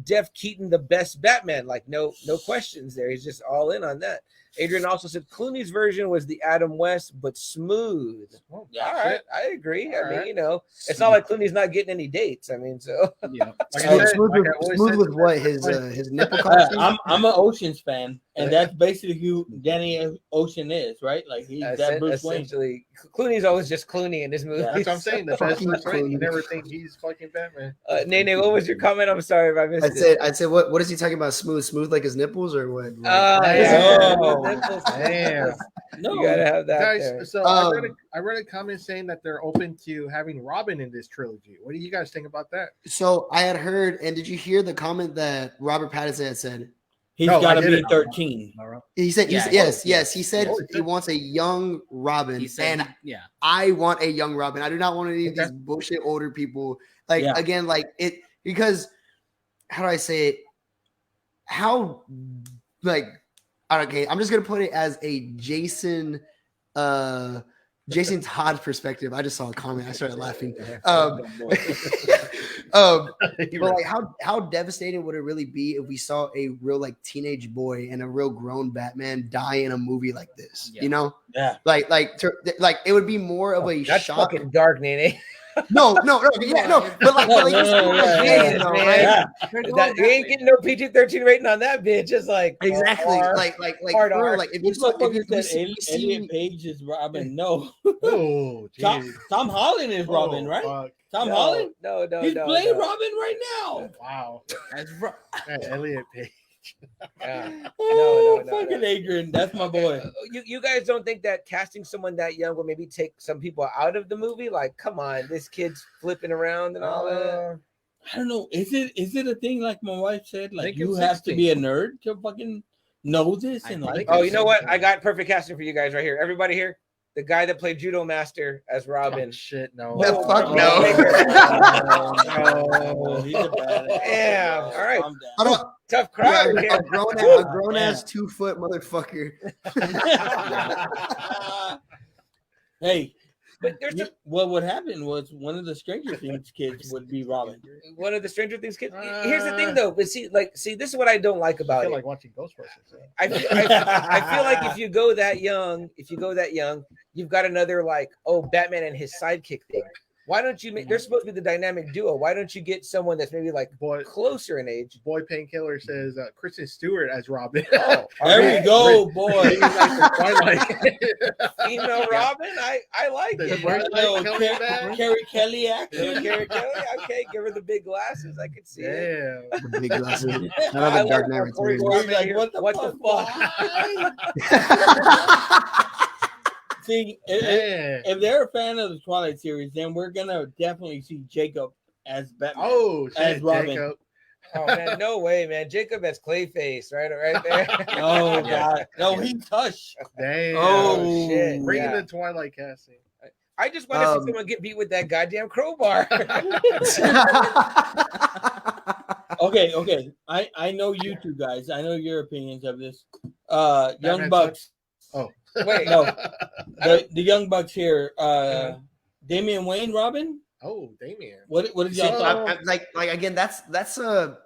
Speaker 2: Def Keaton the best Batman. Like no questions there. He's just all in on that. Adrian also said Clooney's version was the Adam West, but smooth. All right, I agree. I mean, it's not like Clooney's not getting any dates. I mean, so
Speaker 6: smooth with what his nipple costume.
Speaker 1: I'm an Ocean's fan, and that's basically who Danny Ocean is, right? Like he's that Bruce Wayne.
Speaker 2: Clooney's always just Clooney in this movie.
Speaker 3: Yeah, that's what I'm saying. The best Bruce Wayne. You never think he's fucking Batman.
Speaker 2: Nene, what was your comment? I'm sorry if I missed it.
Speaker 6: I said, what is he talking about? Smooth like his nipples, or what?
Speaker 2: Damn. No, you gotta have that.
Speaker 3: Guys,
Speaker 2: there.
Speaker 3: so I read a comment saying that they're open to having Robin in this trilogy. What do you guys think about that?
Speaker 6: So I had heard, and did you hear the comment that Robert Pattinson had said?
Speaker 1: He's got to be 13.
Speaker 6: He said, yes. He said he wants a young Robin, I want a young Robin. I do not want any of these bullshit older people. Again, like it, because how do I say it? Okay, I'm just gonna put it as a Jason Todd perspective. I just saw a comment. I started laughing. But like, how devastating would it really be if we saw a real like teenage boy and a real grown Batman die in a movie like this?
Speaker 5: Yeah.
Speaker 6: You know,
Speaker 1: Yeah.
Speaker 6: like it would be more of a
Speaker 2: That's
Speaker 6: shock.
Speaker 2: fucking dark, Nene.
Speaker 6: No, but like,
Speaker 2: Jesus, man.
Speaker 1: Yeah.
Speaker 2: You ain't getting no PG-13 rating on that bitch. It's like
Speaker 6: exactly,
Speaker 2: R.
Speaker 6: like
Speaker 2: hard
Speaker 6: bro,
Speaker 2: R.
Speaker 6: like if
Speaker 1: This
Speaker 6: you
Speaker 1: motherfucker said
Speaker 6: see,
Speaker 1: Elliot Page is Robin. No.
Speaker 3: Oh, geez.
Speaker 1: Tom Holland is Robin, right?
Speaker 3: Fuck.
Speaker 1: Tom Holland?
Speaker 2: No.
Speaker 1: He's playing Robin right now.
Speaker 3: Wow.
Speaker 1: That's
Speaker 3: Elliot Page.
Speaker 2: Yeah.
Speaker 1: Oh,
Speaker 2: No.
Speaker 1: fucking Adrian. That's my boy.
Speaker 2: You guys don't think that casting someone that young will maybe take some people out of the movie? Like, come on, this kid's flipping around and all that.
Speaker 1: I don't know. Is it a thing like my wife said? Like
Speaker 3: think
Speaker 1: you
Speaker 3: it's
Speaker 1: have
Speaker 3: 16.
Speaker 1: to be a nerd to fucking know this
Speaker 5: I
Speaker 1: and
Speaker 5: think
Speaker 1: like.
Speaker 2: Oh, you know what? I got perfect casting for you guys right here. Everybody here, the guy that played Judo Master as Robin.
Speaker 3: Oh, shit, no.
Speaker 6: The fuck no.
Speaker 1: No, he's a badass.
Speaker 2: Damn. All right.
Speaker 1: Calm
Speaker 6: I
Speaker 1: down.
Speaker 6: don't-
Speaker 2: Tough crowd.
Speaker 6: a
Speaker 2: here.
Speaker 6: grown ass 2-foot motherfucker.
Speaker 1: Hey,
Speaker 2: But there's
Speaker 1: what would happen was one of the Stranger Things kids would be Robin.
Speaker 2: one of the Stranger Things kids. Here's the thing, though. But see, this is what I don't like
Speaker 3: I
Speaker 2: about
Speaker 3: feel
Speaker 2: it.
Speaker 3: like watching Ghostbusters.
Speaker 2: I feel like if you go that young, you've got another like, oh, Batman and his sidekick thing. Why don't you make? They're supposed to be the dynamic duo. Why don't you get someone that's maybe like
Speaker 3: Boy,
Speaker 2: closer in age?
Speaker 3: Boy Painkiller says Kristen Stewart as Robin.
Speaker 2: Oh,
Speaker 1: There we go, boy.
Speaker 3: Maybe like the Twilight.
Speaker 2: Female Robin, I like
Speaker 3: The
Speaker 2: it.
Speaker 3: worst
Speaker 1: Yo,
Speaker 3: Kelly back?
Speaker 1: Carrie Kelly
Speaker 2: Yeah,
Speaker 1: action.
Speaker 2: Carrie Kelly, okay, give her the big glasses. I could see it.
Speaker 3: Damn.
Speaker 6: The big glasses.
Speaker 2: I
Speaker 6: Another
Speaker 2: like
Speaker 6: Dark
Speaker 2: how
Speaker 6: Knight
Speaker 2: Corey
Speaker 6: Returns.
Speaker 2: Robin here.
Speaker 1: Like,
Speaker 2: What the fuck?
Speaker 1: See, if they're a fan of the Twilight series, then we're gonna definitely see Jacob as Batman.
Speaker 3: Oh,
Speaker 1: As
Speaker 3: shit,
Speaker 1: Robin.
Speaker 3: Jacob.
Speaker 2: Oh man, no way, man. Jacob as Clayface, right there.
Speaker 1: Oh god, no, he's Hush.
Speaker 3: Damn.
Speaker 1: Oh,
Speaker 2: shit.
Speaker 3: Bring
Speaker 2: Yeah.
Speaker 3: in the Twilight casting.
Speaker 2: I just want to see someone get beat with that goddamn crowbar.
Speaker 1: Okay. I know you two guys. I know your opinions of this. Young
Speaker 3: Batman
Speaker 1: Bucks.
Speaker 2: Wait,
Speaker 1: No, the Young Bucks here. Damian Wayne, Robin.
Speaker 3: Oh, Damien.
Speaker 1: What is
Speaker 6: See,
Speaker 1: y'all thought?
Speaker 6: like again, that's a.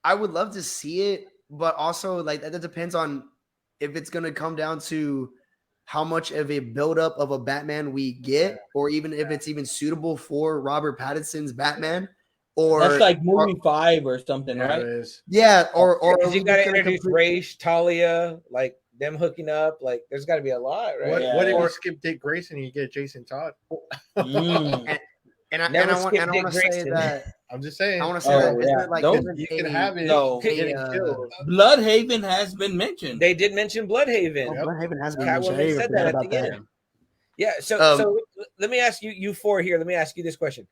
Speaker 6: I would love to see it, but also like that depends on if it's gonna come down to how much of a buildup of a Batman we get, or even if it's even suitable for Robert Pattinson's Batman, or
Speaker 1: That's like movie 5 or something,
Speaker 3: There
Speaker 1: right?
Speaker 3: it is.
Speaker 6: yeah, or
Speaker 2: because you
Speaker 6: we
Speaker 2: got to
Speaker 6: gonna
Speaker 2: introduce
Speaker 6: complete-
Speaker 2: Raish, Talia, like them hooking up. Like, there's got to be a lot, right?
Speaker 3: What,
Speaker 1: Yeah.
Speaker 3: what if
Speaker 6: Or-
Speaker 3: you skip Dick Grayson and you get Jason Todd?
Speaker 1: Mm.
Speaker 6: And I
Speaker 2: Never
Speaker 6: want
Speaker 2: skip
Speaker 6: to
Speaker 2: Dick
Speaker 6: say
Speaker 2: Grayson.
Speaker 6: that
Speaker 3: I'm just saying.
Speaker 6: I want to say
Speaker 1: Oh,
Speaker 6: that isn't
Speaker 1: yeah.
Speaker 6: it like
Speaker 1: Don't-
Speaker 6: isn't
Speaker 3: You can
Speaker 6: a-
Speaker 3: have it.
Speaker 1: No.
Speaker 3: Getting
Speaker 6: a,
Speaker 3: killed.
Speaker 1: Bloodhaven has been mentioned.
Speaker 2: They did mention Bloodhaven.
Speaker 6: Oh, Bloodhaven has been
Speaker 2: Catwoman
Speaker 6: mentioned. I even
Speaker 2: said
Speaker 6: forgot
Speaker 2: that at
Speaker 6: about
Speaker 2: the
Speaker 6: that.
Speaker 2: end. Yeah, so let me ask you four here. Let me ask you this question: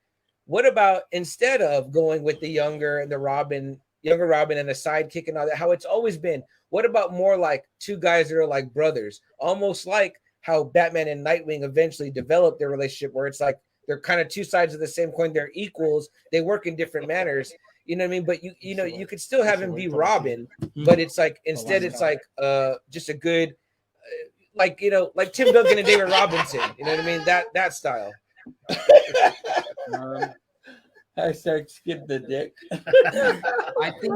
Speaker 2: what about instead of going with the younger Robin and a sidekick and all that, how it's always been? What about more like two guys that are like brothers, almost like how Batman and Nightwing eventually developed their relationship, where it's like they're kind of two sides of the same coin. They're equals. They work in different manners. You know what I mean? But you could still have him be Robin, but it's like instead it's like just a good. Like Tim Duncan and David Robinson, you know what I mean? That style.
Speaker 1: Hashtag skip the dick.
Speaker 5: I think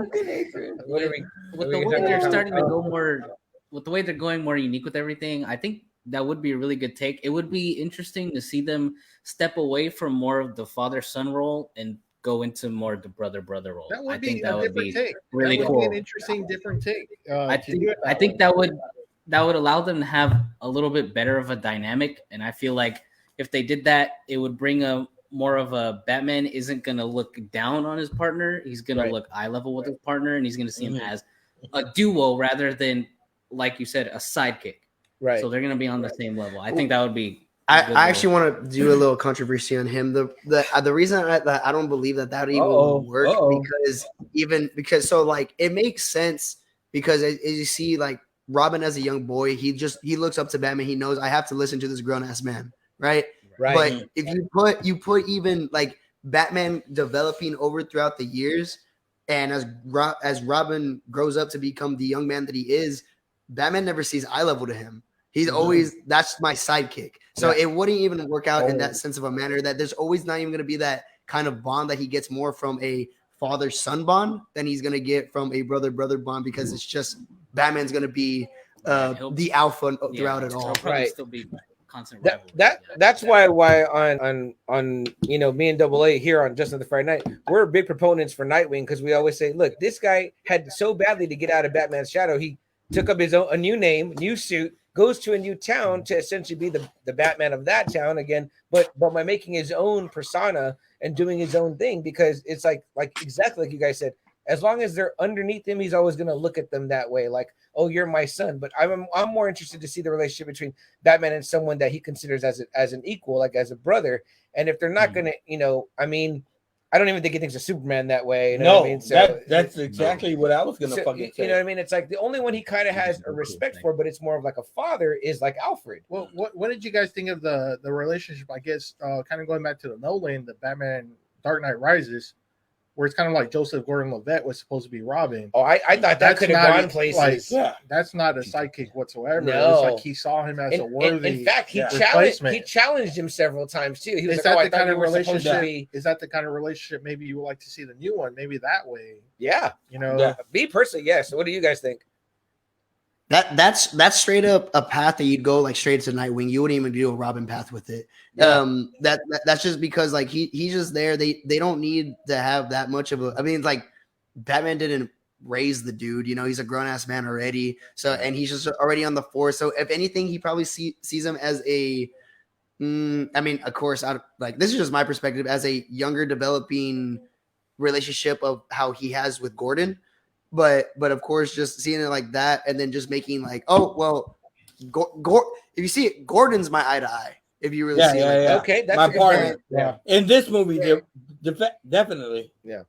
Speaker 2: What are we?
Speaker 5: with the way they're starting to go more, with the way they're going more unique with everything, I think that would be a really good take. It would be interesting to see them step away from more of the father-son role and go into more of the brother-brother role.
Speaker 3: That would
Speaker 5: I
Speaker 3: be
Speaker 5: think that
Speaker 3: a
Speaker 5: would
Speaker 3: different
Speaker 5: be
Speaker 3: take.
Speaker 5: really
Speaker 3: that would
Speaker 5: cool.
Speaker 3: be an interesting different take.
Speaker 5: I think that would allow them to have a little bit better of a dynamic, and I feel like if they did that, it would bring a more of a Batman isn't going to look down on his partner. He's going to look eye level with his partner, and he's going to see him as a duo rather than, like you said, a sidekick.
Speaker 2: Right.
Speaker 5: So they're going to be on the same level. I think that would be.
Speaker 6: I actually want to do a little controversy on him. The reason I don't believe that would even work because so like it makes sense because as you see like Robin as a young boy, he looks up to Batman. He knows I have to listen to this grown ass man, right?
Speaker 2: Right.
Speaker 6: But if you put even like Batman developing over throughout the years, and as Robin grows up to become the young man that he is, Batman never sees eye level to him. He's always that's my sidekick. So it wouldn't even work out in that sense of a manner that there's always not even going to be that kind of bond that he gets more from a father-son bond than he's going to get from a brother-brother bond, because it's just Batman's going to be the alpha throughout it all.
Speaker 5: Right. Still be constant rivalry.
Speaker 2: That's why on me and Double A here on Just Another Friday Night, we're big proponents for Nightwing, because we always say, look, this guy had so badly to get out of Batman's shadow, he took up a new name, new suit, goes to a new town to essentially be the Batman of that town again, but by making his own persona and doing his own thing, because it's like exactly like you guys said, as long as they're underneath him, he's always going to look at them that way, like, oh, you're my son. But I'm more interested to see the relationship between Batman and someone that he considers as an equal, like as a brother. And if they're not going to, I don't even think he thinks of Superman that way. You know what I mean? So
Speaker 1: that's exactly what I was going to fucking say.
Speaker 2: You know what I mean? It's like the only one he kind of has a respect for, but it's more of like a father, is like Alfred.
Speaker 3: Well, what did you guys think of the relationship? I guess kind of going back to the Nolan, the Batman Dark Knight Rises, where it's kind of like Joseph Gordon-Levitt was supposed to be Robin.
Speaker 2: Oh, I thought that could have gone places.
Speaker 3: Like, that's not a sidekick whatsoever.
Speaker 2: No.
Speaker 3: It's like he saw him as a worthy.
Speaker 2: In fact, he challenged him several times too. He was like,
Speaker 3: the kind of relationship? Is that the kind of relationship maybe you would like to see the new one? Maybe that way.
Speaker 2: Yeah.
Speaker 3: Yeah.
Speaker 2: Me personally, yes. What do you guys think?
Speaker 6: That's straight up a path that you'd go like straight to Nightwing. You wouldn't even do a Robin path with it.
Speaker 2: Yeah.
Speaker 6: That's just because like he's just there. They don't need to have that much of a. I mean, like Batman didn't raise the dude. He's a grown ass man already. So and he's just already on the force. So if anything, he probably sees him as a. I mean, of course, this is just my perspective as a younger developing relationship of how he has with Gordon. But of course, just seeing it like that, and then just making like, oh well, if you see it, Gordon's my eye to eye. If you really see it, like that.
Speaker 2: Okay, that's
Speaker 1: my partner.
Speaker 3: Yeah.
Speaker 1: In this movie, definitely.
Speaker 2: Yeah.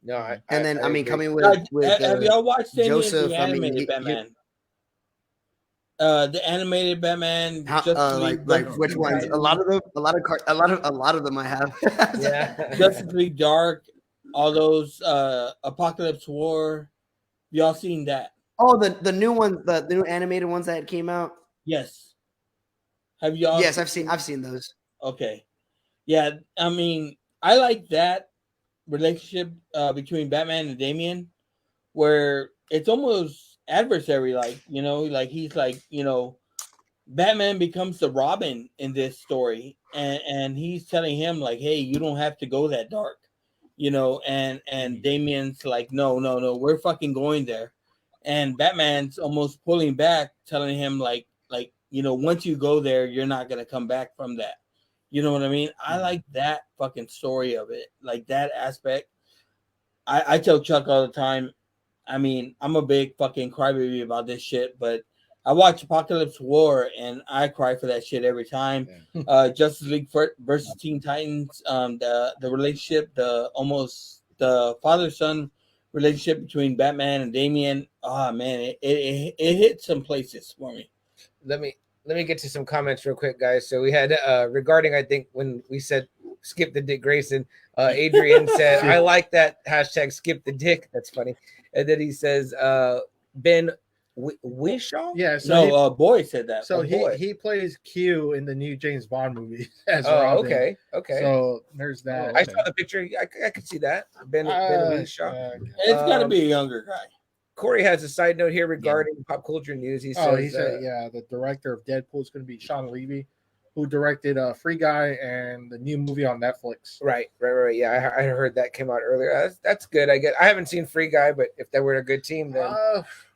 Speaker 2: No,
Speaker 6: coming with
Speaker 1: have y'all watched any
Speaker 6: Joseph,
Speaker 1: of the animated Batman? The animated Batman,
Speaker 6: like which ones? A lot of them I have.
Speaker 2: Yeah.
Speaker 1: Justice League Dark, all those Apocalypse War. Y'all seen that?
Speaker 6: Oh, the new ones, the new animated ones that came out.
Speaker 1: Yes. Have y'all?
Speaker 6: Yes, I've seen those.
Speaker 1: Okay. Yeah, I mean, I like that relationship between Batman and Damian, where it's almost adversary, like he's like, Batman becomes the Robin in this story, and he's telling him like, hey, you don't have to go that dark. And Damian's like, no, we're fucking going there. And Batman's almost pulling back, telling him like, once you go there, you're not going to come back from that. You know what I mean? I like that fucking story of it. Like that aspect. I tell Chuck all the time, I mean, I'm a big fucking crybaby about this shit, but I watch Apocalypse War and I cry for that shit every time. Yeah. Justice League versus Teen Titans, the relationship, the father-son relationship between Batman and Damian. Oh man, it hit some places for me.
Speaker 2: Let me get to some comments real quick, guys. So we had regarding, I think when we said skip the Dick Grayson, Adrian said, I like that hashtag skip the Dick. That's funny. And then he says, Ben Whishaw?
Speaker 3: Yeah, so
Speaker 1: Boy said that.
Speaker 3: So he plays Q in the new James Bond movie as Robin.
Speaker 2: Okay.
Speaker 3: So there's that.
Speaker 2: I saw the picture. I could see that. Ben Whishaw.
Speaker 1: It's got to be a younger guy.
Speaker 2: Corey has a side note here regarding pop culture news. He says,
Speaker 3: the director of Deadpool is going to be Sean Levy, who directed Free Guy and the new movie on Netflix.
Speaker 2: Right. Yeah, I heard that came out earlier. That's good. I haven't seen Free Guy, but if they were a good team, then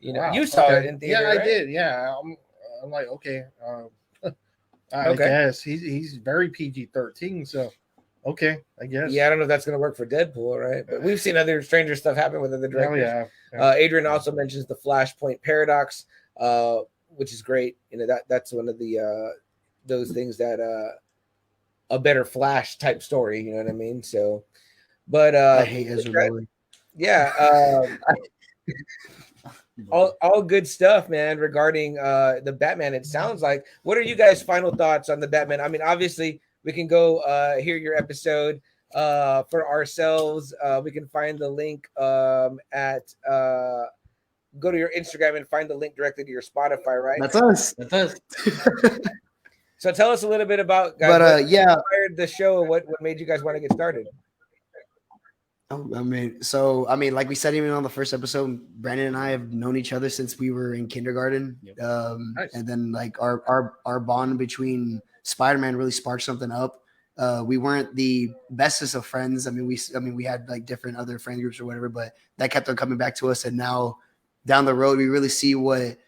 Speaker 2: you saw it in theater.
Speaker 3: Yeah,
Speaker 2: right?
Speaker 3: I did. Yeah, I'm like, okay. I guess he's very PG-13, so okay, I guess.
Speaker 2: Yeah, I don't know if that's going to work for Deadpool, right? But we've seen other stranger stuff happen with other directors.
Speaker 3: Yeah.
Speaker 2: Adrian also mentions the Flashpoint paradox, which is great. That's one of the those things that a better Flash type story. You know what I mean? So, but
Speaker 6: I hate Ezra Miller.
Speaker 2: Yeah. All good stuff, man, regarding the Batman. It sounds like. What are you guys' final thoughts on the Batman? I mean, obviously, we can go hear your episode for ourselves. We can find the link at go to your Instagram and find the link directly to your Spotify, right?
Speaker 6: That's us.
Speaker 2: So tell us a little bit about, guys,
Speaker 6: what
Speaker 2: inspired the show and what made you guys want to get started.
Speaker 6: I mean, like we said, even on the first episode, Brandon and I have known each other since we were in kindergarten.
Speaker 5: Yep.
Speaker 3: Nice.
Speaker 6: And then like our bond between Spider-Man really sparked something up. We weren't the bestest of friends. I mean, we had like different other friend groups or whatever, but that kept on coming back to us. And now down the road, we really see what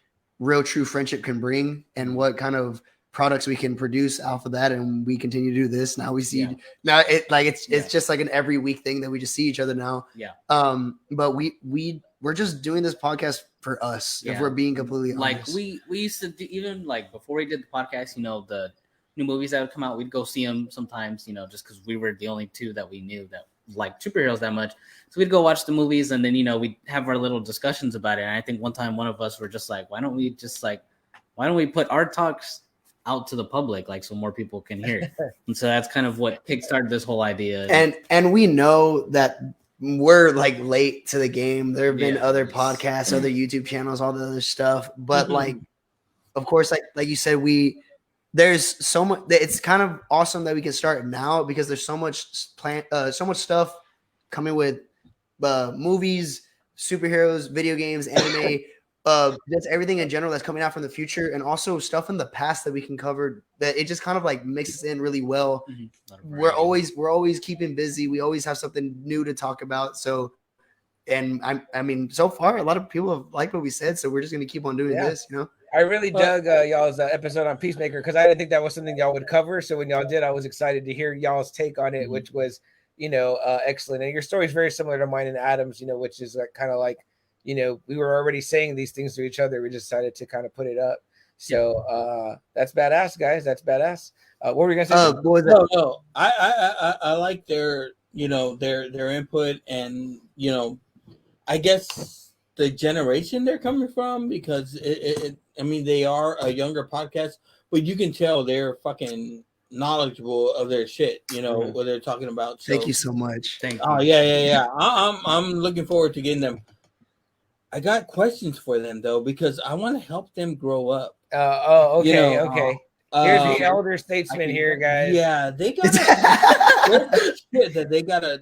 Speaker 6: real true friendship can bring and what kind of products we can produce off of that, and we continue to do this. Now we see now it's just like an every week thing that we just see each other now. But we're just doing this podcast for us, if we're being completely honest.
Speaker 5: Like we used to do, even like before we did the podcast, the new movies that would come out, we'd go see them sometimes, just because we were the only two that we knew that liked superheroes that much. So we'd go watch the movies, and then we'd have our little discussions about it. And I think one time one of us were just like, why don't we put our talks out to the public, like, so more people can hear it. And so that's kind of what kickstarted this whole idea.
Speaker 6: And we know that we're like late to the game. There have been other podcasts, other YouTube channels, all the other stuff. But like, of course, like you said, there's so much. It's kind of awesome that we can start now because there's so much so much stuff coming with movies, superheroes, video games, anime. Just everything in general that's coming out from the future, and also stuff in the past that we can cover, that it just kind of like mixes in really well. We're always keeping busy. We always have something new to talk about. So, and I mean, so far a lot of people have liked what we said, so we're just gonna keep on doing this.
Speaker 2: I really dug y'all's episode on Peacemaker because I didn't think that was something y'all would cover. So when y'all did, I was excited to hear y'all's take on it, which was excellent. And your story is very similar to mine and Adam's, which is kind of like. We were already saying these things to each other. We decided to kind of put it up. So that's badass, guys. That's badass. What were you gonna say?
Speaker 1: No. I like their their input, and I guess the generation they're coming from, because I mean, they are a younger podcast, but you can tell they're fucking knowledgeable of their shit, what they're talking about. So,
Speaker 6: thank you so much.
Speaker 5: Thank you.
Speaker 1: Oh yeah. I'm looking forward to getting them. I got questions for them though, because I want to help them grow up.
Speaker 2: Okay. Here's the elder statesman here, guys.
Speaker 1: Yeah, they got shit that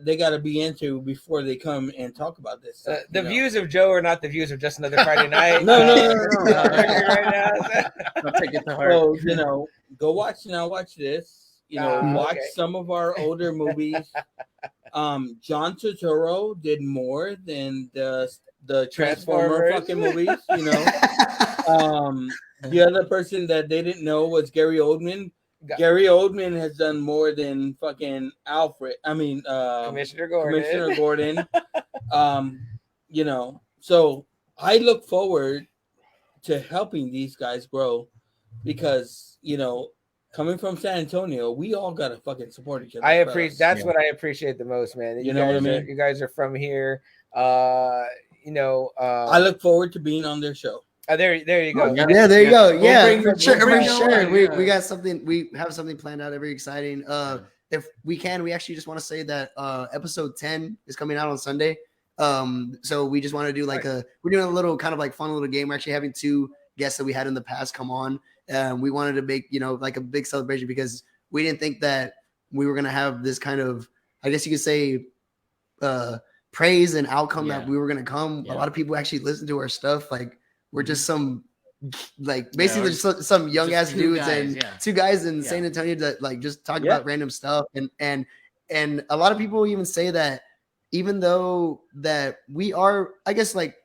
Speaker 1: they gotta be into before they come and talk about this stuff,
Speaker 2: the views of Joe are not the views of just another Friday night.
Speaker 1: No.
Speaker 5: Don't take it to heart.
Speaker 1: So go watch this. Watch some of our older movies. John Turturro did more than the Transformer fucking movies, The other person that they didn't know was Gary Oldman. Gary Oldman has done more than fucking Alfred. I mean,
Speaker 2: Commissioner Gordon.
Speaker 1: So I look forward to helping these guys grow, because coming from San Antonio, we all gotta fucking support each other.
Speaker 2: I appreciate. That's what I appreciate the most, man.
Speaker 1: You know what I mean?
Speaker 2: You guys are from here.
Speaker 1: I look forward to being on their show.
Speaker 2: There you go.
Speaker 6: Yeah, there you go. Yeah, for sure. We got something. We have something planned out. Very exciting. If we can, we actually just want to say that episode 10 is coming out on Sunday. So we just want to do we're doing a little kind of like fun little game. We're actually having 2 guests that we had in the past come on. We wanted to make like a big celebration, because we didn't think that we were gonna have this kind of, I guess you could say, praise and outcome that we were gonna come. A lot of people actually listen to our stuff. Like, we're just some basically just some young ass dudes and 2 guys in San Antonio that just talk about random stuff, and a lot of people even say that even though that we are, I guess, like,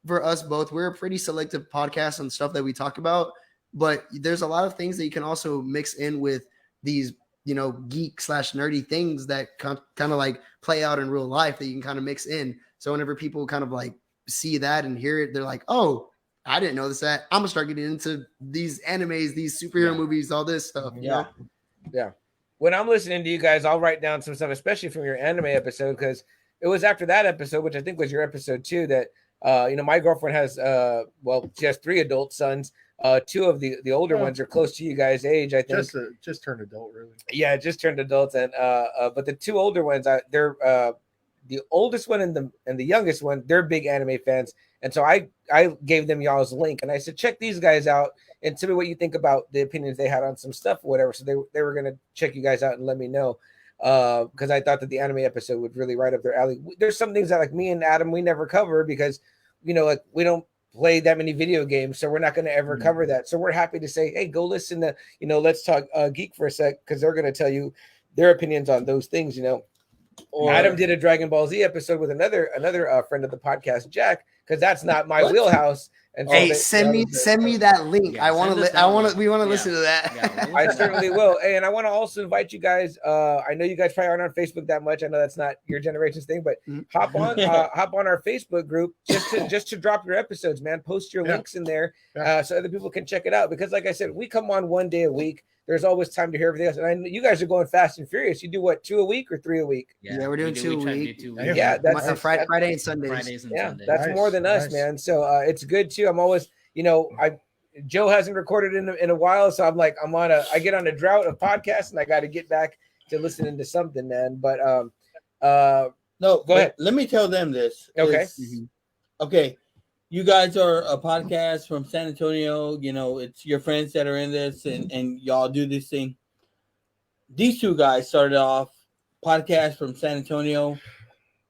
Speaker 6: for us both, we're a pretty selective podcast on stuff that we talk about, but there's a lot of things that you can also mix in with these geek / nerdy things that kind of like play out in real life that you can kind of mix in. So whenever people kind of like see that and hear it, they're like, oh, I didn't know that. I'm gonna start getting into these animes, these superhero movies, all this stuff.
Speaker 2: Yeah. When I'm listening to you guys, I'll write down some stuff, especially from your anime episode, because it was after that episode, which I think was your episode 2, that my girlfriend has she has 3 adult sons. 2 of the older ones are close to you guys' age, I think.
Speaker 3: Just turned adult, really.
Speaker 2: Yeah, just turned adults, and but the 2 older ones, they're the oldest one and the youngest one, they're big anime fans, and so I gave them y'all's link, and I said, check these guys out and tell me what you think about the opinions they had on some stuff or whatever. So they were gonna check you guys out and let me know. because I thought that the anime episode would really right up their alley. There's some things that like me and Adam we never cover because like we don't play that many video games, so we're not going to ever cover that. So we're happy to say, hey, go listen to Let's Talk Geek for a sec, because they're going to tell you their opinions on those things. Or Adam did a Dragon Ball Z episode with another friend of the podcast, Jack, because that's not my wheelhouse. And so
Speaker 6: hey, send me that link.
Speaker 5: Yeah,
Speaker 6: we want to listen to that.
Speaker 5: Yeah,
Speaker 2: I certainly will. And I want to also invite you guys. I know you guys probably aren't on Facebook that much. I know that's not your generation's thing, but hop on our Facebook group just to drop your episodes, man. Post your links in there so other people can check it out. Because like I said, we come on one day a week. There's always time to hear everything else. And I know you guys are going fast and furious. You do what, 2 a week or 3 a week?
Speaker 6: Yeah, we're doing 2 a week.
Speaker 2: Yeah, that's
Speaker 6: Friday and Sundays.
Speaker 2: Sundays. That's nice, more than us, man. So it's good too. I'm always, Joe hasn't recorded in a while, so I'm like, I get on a drought of podcasts, and I got to get back to listening to something, man. But
Speaker 1: no,
Speaker 2: go ahead.
Speaker 1: Let me tell them this.
Speaker 2: Okay.
Speaker 1: Okay. You guys are a podcast from San Antonio. It's your friends that are in this, and y'all do this thing. These two guys started off podcast from San Antonio.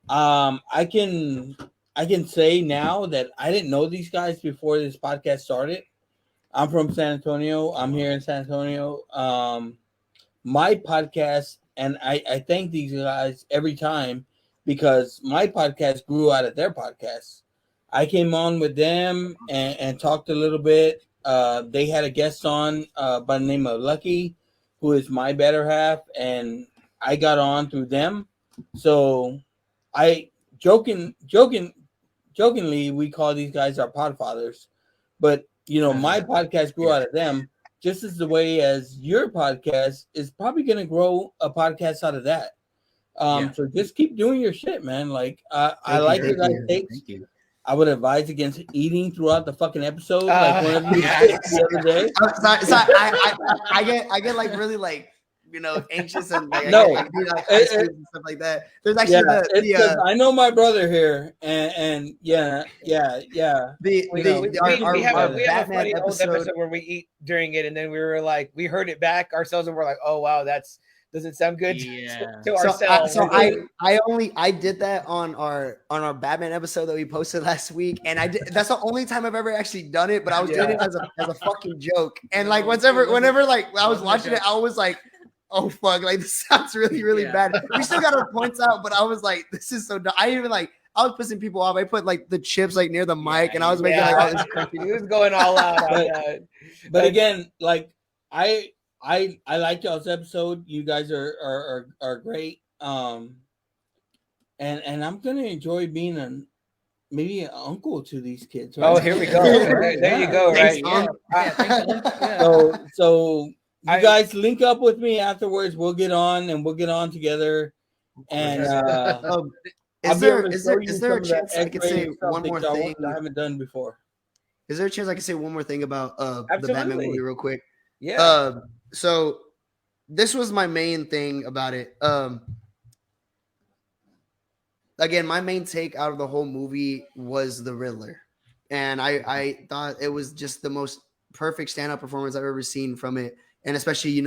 Speaker 1: I can say now that I didn't know these guys before this podcast started. I'm from San Antonio. I'm here in San Antonio. My podcast, and I thank these guys every time because my podcast grew out of their podcast. I came on with them and talked a little bit. They had a guest on by the name of Lucky, who is my better half, and I got on through them. So I jokingly we call these guys our podfathers, but my podcast grew out of them, just as the way as your podcast is probably going to grow a podcast out of that. So just keep doing your shit, man. Like I like your guys' takes.
Speaker 5: Thank you.
Speaker 1: I would advise against eating throughout the fucking episode, like one of you did the other day.
Speaker 6: I get like really like anxious and like,
Speaker 1: no,
Speaker 6: and stuff like that. There's actually
Speaker 1: I know my brother here, and
Speaker 2: we have a funny old episode where we eat during it, and then we were like, we heard it back ourselves, and we're like, oh wow, doesn't sound good to ourselves.
Speaker 6: I did that on our Batman episode that we posted last week, and that's the only time I've ever actually done it. But I was doing it as a fucking joke, and like whenever like I was watching it, I was like, oh fuck, like this sounds really really bad. We still got our points out, but I was like, this is so dumb. I was pissing people off. I put like the chips like near the mic, and I was making like all this crazy.
Speaker 2: He was going all out.
Speaker 1: But again, like I like y'all's episode. You guys are great. And I'm gonna enjoy being maybe an uncle to these kids.
Speaker 2: Right? Oh, here we go. Right, there you go. Right.
Speaker 1: So you guys link up with me afterwards. We'll get on together. And
Speaker 6: is there a chance I could say one more thing
Speaker 1: I haven't done before?
Speaker 6: Is there a chance I could say one more thing about the Batman movie real quick?
Speaker 2: Yeah.
Speaker 6: So this was my main thing about it. Again, my main take out of the whole movie was the Riddler. And I thought it was just the most perfect standout performance I've ever seen from it. And especially,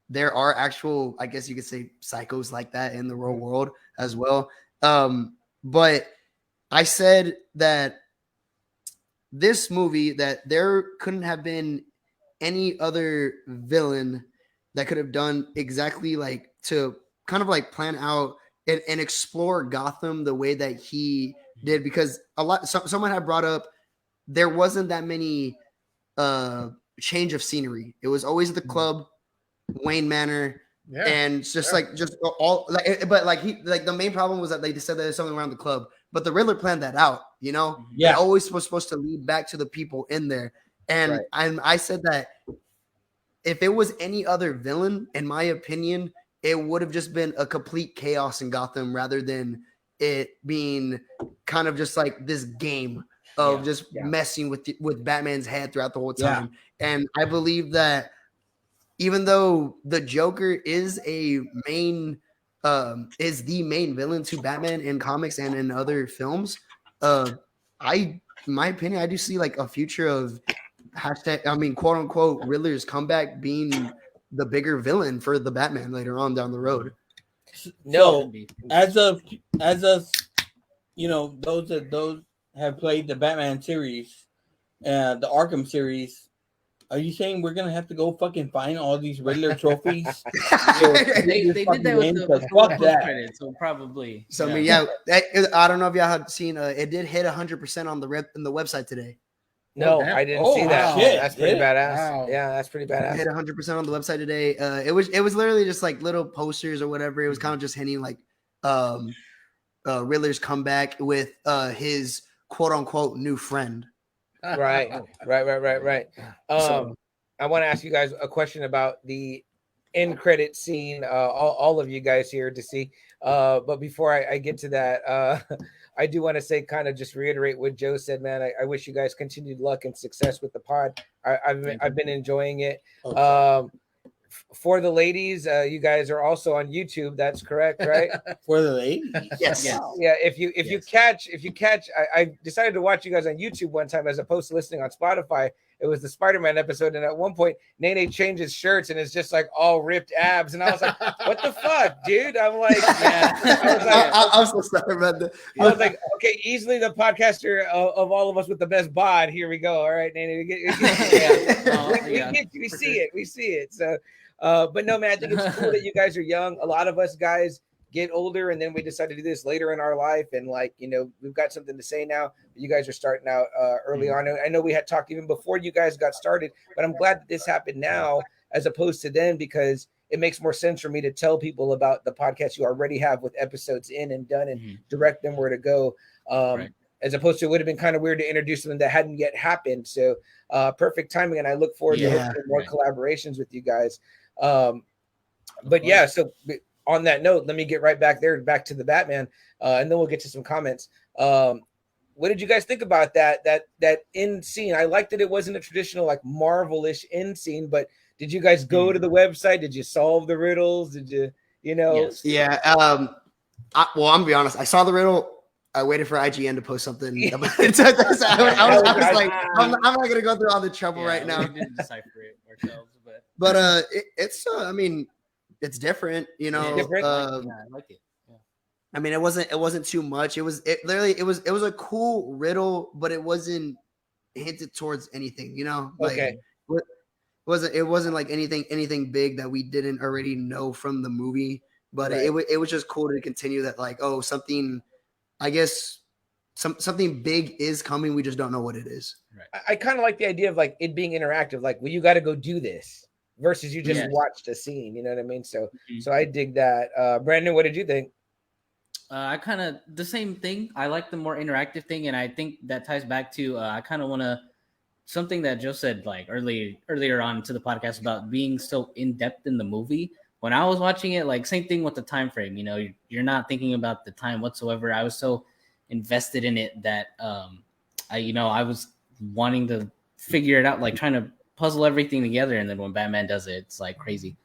Speaker 6: there are actual, I guess you could say, psychos like that in the real world as well. But I said that this movie, that there couldn't have been any other villain that could have done exactly like to kind of like plan out and explore Gotham the way that he did, because someone had brought up there wasn't that many change of scenery. It was always the club, Wayne Manor, and just all like, but like the main problem was that they said that there's something around the club, but the Riddler planned that out, it always was supposed to lead back to the people in there. And I said that if it was any other villain, in my opinion, it would have just been a complete chaos in Gotham rather than it being kind of just like this game of messing with Batman's head throughout the whole time. And I believe that even though the Joker is the main villain to Batman in comics and in other films, in my opinion, I do see like a future of quote unquote Riddler's comeback being the bigger villain for the Batman later on down the road.
Speaker 2: No,
Speaker 1: so, as of those have played the Batman series, the Arkham series. Are you saying we're gonna have to go fucking find all these Riddler trophies?
Speaker 5: They did that with the post-credits, so probably.
Speaker 6: So I mean, I don't know if y'all have seen. It did hit 100% on the website today.
Speaker 2: No, I didn't see that.
Speaker 1: Shit,
Speaker 2: that's pretty badass.
Speaker 3: Wow.
Speaker 2: Yeah, that's pretty badass.
Speaker 6: It hit 100% on the website today. It was literally just like little posters or whatever. It was kind of just hinting like Riddler's comeback with his quote unquote new friend.
Speaker 2: Right. I want to ask you guys a question about the end credit scene. All of you guys here to see. But before I get to that, I do want to say, kind of just reiterate what Joe said, man. I wish you guys continued luck and success with the pod. I've been enjoying it. Okay. For the ladies, you guys are also on YouTube. That's correct, right?
Speaker 1: For the ladies,
Speaker 6: yes.
Speaker 2: Yeah. If you catch, I decided to watch you guys on YouTube one time as opposed to listening on Spotify. It was the Spider-Man episode, and at one point, Nene changes shirts, and it's just like all ripped abs, and I was like, "What the fuck, dude?" I'm like,
Speaker 6: I'm so sorry about that.
Speaker 2: I was like, "Okay, easily the podcaster of all of us with the best bod. Here we go. All right, Nene, we see it. So, but no, man, I think it's cool that you guys are young. A lot of us guys get older, and then we decide to do this later in our life, and we've got something to say now. You guys are starting out early on. I know we had talked even before you guys got started, but I'm glad that this happened now as opposed to then, because it makes more sense for me to tell people about the podcast you already have with episodes in and done and direct them where to go. As opposed to, it would have been kind of weird to introduce them that hadn't yet happened. So perfect timing, and I look forward to more collaborations with you guys. But yeah, so on that note, let me get right back to the Batman, and then we'll get to some comments. What did you guys think about that end scene? I liked that it wasn't a traditional like Marvel-ish end scene, but did you guys go to the website? Did you solve the riddles? Did you
Speaker 5: Yes.
Speaker 6: Yeah. I'm gonna be honest. I saw the riddle. I waited for IGN to post something. I was like, I'm not gonna go through all the trouble right now.
Speaker 5: We didn't decipher it ourselves,
Speaker 6: but it's I mean, it's different,
Speaker 2: Different?
Speaker 5: I like it.
Speaker 6: I mean, it wasn't too much. It was a cool riddle, but it wasn't hinted towards anything,
Speaker 2: Okay.
Speaker 6: It wasn't like anything big that we didn't already know from the movie, but it was just cool to continue that, like, oh, something, I guess something big is coming. We just don't know what it is.
Speaker 2: Right. I kind of like the idea of like it being interactive, like, well, you got to go do this versus you just watched a scene. You know what I mean? So I dig that. Brandon, what did you think?
Speaker 5: I kind of the same thing. I like the more interactive thing, and I think that ties back to I kind of want to something that Joe said like earlier on to the podcast about being so in depth in the movie. When I was watching it, like same thing with the time frame. You're not thinking about the time whatsoever. I was so invested in it that I was wanting to figure it out, like trying to puzzle everything together. And then when Batman does it, it's like crazy.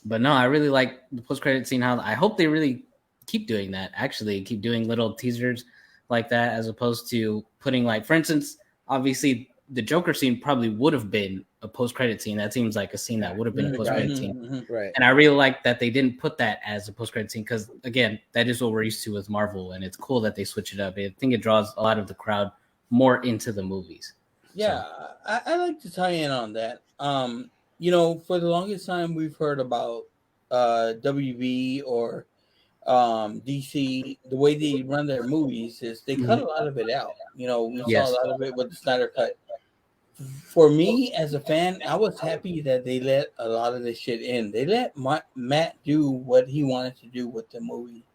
Speaker 5: But no, I really like the post-credit scene. How I hope they really keep doing that. Actually, keep doing little teasers like that, as opposed to putting, like, for instance, obviously the Joker scene probably would have been a post-credit scene. That seems like a scene that would have been a post-credit scene.
Speaker 2: Right.
Speaker 5: And I really like that they didn't put that as a post-credit scene because, again, that is what we're used to with Marvel, and it's cool that they switch it up. I think it draws a lot of the crowd more into the movies.
Speaker 1: Yeah, so. I like to tie in on that. For the longest time, we've heard about WB or DC. The way they run their movies is they cut a lot of it out. We saw a lot of it with the Snyder Cut. For me, as a fan, I was happy that they let a lot of this shit in. They let Matt do what he wanted to do with the movie.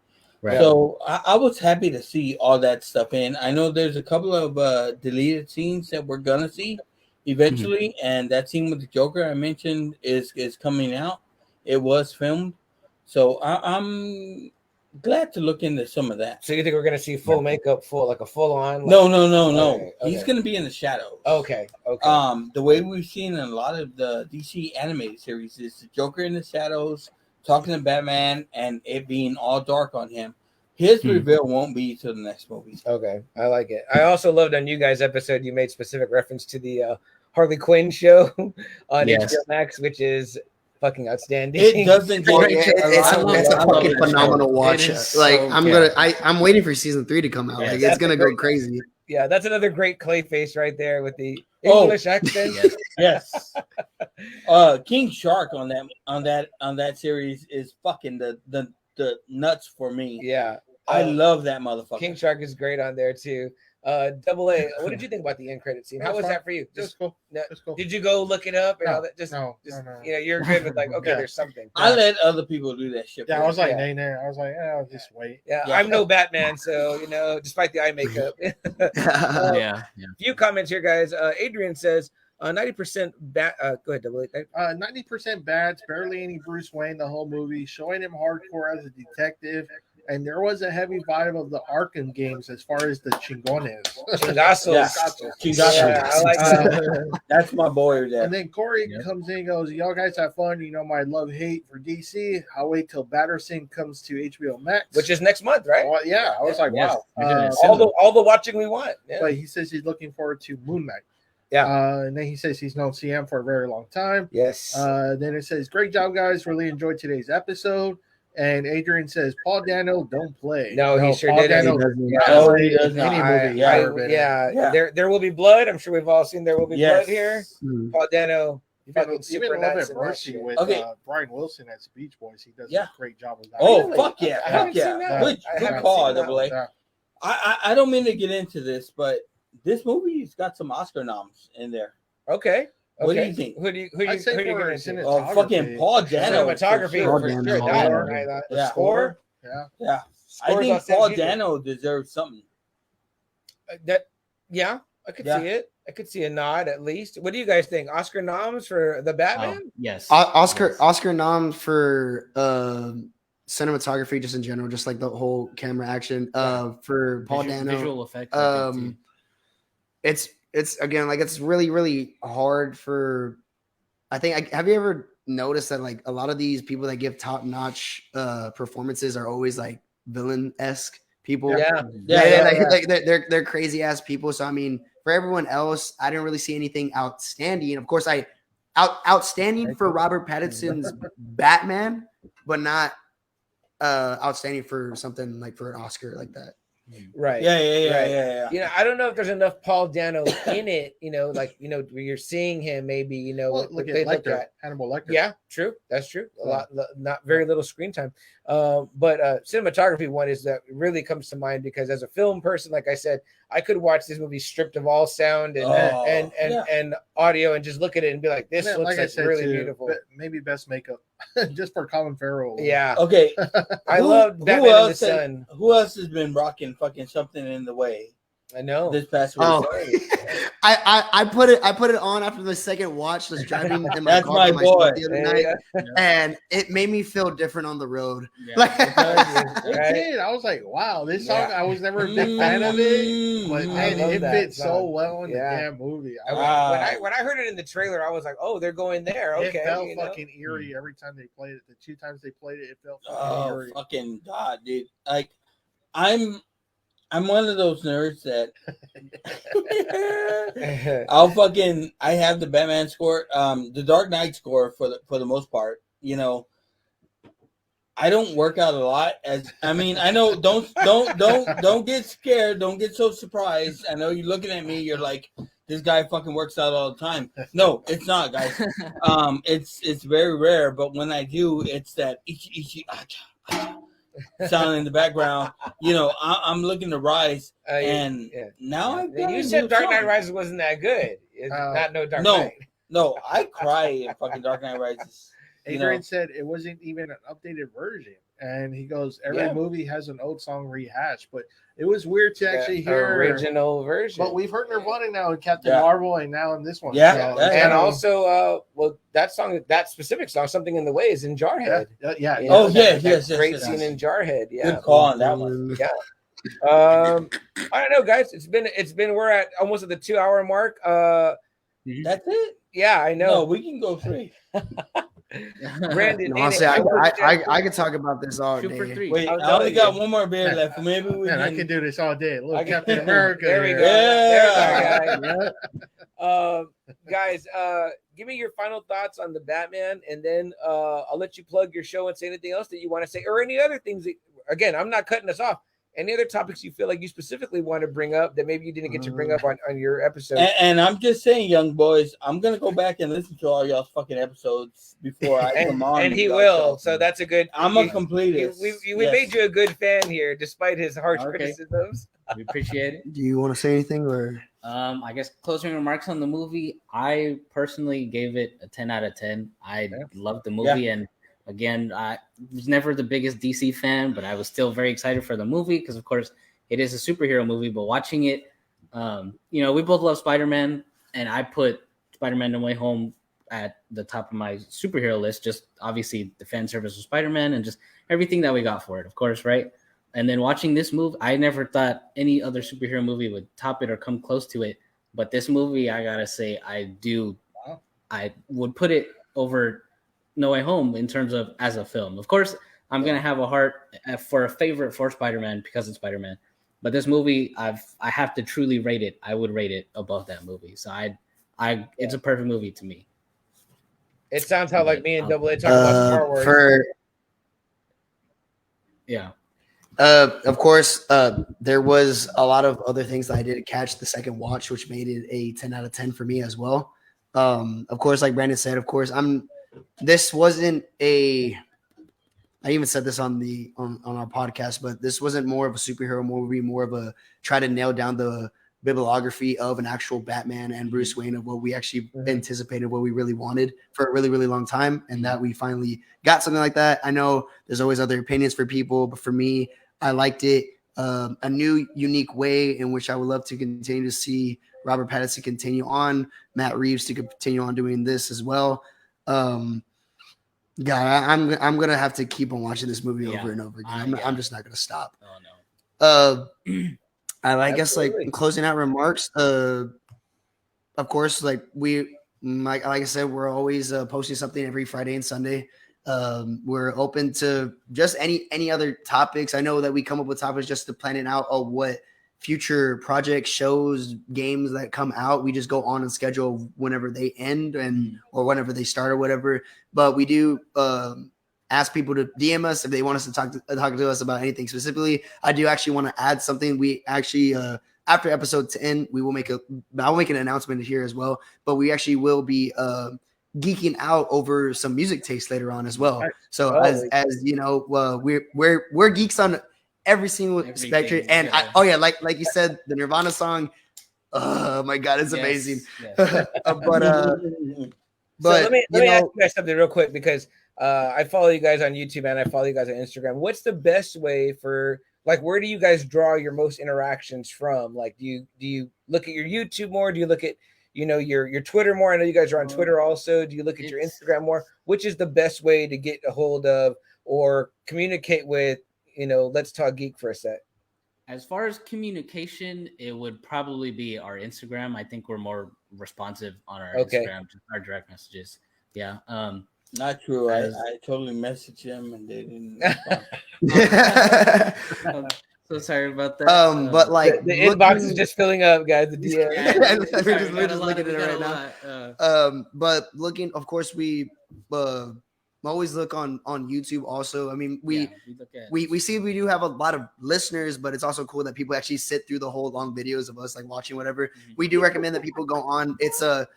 Speaker 1: Right. So I was happy to see all that stuff in. I know there's a couple of deleted scenes that we're going to see eventually, and that scene with the Joker I mentioned is coming out. It was filmed, so I'm glad to look into some of that.
Speaker 2: So you think we're gonna see full makeup, like a full on?
Speaker 1: No. Okay. He's gonna be in the shadows.
Speaker 2: Okay.
Speaker 1: The way we've seen in a lot of the DC animated series is the Joker in the shadows talking to Batman, and it being all dark on him. His reveal won't be till the next movie.
Speaker 2: Okay, I like it. I also loved on you guys' episode. You made specific reference to the Harley Quinn show on
Speaker 5: Yes.
Speaker 2: HBO Max, which is fucking outstanding.
Speaker 1: It doesn't get
Speaker 6: It's a fucking phenomenal watch. Like I'm waiting for season 3 to come out.
Speaker 1: Yeah,
Speaker 6: like it's gonna go crazy.
Speaker 2: Yeah, that's another great clay face right there with the English accent.
Speaker 1: Yes. King Shark on that series is fucking the nuts for me.
Speaker 2: Yeah.
Speaker 1: I love that motherfucker.
Speaker 2: King Shark is great on there too. Double A, what did you think about the end credit scene? How was that for you?
Speaker 3: Just cool. Just cool.
Speaker 2: Did you go look it up and all that?
Speaker 3: No.
Speaker 2: You know, you're good with like, okay, there's something.
Speaker 1: I let other people do that shit.
Speaker 3: Yeah, I was like, nay. I was like, I'll just wait.
Speaker 2: Yeah, I'm no Batman, so you know, despite the eye makeup.
Speaker 5: Yeah.
Speaker 2: Few comments here, guys. Adrian says 90% bat. Go ahead, Double A.
Speaker 3: 90% bats, barely any Bruce Wayne the whole movie, showing him hardcore as a detective. And there was a heavy vibe of the Arkham games as far as the chingones.
Speaker 2: Chingazos.
Speaker 1: Yeah,
Speaker 2: I like that.
Speaker 1: That's my boy.
Speaker 3: And then Corey comes in and goes, y'all guys have fun. You know my love-hate for DC. I'll wait till Battinson comes to HBO Max.
Speaker 2: Which is next month, right?
Speaker 3: Well, yeah, I was like, wow.
Speaker 2: All the watching we want. Yeah.
Speaker 3: But he says he's looking forward to Moon Knight.
Speaker 2: Yeah.
Speaker 3: And then he says he's known CM for a very long time.
Speaker 2: Yes.
Speaker 3: Then it says, great job, guys. Really enjoyed today's episode. And Adrian says, Paul Dano don't play.
Speaker 2: No, he sure
Speaker 3: Paul
Speaker 2: didn't.
Speaker 3: Dano
Speaker 1: He does not.
Speaker 3: any movie.
Speaker 2: There will be blood. I'm sure we've all seen There Will Be Blood here.
Speaker 6: Mm.
Speaker 2: Paul Dano.
Speaker 3: Even
Speaker 2: Super
Speaker 3: Love
Speaker 2: nuts
Speaker 3: It
Speaker 2: in that
Speaker 3: Mercy
Speaker 2: shit.
Speaker 3: with Brian Wilson as Beach Boys. He does a great job of that.
Speaker 1: Oh, fuck yeah.
Speaker 2: I haven't seen that.
Speaker 1: Good call, Double A. I don't mean to get into this, but this movie's got some Oscar noms in there.
Speaker 2: Okay.
Speaker 1: What do you think?
Speaker 2: Who do you going to see?
Speaker 1: Oh, fucking Paul Dano.
Speaker 2: Cinematography for sure. The score.
Speaker 1: Yeah. I think Paul Dano deserves something.
Speaker 2: I could see it. I could see a nod at least. What do you guys think? Oscar noms for the Batman?
Speaker 5: Yes.
Speaker 6: Oscar nom for cinematography, just in general, just like the whole camera action. For Paul Dano,
Speaker 5: visual effect.
Speaker 6: It's again like it's really, really hard for. I think. Have you ever noticed that like a lot of these people that give top notch performances are always like villain-esque people? They're crazy ass people. So I mean, for everyone else, I didn't really see anything outstanding. Of course, outstanding for Robert Pattinson's Batman, but not outstanding for something like for an Oscar like that.
Speaker 2: Right.
Speaker 1: Yeah.
Speaker 2: You know, I don't know if there's enough Paul Dano in it, you know, like, you know, where you're seeing him maybe, you know,
Speaker 3: look at Hannibal Lecter.
Speaker 2: Yeah, true. That's true. A lot, not very little screen time. But cinematography one is that really comes to mind because as a film person, like I said, I could watch this movie stripped of all sound and audio and just look at it and be like, this looks like really beautiful.
Speaker 3: Maybe best makeup just for Colin Farrell.
Speaker 2: Yeah.
Speaker 1: Okay.
Speaker 2: I love Batman in the Sun.
Speaker 1: Who else has been rocking fucking something in the way?
Speaker 2: I know.
Speaker 1: This past week.
Speaker 6: I put it on after the second watch. Was driving in my car
Speaker 1: my boy.
Speaker 6: The other night, and it made me feel different on the road.
Speaker 3: It did. I was like, wow, this song. I was never a big fan of it, but man, it fit so well in the damn movie.
Speaker 2: When I heard it in the trailer, I was like, oh, they're going there. Okay,
Speaker 3: it felt fucking eerie every time they played it. The 2 times they played it, it felt fucking eerie.
Speaker 1: Fucking God, dude! Like, I'm one of those nerds that I have the Batman score, the Dark Knight score for the most part. You know, I don't work out a lot. I know don't get scared, don't get so surprised. I know you're looking at me, you're like, this guy fucking works out all the time. No, it's not, guys. It's very rare, but when I do, it's that ichi acha sound in the background. You know, I'm looking to rise, now
Speaker 2: you said Dark Knight Rises wasn't that good. It's not Dark Knight.
Speaker 1: No, I cry in fucking Dark Knight Rises.
Speaker 3: Adrian said it wasn't even an updated version, and he goes, every movie has an old song rehashed, but it was weird to actually hear
Speaker 2: original version.
Speaker 3: But we've heard Nirvana now in Captain Marvel, and now in this one.
Speaker 2: And also, that song, that specific song, "Something in the Way," is in Jarhead.
Speaker 1: Yes.
Speaker 2: Great scene in Jarhead. Yeah,
Speaker 1: good call on that one.
Speaker 2: Yeah. I don't know, guys. It's been. We're at almost at the 2-hour mark.
Speaker 1: That's it.
Speaker 2: Yeah, I know.
Speaker 1: No, we can go 3.
Speaker 2: Brandon,
Speaker 6: honestly, I could talk about this all day.
Speaker 1: Wait, I only got one more beer left. Maybe
Speaker 3: I can do this all day. Look, Captain America.
Speaker 2: There we go. Yeah. guys, give me your final thoughts on the Batman, and then I'll let you plug your show and say anything else that you want to say, or any other things that, again, I'm not cutting us off. Any other topics you feel like you specifically want to bring up that maybe you didn't get to bring up on your episode?
Speaker 1: And I'm just saying, young boys, I'm gonna go back and listen to all y'all's fucking episodes before I come on.
Speaker 2: And he will. So that's a good.
Speaker 1: I'm a completist.
Speaker 2: We made you a good fan here, despite his harsh criticisms.
Speaker 5: We appreciate it.
Speaker 6: Do you want to say anything, or?
Speaker 5: I guess closing remarks on the movie. I personally gave it a 10 out of 10. I loved the movie, and again, I was never the biggest DC fan, but I was still very excited for the movie because, of course, it is a superhero movie. But watching it, we both love Spider-Man, and I put Spider-Man No Way Home at the top of my superhero list. Just obviously the fan service of Spider-Man and just everything that we got for it, of course, right? And then watching this movie, I never thought any other superhero movie would top it or come close to it. But this movie, I gotta say, I would put it over No Way Home in terms of as a film. Of course, I'm gonna have a heart for a favorite for Spider-Man because it's Spider-Man. But this movie, I have to truly rate it. I would rate it above that movie. So it's a perfect movie to me.
Speaker 2: It sounds how like me and Double A talk about Star Wars.
Speaker 6: Of course, there was a lot of other things that I didn't catch the second watch, which made it a 10 out of 10 for me as well. Of course, like Brandon said, of course, this wasn't I even said this on our podcast, but this wasn't more of a superhero movie, more of a try to nail down the bibliography of an actual Batman and Bruce Wayne of what we actually anticipated, what we really wanted for a really, really long time. And that we finally got something like that. I know there's always other opinions for people, but for me, I liked it. A new, unique way in which I would love to continue to see Robert Pattinson continue on, Matt Reeves to continue on doing this as well. I'm gonna have to keep on watching this movie over and over again. I'm just not gonna stop.
Speaker 5: Oh no.
Speaker 6: I guess like closing out remarks. Of course, like I said, we're always posting something every Friday and Sunday. We're open to just any other topics. I know that we come up with topics just to plan it out of what future projects, shows, games that come out. We just go on and schedule whenever they end or whenever they start or whatever. But we do ask people to DM us if they want us to talk to us about anything specifically. I do actually want to add something. We actually after episode 10, I will make an announcement here as well. But we actually will be geeking out over some music taste later on as well. So as you know, we're geeks on every single spectrum. And like you said, the Nirvana song. Oh my God, it's amazing.
Speaker 2: Yes. But let me ask you guys something real quick because I follow you guys on YouTube and I follow you guys on Instagram. What's the best way for where do you guys draw your most interactions from? Like, do you look at your YouTube more? Do you look at your Twitter more? I know you guys are on Twitter also. Do you look at your Instagram more? Which is the best way to get a hold of or communicate with, Let's Talk Geek for a sec?
Speaker 5: As far as communication, it would probably be our Instagram. I think we're more responsive on our Instagram, just our direct messages. Yeah.
Speaker 1: Not true. I totally messaged them and they didn't respond.
Speaker 5: So sorry about that.
Speaker 6: But like
Speaker 2: the inbox is just filling up, guys. The DM.
Speaker 6: We're just looking at it right now. But looking, of course, we always look on YouTube. Also, I mean, we see we do have a lot of listeners, but it's also cool that people actually sit through the whole long videos of us watching whatever. Mm-hmm. We do recommend that people go on. It's a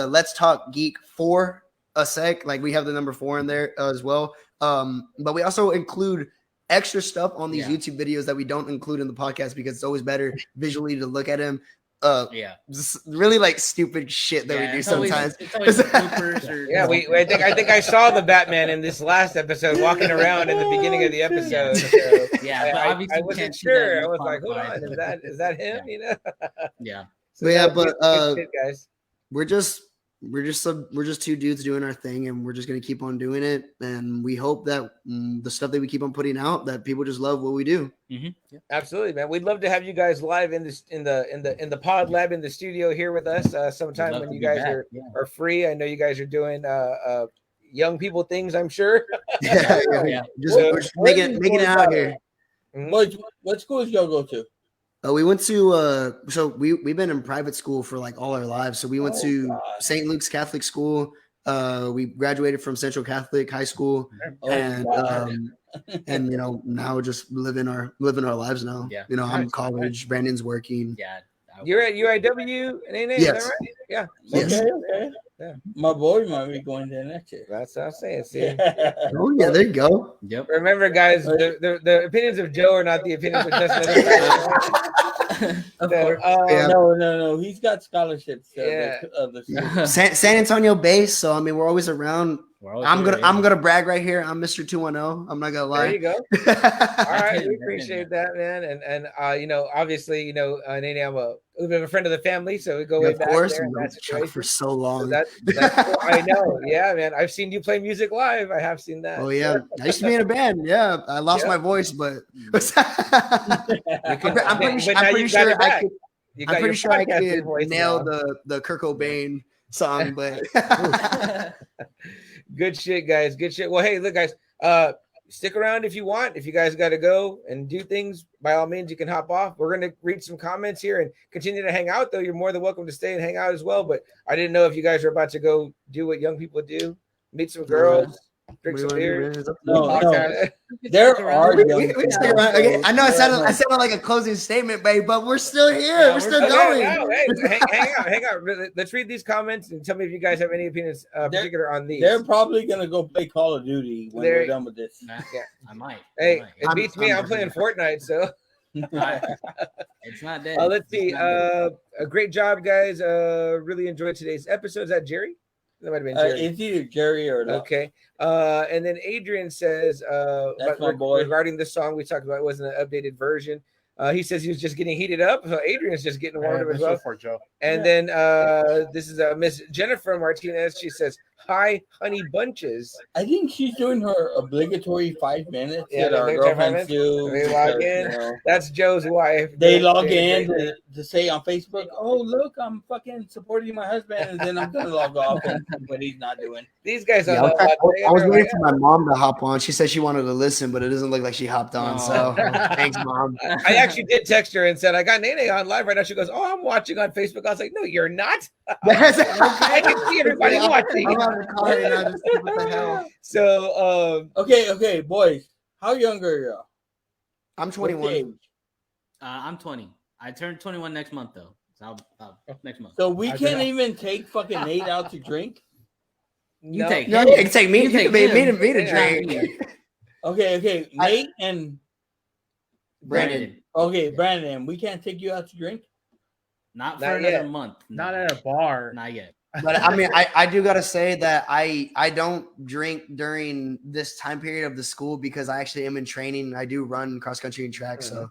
Speaker 6: Let's Talk Geek for a sec. We have the number 4 in there as well. But we also include extra stuff on these YouTube videos that we don't include in the podcast because it's always better visually to look at them. Just really stupid shit that we do sometimes.
Speaker 5: It's always
Speaker 2: I think I saw the Batman in this last episode walking around in the beginning of the episode. So I wasn't sure. I was like, hold on, is that him?
Speaker 5: Yeah.
Speaker 2: So guys,
Speaker 6: we're just two dudes doing our thing, and we're just gonna keep on doing it. And we hope that the stuff that we keep on putting out, that people just love what we do.
Speaker 5: Mm-hmm. Yeah.
Speaker 2: Absolutely, man. We'd love to have you guys live in the pod lab in the studio here with us sometime when you guys are free. I know you guys are doing young people things, I'm sure.
Speaker 6: We're just making it out here.
Speaker 1: What schools y'all go to?
Speaker 6: We went to so we've been in private school for like all our lives. So we went to St. Luke's Catholic School. We graduated from Central Catholic High School, and now just living our lives now.
Speaker 5: Yeah.
Speaker 6: I'm in college. Brandon's working.
Speaker 5: Yeah.
Speaker 2: You're at UIW, Nene,
Speaker 6: Yes.
Speaker 2: is that right? Yeah.
Speaker 6: Yes.
Speaker 1: Okay. Yeah. My boy might be going there next year.
Speaker 2: That's what I'm saying. See.
Speaker 6: Oh yeah, there you go.
Speaker 5: Yep.
Speaker 2: Remember, guys, the opinions of Joe are not the opinions of Justin.
Speaker 5: Of course.
Speaker 1: No. He's got scholarships.
Speaker 6: San Antonio base. So I mean, we're always around. I'm gonna brag right here. I'm Mr. 210. I'm not gonna lie.
Speaker 2: There you go. All right, we appreciate that, man. And obviously, Nene, we've been a friend of the family, so we go way back. Of course,
Speaker 6: for so long.
Speaker 2: So that's cool. I know. Yeah, man. I've seen you play music live. I have seen that.
Speaker 6: Oh yeah, I used to be in a band. Yeah, I lost my voice, but I'm pretty sure I could nail the Kurt Cobain song, but
Speaker 2: good shit, guys. Good shit. Well, hey, look, guys, stick around if you want. If you guys got to go and do things, by all means, you can hop off. We're going to read some comments here and continue to hang out, though. You're more than welcome to stay and hang out as well. But I didn't know if you guys are about to go do what young people do, meet some girls, drink some beer.
Speaker 1: No. There are young people.
Speaker 6: Okay. I know I sounded like a closing statement, babe, but we're still here. Yeah, we're still going.
Speaker 2: No, hey, hang out. Let's read these comments and tell me if you guys have any opinions particular on these.
Speaker 1: They're probably gonna go play Call of Duty when we're done with this.
Speaker 5: Yeah, I might.
Speaker 2: Hey, it beats me. I'm playing Fortnite, so
Speaker 5: it's not dead.
Speaker 2: Let's see. A great job, guys. Really enjoyed today's episode. Is that Jerry? That might have been Jerry.
Speaker 1: It's either Jerry or not.
Speaker 2: Okay. And then Adrian says regarding the song we talked about, it wasn't an updated version. He says he was just getting heated up. So Adrian's just getting warmed up as well.
Speaker 3: For Joe.
Speaker 2: And then this is Miss Jennifer Martinez. She says, "Hi, honey bunches."
Speaker 1: I think she's doing her obligatory 5 minutes.
Speaker 2: Yeah,
Speaker 1: that our girlfriends do.
Speaker 2: They log in. That's Joe's wife.
Speaker 1: They log in to say on Facebook, "Oh, look, I'm fucking supporting my husband," and then I'm gonna log off, but he's not doing.
Speaker 2: These guys.
Speaker 6: I was waiting for my mom to hop on. She said she wanted to listen, but it doesn't look like she hopped on. So thanks, Mom.
Speaker 2: I actually did text her and said, "I got Nene on live right now." She goes, "Oh, I'm watching on Facebook." I was like, "No, you're not." I can see everybody watching.
Speaker 6: What the hell?
Speaker 2: So,
Speaker 1: okay, boys, how young are you?
Speaker 6: I'm 21.
Speaker 5: I'm 20. I turned 21 next month, though. So next month.
Speaker 1: So we can't even take fucking Nate out to drink.
Speaker 6: You can take me. You can take me to drink.
Speaker 1: Okay, Nate and
Speaker 5: Brandon.
Speaker 1: Okay, Brandon, we can't take you out to drink.
Speaker 5: Not for another month.
Speaker 3: Not at a bar.
Speaker 5: Not yet.
Speaker 6: But I mean, I do gotta say that I don't drink during this time period of the school because I actually am in training. I do run cross country and track. So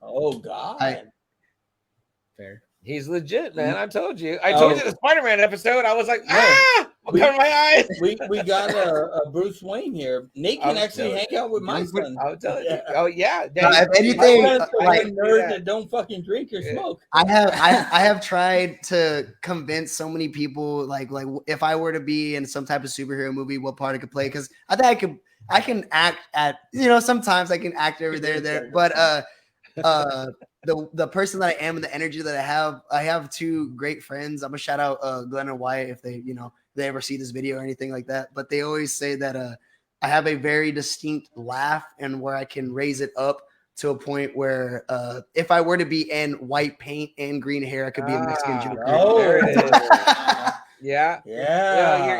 Speaker 5: Fair.
Speaker 2: He's legit, man. I told you. I told you the Spider-Man episode. I was like, I'm covering my eyes.
Speaker 1: We got a Bruce Wayne here. Nate can actually hang out with my son.
Speaker 2: I'll tell you. Oh yeah.
Speaker 6: If anything,
Speaker 1: like nerds that don't fucking drink or smoke.
Speaker 6: I have tried to convince so many people, like if I were to be in some type of superhero movie, what part I could play, because I think I can act at sometimes I can act over there, but the person that I am and the energy that I have two great friends. I'm gonna shout out Glenn and Wyatt if they they ever see this video or anything like that. But they always say that I have a very distinct laugh and where I can raise it up to a point where if I were to be in white paint and green hair, I could be a Mexican Joker.
Speaker 2: There it is. Yeah.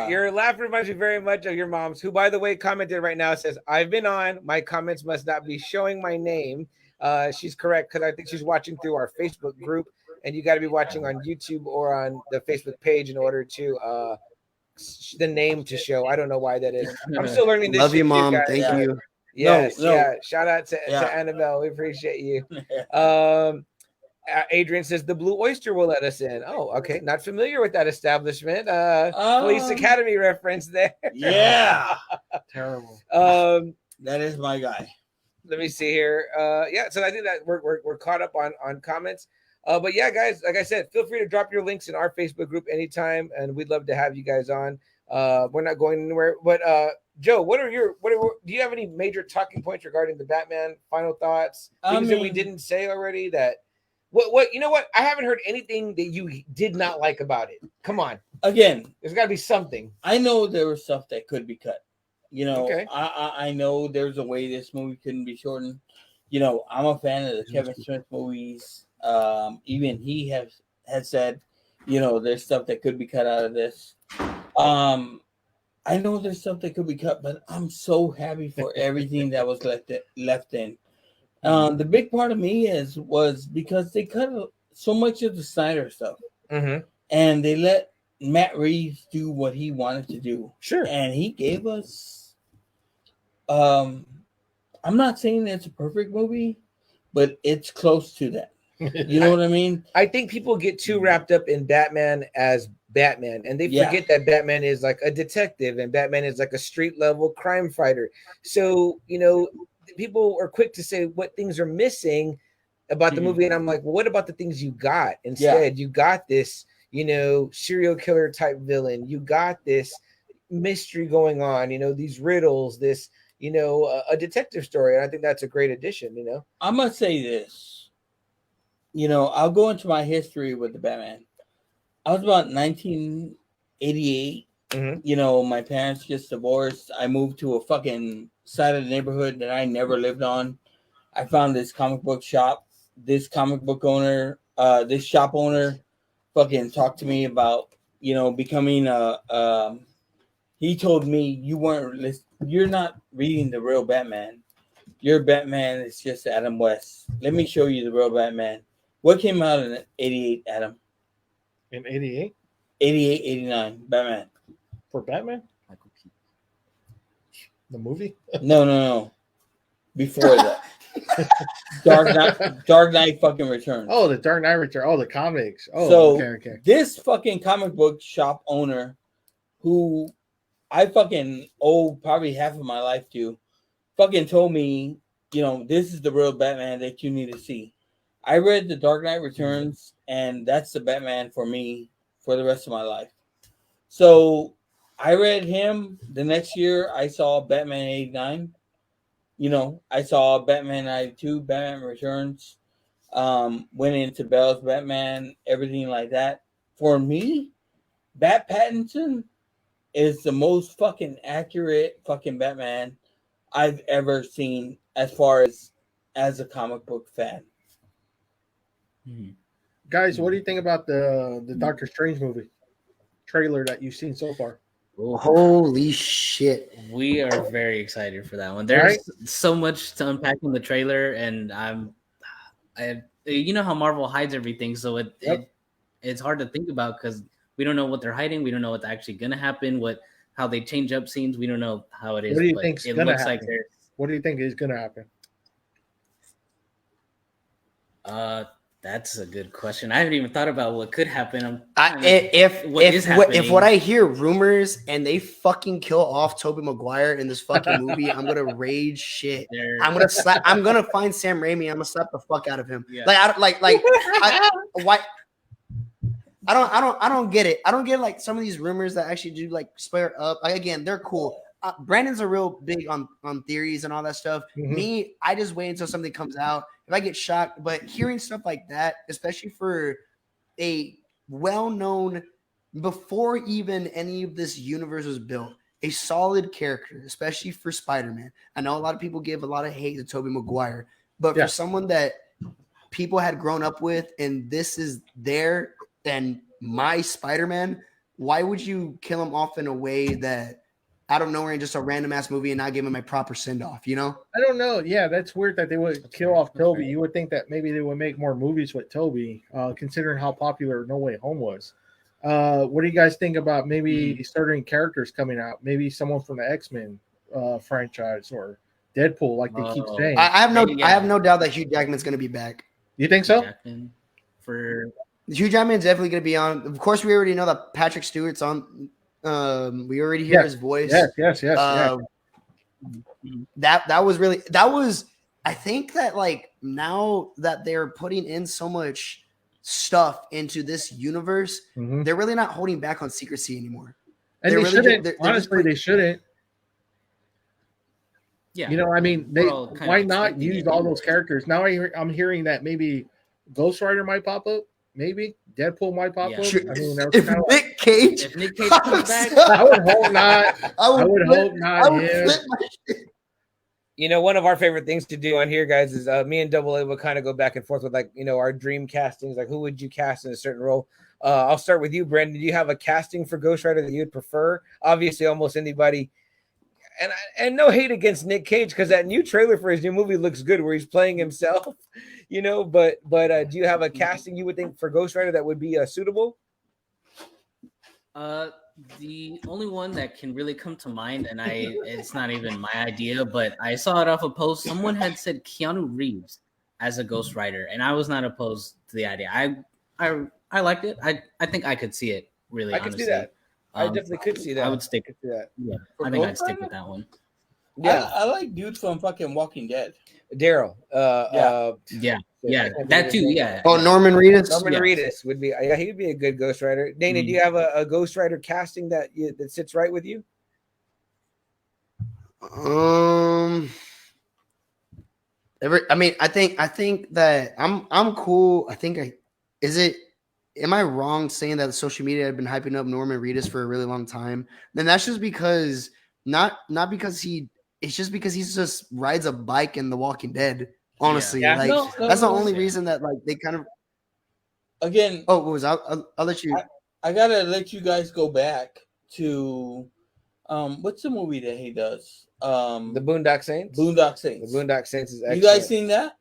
Speaker 2: Your laugh reminds me very much of your mom's, who, by the way, commented right now, says, "I've been on. My comments must not be showing my name." She's correct, because I think she's watching through our Facebook group, and you got to be watching on YouTube or on the Facebook page in order to the name to show. I don't know why that is. I'm still learning this.
Speaker 6: Love you, Mom. Thank you.
Speaker 2: Yes, shout out to Annabelle. We appreciate you. Adrian says the Blue Oyster will let us in. Oh, okay. Not familiar with that establishment. Police Academy reference there.
Speaker 1: Yeah.
Speaker 3: Terrible.
Speaker 1: That is my guy.
Speaker 2: Let me see here. So I think that we're caught up on comments. But yeah, guys, like I said, feel free to drop your links in our Facebook group anytime, and we'd love to have you guys on. We're not going anywhere. But Joe, do you have any major talking points regarding the Batman? Final thoughts? Things that we didn't say already that What you know what? I haven't heard anything that you did not like about it. Come on.
Speaker 1: Again,
Speaker 2: there's got to be something.
Speaker 1: I know there was stuff that could be cut. You know,
Speaker 2: okay.
Speaker 1: I know there's a way this movie couldn't be shortened. You know, I'm a fan of the Kevin Smith movies. Even he has said, you know, there's stuff that could be cut out of this. I know there's stuff that could be cut, but I'm so happy for everything that was left in. The big part of me was because they cut so much of the Snyder stuff, and they let Matt Reeves do what he wanted to do.
Speaker 2: Sure,
Speaker 1: and he gave us. I'm not saying it's a perfect movie, but it's close to that. You know what I mean?
Speaker 2: I think people get too wrapped up in Batman as Batman, and they forget that Batman is like a detective and Batman is like a street level crime fighter. So, you know, people are quick to say what things are missing about the movie, and I'm like, well, what about the things you got instead? You got this, you know, serial killer type villain. You got this mystery going on, you know, these riddles, this, you know, a detective story. And I think that's a great addition, you know.
Speaker 1: I must say this. You know, I'll go into my history with the Batman. I was about 1988. You know, my parents just divorced. I moved to a fucking side of the neighborhood that I never lived on. I found this comic book shop. This comic book owner, this shop owner, fucking talked to me about, you know, becoming he told me you're not reading the real Batman. Your Batman is just Adam West. Let me show you the real Batman. What came out in 88, Adam?
Speaker 3: In 88?
Speaker 1: 88, 89, Batman.
Speaker 3: For Batman? The movie?
Speaker 1: No. Before that. Dark Knight fucking Returns.
Speaker 3: Oh, the Dark Knight Returns. Oh, the comics. Oh,
Speaker 1: so
Speaker 3: okay.
Speaker 1: This fucking comic book shop owner who I fucking owe probably half of my life to fucking told me, you know, this is the real Batman that you need to see. I read The Dark Knight Returns, and that's the Batman for me for the rest of my life. So I read him. The next year, I saw Batman 89. You know, I saw Batman 92, Batman Returns, went into Bell's Batman, everything like that. For me, Pattinson is the most fucking accurate fucking Batman I've ever seen as far as a comic book fan.
Speaker 3: Guys, what do you think about the Doctor Strange movie trailer that you've seen so far?
Speaker 6: Holy shit.
Speaker 5: We are very excited for that one. There's so much to unpack in the trailer, and you know how Marvel hides everything, so it's hard to think about because we don't know what they're hiding. We don't know what's actually going to happen, how they change up scenes. We don't know how it is.
Speaker 3: What do you think is going to happen? What do you think is going to happen?
Speaker 5: That's a good question. I haven't even thought about what could happen.
Speaker 6: If what I hear rumors and they fucking kill off Tobey Maguire in this fucking movie, I'm gonna rage shit. I'm gonna find Sam Raimi. I'm gonna slap the fuck out of him. Yeah. Why? I don't get it. I don't get like some of these rumors that actually do like square up. Like, again, they're cool. Brandon's a real big on theories and all that stuff. Me, I just wait until something comes out. If I get shocked, but hearing stuff like that, especially for a well-known, before even any of this universe was built, a solid character, especially for Spider-Man. I know a lot of people give a lot of hate to Tobey Maguire, but for someone that people had grown up with, and this is their and my Spider-Man, why would you kill him off in a way that out of nowhere in just a random ass movie and not give him a proper send off, you know?
Speaker 3: I don't know. Yeah, that's weird that they would kill off Toby. You would think that maybe they would make more movies with Toby, considering how popular No Way Home was. What do you guys think about maybe starting characters coming out? Maybe someone from the X-Men franchise or Deadpool, like they keep saying.
Speaker 6: I have no doubt that Hugh Jackman's going to be back.
Speaker 3: You think so?
Speaker 6: Hugh Jackman's definitely going to be on. Of course, we already know that Patrick Stewart's on. We already hear his voice.
Speaker 3: Yes.
Speaker 6: That was I think that like now that they're putting in so much stuff into this universe, they're really not holding back on secrecy anymore.
Speaker 3: And they shouldn't. Honestly, they shouldn't.
Speaker 5: Yeah.
Speaker 3: You know, I mean, why not use all those characters? Now I'm hearing that maybe Ghost Rider might pop up. Maybe Deadpool might pop up.
Speaker 6: Sure.
Speaker 3: I mean, that's
Speaker 6: If
Speaker 3: kind of
Speaker 6: Nick Cage,
Speaker 5: If Nick Cage comes back,
Speaker 3: I would hope not. I would hope not.
Speaker 6: I would
Speaker 3: Him.
Speaker 6: flip my shit.
Speaker 2: You know, one of our favorite things to do on here, guys, is me and Double A will kind of go back and forth with, like, you know, our dream castings. Like, who would you cast in a certain role? I'll start with you, Brandon. Do you have a casting for Ghost Rider that you'd prefer? Obviously, almost anybody. And no hate against Nick Cage, because that new trailer for his new movie looks good, where he's playing himself. You know, but do you have a casting you would think for Ghost Rider that would be suitable?
Speaker 5: The only one that can really come to mind, and it's not even my idea, but I saw it off a post. Someone had said Keanu Reeves as a Ghost Rider, and I was not opposed to the idea. I liked it. I think I could see it, really.
Speaker 2: I could see that. I definitely could see that.
Speaker 5: I would stick with
Speaker 2: that.
Speaker 5: Yeah, I think I'd stick with that one.
Speaker 1: Yeah, I like dude from fucking Walking Dead.
Speaker 2: Daryl.
Speaker 5: Yeah, that too. Yeah.
Speaker 6: Oh, Norman Reedus.
Speaker 2: Norman Reedus would be. Yeah, he'd be a good Ghost Rider. Dana, do you have a Ghost Rider casting that sits right with you?
Speaker 6: I think that I'm cool. Am I wrong saying that social media had been hyping up Norman Reedus for a really long time? Then that's just because not because it's just because he just rides a bike in The Walking Dead. Honestly, that's the only reason that like they kind of.
Speaker 1: Again,
Speaker 6: what was I'll let you.
Speaker 1: I gotta let you guys go back to, what's the movie that he does?
Speaker 2: The Boondock Saints.
Speaker 1: Boondock Saints.
Speaker 2: The Boondock Saints is excellent.
Speaker 1: You guys seen that?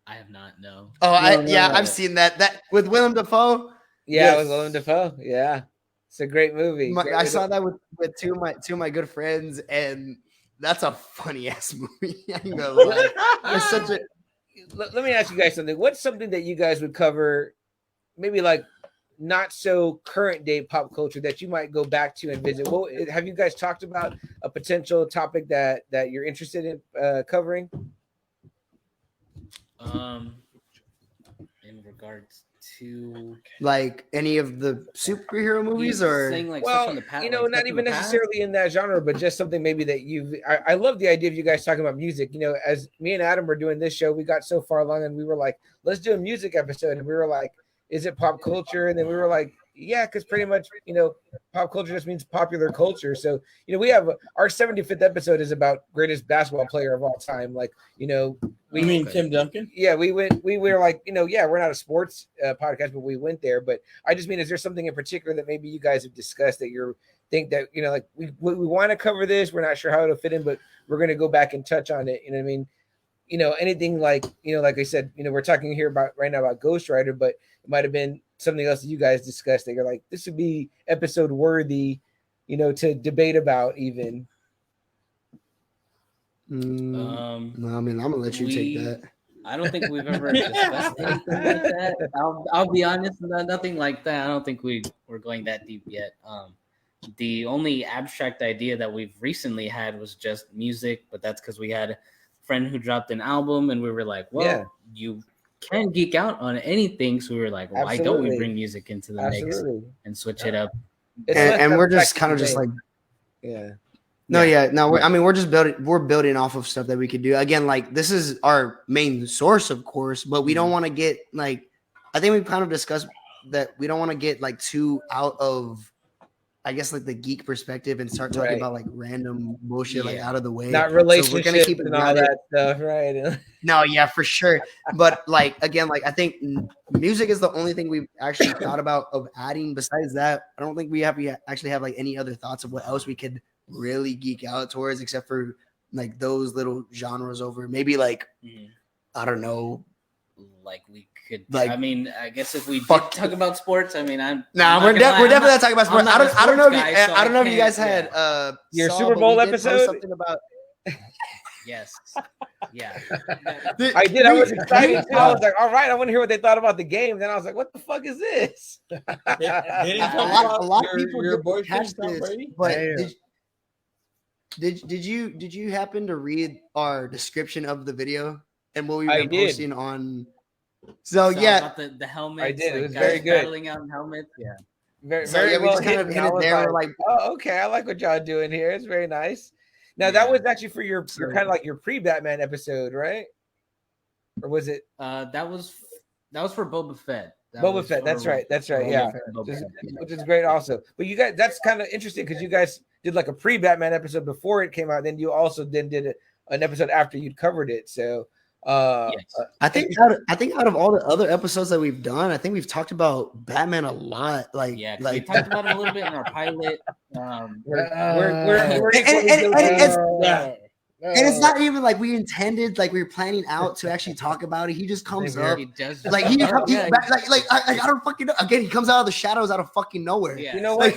Speaker 5: I have not. No.
Speaker 6: Oh, I've seen that. That with Willem Dafoe.
Speaker 2: Yeah, with Willem Dafoe. Yeah, it's a great movie.
Speaker 6: I saw that with two of my good friends, and that's a funny ass movie. I'm gonna lie. It's such a.
Speaker 2: Let me ask you guys something. What's something that you guys would cover, maybe like not so current day pop culture that you might go back to and visit? Well, have you guys talked about a potential topic that you're interested in covering?
Speaker 5: In regards to
Speaker 6: like any of the superhero movies, or
Speaker 5: like
Speaker 2: well,
Speaker 5: from the past,
Speaker 2: not even necessarily in that genre, but just something maybe that I love the idea of you guys talking about music. You know, as me and Adam were doing this show, we got so far along and we were like, let's do a music episode, and we were like, is it pop culture? And then we were like, yeah, because pretty much, pop culture just means popular culture. So, we have our 75th episode is about greatest basketball player of all time. Like,
Speaker 1: we mean Tim Duncan?
Speaker 2: Yeah, we were like, we're not a sports podcast, but we went there. But I just mean, is there something in particular that maybe you guys have discussed that you think that, like we want to cover this, we're not sure how it'll fit in, but we're going to go back and touch on it. You know what I mean? Anything like, like I said, we're talking here right now about Ghost Rider, but it might have been something else that you guys discussed that you're like, this would be episode worthy, to debate about even.
Speaker 6: No, I mean, I'm gonna let you take that.
Speaker 5: I don't think we've ever discussed anything like that. I'll be honest, nothing like that. I don't think we're going that deep yet. The only abstract idea that we've recently had was just music, but that's because we had a friend who dropped an album, and we were like, well, you can geek out on anything, so we were like, why don't we bring music into the mix and switch it up?
Speaker 6: And we're just kind of just like, we're just building off of stuff that we could do. Again, like this is our main source, of course, but we don't want to get like, I think we've kind of discussed that we don't want to get like too out of, I guess, like the geek perspective and start talking about like random bullshit like out of the way.
Speaker 2: Not relationships, so we're gonna keep it and all that stuff, right?
Speaker 6: No, yeah, for sure. But like again, like I think music is the only thing we've actually thought about of adding. Besides that, I don't think we actually have like any other thoughts of what else we could really geek out towards, except for like those little genres over maybe like I don't know,
Speaker 5: like we could.
Speaker 6: Like,
Speaker 5: I mean, I guess if we did talk about sports, I mean,
Speaker 6: we're definitely not talking about sports. I don't know if you guys had
Speaker 2: your Super Bowl episode.
Speaker 6: Something about.
Speaker 5: Yes. Yeah.
Speaker 2: I did. I was excited too. I was like, all right, I want to hear what they thought about the game. Then I was like, what the fuck is this?
Speaker 6: A lot of people your boyfriend Tom Brady. But did you happen to read our description of the video and what we were posting on? So about
Speaker 5: the helmets.
Speaker 2: I did. It was
Speaker 5: like
Speaker 2: very good.
Speaker 5: Battling out helmets. Yeah.
Speaker 2: Very
Speaker 6: we
Speaker 2: well.
Speaker 6: just kind of hit it there. We're like,
Speaker 2: oh, okay. I like what y'all doing here. It's very nice. Now that was actually for your kind of like your pre-Batman episode, right? or was it?
Speaker 5: That was for Boba Fett.
Speaker 2: Boba Fett. That's right. Yeah, which is great also. But you guys, that's kind of interesting because you guys did like a pre-Batman episode before it came out. Then you also did an episode after you'd covered it. So
Speaker 6: yes. I think out of all the other episodes that we've done, I think we've talked about Batman a lot. Like
Speaker 5: we talked about it a little bit in our pilot.
Speaker 6: And it's not even like we intended, like we were planning out to actually talk about it. He just comes up, like I don't fucking know. Again, he comes out of the shadows out of fucking nowhere.
Speaker 5: Yeah.
Speaker 2: You know what?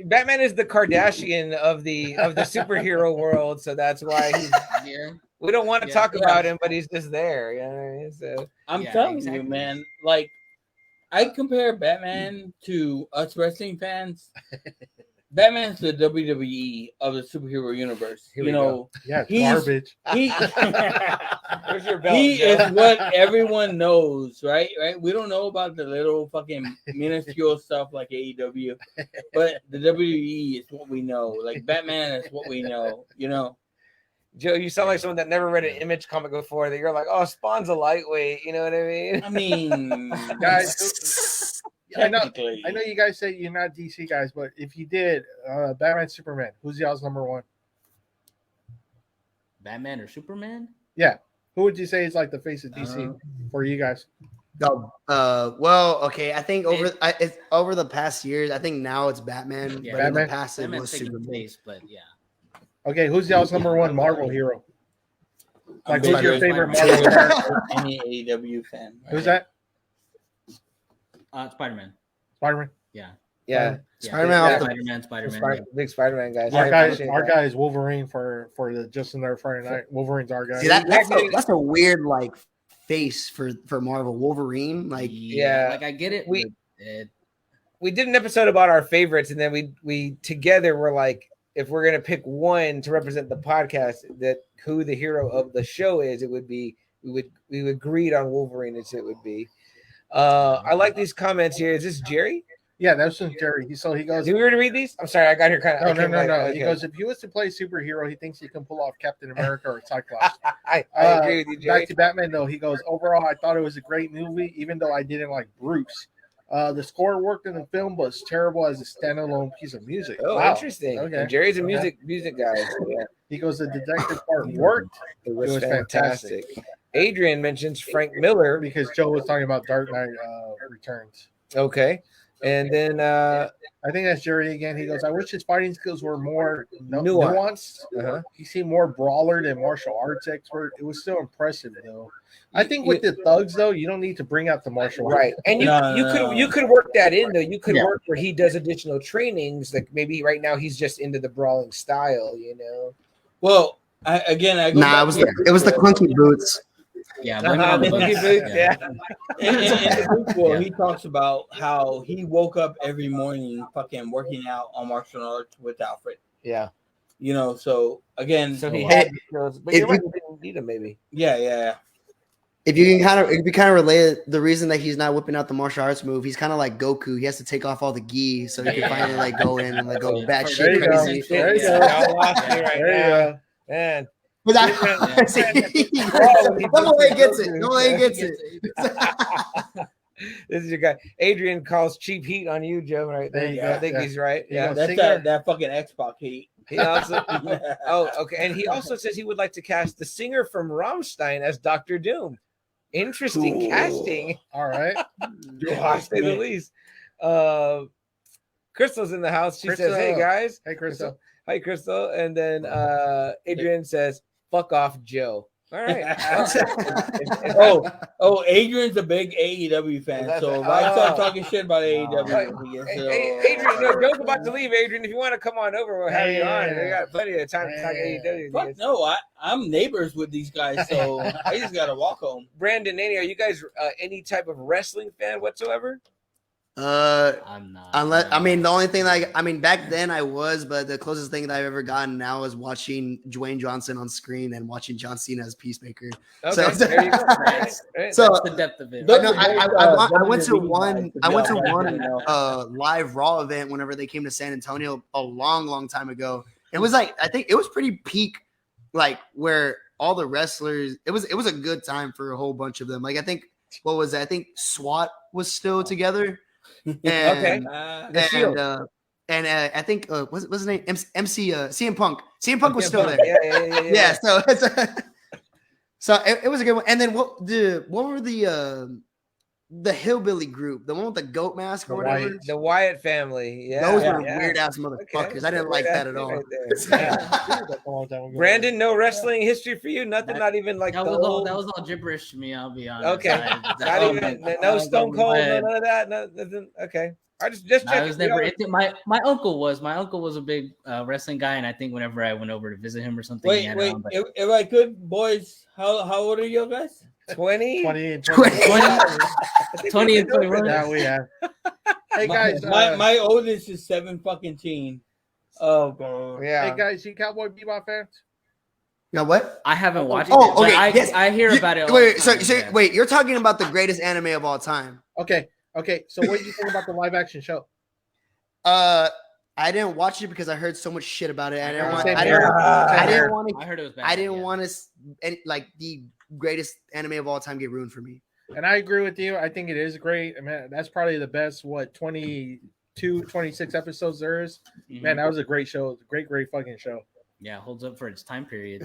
Speaker 2: Batman is the Kardashian of the superhero world, so that's why he's. Yeah. We don't want to talk about him, but he's just there. You know what I mean? So
Speaker 1: I'm telling you, man. Like I compare Batman to us wrestling fans. Batman's the WWE of the superhero universe. He's
Speaker 3: garbage.
Speaker 2: Where's your belt,
Speaker 1: he is what everyone knows, right? Right? We don't know about the little fucking minuscule stuff like AEW, but the WWE is what we know. Like Batman is what we know. You know,
Speaker 2: Joe, you sound like someone that never read an Image comic before. That you're like, oh, Spawn's a lightweight. You know what I mean?
Speaker 1: I mean,
Speaker 3: guys. I know you guys say you're not DC guys, but if you did Batman, Superman, who's y'all's number one?
Speaker 5: Batman or Superman?
Speaker 3: Yeah. Who would you say is like the face of DC for you guys?
Speaker 6: Well, okay. I think over the past years, I think now it's Batman.
Speaker 5: Yeah,
Speaker 6: but
Speaker 3: Batman?
Speaker 6: in the past it was
Speaker 5: taking
Speaker 6: Superman.
Speaker 5: place, but yeah.
Speaker 3: Okay, who's y'all's number one Marvel hero? Like, who's your favorite Marvel hero?
Speaker 1: Any AEW fan?
Speaker 3: Who's that?
Speaker 5: Spider-Man.
Speaker 3: Spider-Man.
Speaker 2: Yeah.
Speaker 5: Spider-Man.
Speaker 2: Big Spider-Man guys.
Speaker 3: Our guy is Wolverine for the Just Another Friday Night. Wolverine's our guy.
Speaker 6: See, that's a weird like face for Marvel. Wolverine, like
Speaker 5: like I get it.
Speaker 2: We did an episode about our favorites, and then we together were like, if we're gonna pick one to represent the podcast, that who the hero of the show is, it would be we agreed on Wolverine as it would be. I like these comments here. Is this Jerry?
Speaker 3: Yeah, that's from Jerry. So he goes.
Speaker 2: Do we already read these? I'm sorry, I got here kind of.
Speaker 3: No.
Speaker 2: Okay.
Speaker 3: He goes, if he was to play superhero, he thinks he can pull off Captain America or Cyclops.
Speaker 2: I agree with you, Jerry.
Speaker 3: Back to Batman, though, he goes, overall, I thought it was a great movie, even though I didn't like Bruce. The score worked in the film, but it's terrible as a standalone piece of music.
Speaker 2: Oh,
Speaker 3: wow.
Speaker 2: Interesting.
Speaker 3: Okay.
Speaker 2: And Jerry's a music guy. So yeah.
Speaker 3: He goes, the detective part worked.
Speaker 2: It was fantastic. Adrian mentions Frank Miller
Speaker 3: because Joe was talking about Dark Knight Returns.
Speaker 2: Okay. And then
Speaker 3: I think that's Jerry again. He goes, I wish his fighting skills were more nuanced. He seemed more brawler than martial arts expert. It was still impressive, though. I think with the thugs, though, you don't need to bring out the martial arts.
Speaker 2: Right. And you could work that in, though. You could work where he does additional trainings. Like maybe right now he's just into the brawling style, you know?
Speaker 1: Well, it
Speaker 6: was the clunky boots.
Speaker 5: Yeah,
Speaker 1: he talks about how he woke up every morning fucking working out on martial arts with Alfred.
Speaker 2: Yeah.
Speaker 1: You know, so again,
Speaker 2: he had skills, but you didn't need him maybe.
Speaker 1: Yeah.
Speaker 6: If you kind of relate the reason that he's not whipping out the martial arts move, he's kind of like Goku. He has to take off all the gi so he can finally like go in and like go bad shit crazy.
Speaker 3: There you go.
Speaker 2: Man.
Speaker 6: But no way gets it.
Speaker 2: This is your guy. Adrian calls cheap heat on you, Joe. Right there. I think he's right. Yeah,
Speaker 1: that's that fucking Xbox heat.
Speaker 2: He also, okay, and he also says he would like to cast the singer from Rammstein as Dr. Doom. Interesting casting.
Speaker 3: All right,
Speaker 2: to say the least. Crystal's in the house. She says, "Hey guys,
Speaker 3: hey Crystal,
Speaker 2: hi Crystal," and then Adrian says, "Fuck off, Joe." All right.
Speaker 1: Adrian's a big AEW fan, so if I start talking shit about AEW,
Speaker 2: Adrian, Joe's about to leave. Adrian, if you want to come on over, we'll have you on. We got plenty of time to talk AEW.
Speaker 1: Fuck no, I'm neighbors with these guys, so I just gotta walk home.
Speaker 2: Brandon, Nene, are you guys any type of wrestling fan whatsoever?
Speaker 6: I'm not. The only thing back then I was, but the closest thing that I've ever gotten now is watching Dwayne Johnson on screen and watching John Cena as Peacemaker.
Speaker 2: Okay,
Speaker 6: so
Speaker 2: there you go.
Speaker 6: So
Speaker 5: that's the depth of it.
Speaker 6: I went to one live Raw event whenever they came to San Antonio a long time ago. It was like, I think it was pretty peak, like where all the wrestlers. It was a good time for a whole bunch of them. Like I think what was it? I think SWAT was still together. And,
Speaker 2: okay. The Shield.
Speaker 6: I think what's his name? CM Punk. CM Punk was still there.
Speaker 2: Yeah.
Speaker 6: So it was a good one. And then what were the hillbilly group, the one with the goat mask or whatever?
Speaker 2: The Wyatt family. Yeah.
Speaker 6: Those were weird ass motherfuckers. Okay. I didn't like that at all.
Speaker 2: Right Brandon, no wrestling history for you? Nothing, not even like
Speaker 5: that was all gibberish to me, I'll be honest.
Speaker 2: Okay. Not even no Stone Cold, none of that. Nothing. Okay. I just
Speaker 5: I was never into my uncle was a big wrestling guy, and I think whenever I went over to visit him or something.
Speaker 1: Wait. If I could, boys, how old are you guys?
Speaker 2: 20
Speaker 5: and 21.
Speaker 3: Yeah, we have. Hey guys,
Speaker 1: my oldest is 17. Oh god.
Speaker 2: Yeah.
Speaker 3: Hey guys, you Cowboy Bebop fans?
Speaker 6: You know what?
Speaker 5: I haven't watched it.
Speaker 6: Okay.
Speaker 5: Yes. I hear about it.
Speaker 6: Wait, you're talking about the greatest anime of all time.
Speaker 3: Okay. So what did you think about the live action show?
Speaker 6: I didn't watch it because I heard so much shit about it. I didn't want to like the greatest anime of all time get ruined for me.
Speaker 3: And I agree with you. I think it is great. I mean, that's probably the best 26 episodes there is. Mm-hmm. Man, that was a great show. It was a great fucking show.
Speaker 5: Yeah, holds up for its time period.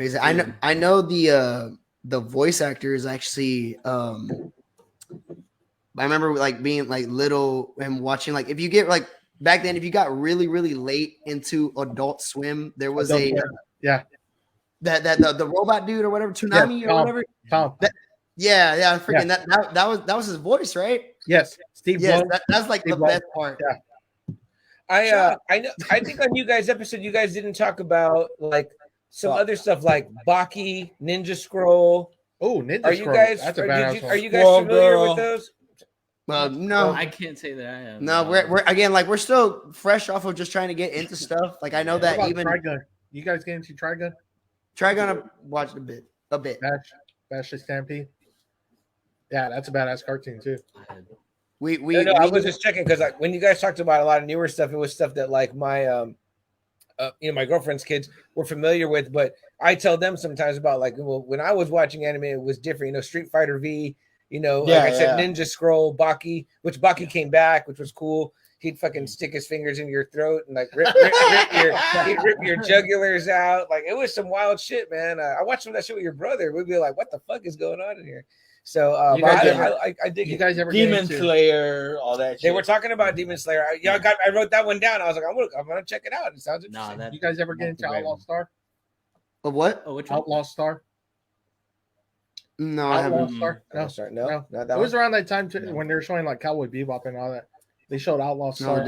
Speaker 6: I know the voice actor is actually I remember like being like little and watching, like if you get like back then, if you got really, really late into Adult Swim, there was the robot dude or whatever, Toonami or whatever.
Speaker 3: Tom.
Speaker 6: Freaking that was his voice, right?
Speaker 3: Yes, Steve.
Speaker 6: Yes, that's like Steve the best part.
Speaker 3: Yeah.
Speaker 2: I think on you guys' episode, you guys didn't talk about like some other stuff like Baki, Ninja Scroll.
Speaker 3: Oh, Ninja
Speaker 2: Scroll. Are you guys familiar with those?
Speaker 6: No,
Speaker 5: I can't say that I am.
Speaker 6: No, we're still fresh off of just trying to get into stuff. Like I know that even
Speaker 3: Trigun. You guys get into Trigun?
Speaker 6: Trigun, I watched a bit.
Speaker 3: Bash the Stampede. Yeah, that's a badass cartoon too.
Speaker 2: I was just checking because like when you guys talked about a lot of newer stuff, it was stuff that like my my girlfriend's kids were familiar with, but I tell them sometimes about like, well, when I was watching anime, it was different. Street Fighter V. I said, Ninja Scroll, Baki, which Baki came back, which was cool. He'd fucking stick his fingers in your throat and like rip your jugulars out. Like it was some wild shit, man. I watched some of that shit with your brother. We'd be like, what the fuck is going on in here? So I dig
Speaker 3: you guys ever
Speaker 1: Demon Slayer, all that shit.
Speaker 2: They were talking about Demon Slayer. I wrote that one down. I was like, I'm gonna check it out. It sounds interesting.
Speaker 3: You guys ever get into Outlaw Star?
Speaker 6: Of what?
Speaker 5: Oh, which one?
Speaker 3: Outlaw Star.
Speaker 6: No, I haven't.
Speaker 2: No, not that
Speaker 3: it was around that time when they were showing like Cowboy Bebop and all that. They showed Outlaw Star.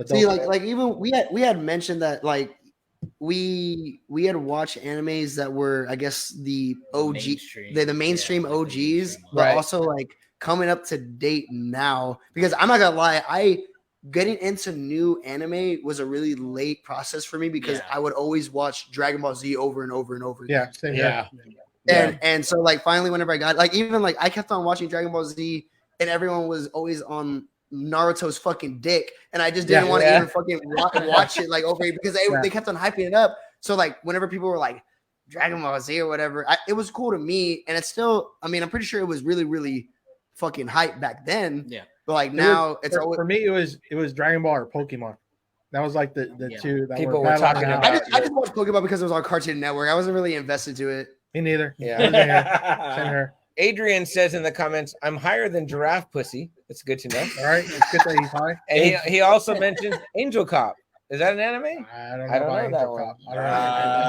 Speaker 6: See, like even we had mentioned that like we had watched animes that were, I guess, the OG, the mainstream OGs, but also like coming up to date now. Because I'm not gonna lie, getting into new anime was a really late process for me because I would always watch Dragon Ball Z over and over and over again. And so like finally whenever I got like even like I kept on watching Dragon Ball Z and everyone was always on Naruto's fucking dick and I just didn't want to even fucking watch it like over because they kept on hyping it up. So like whenever people were like Dragon Ball Z or whatever, it was cool to me, and it's still, I mean, I'm pretty sure it was really, really fucking hype back then. Yeah. But like now it's always,
Speaker 3: for me it was Dragon Ball or Pokemon. That was like the two that
Speaker 2: people were talking about.
Speaker 6: I just watched Pokemon because it was on Cartoon Network. I wasn't really invested to it.
Speaker 3: Me neither.
Speaker 2: Yeah. Same here. Adrian says in the comments, I'm higher than Giraffe Pussy. That's good to know.
Speaker 3: All right. It's good that he's high.
Speaker 2: And he also mentions Angel Cop. Is that an anime?
Speaker 3: I don't know that one.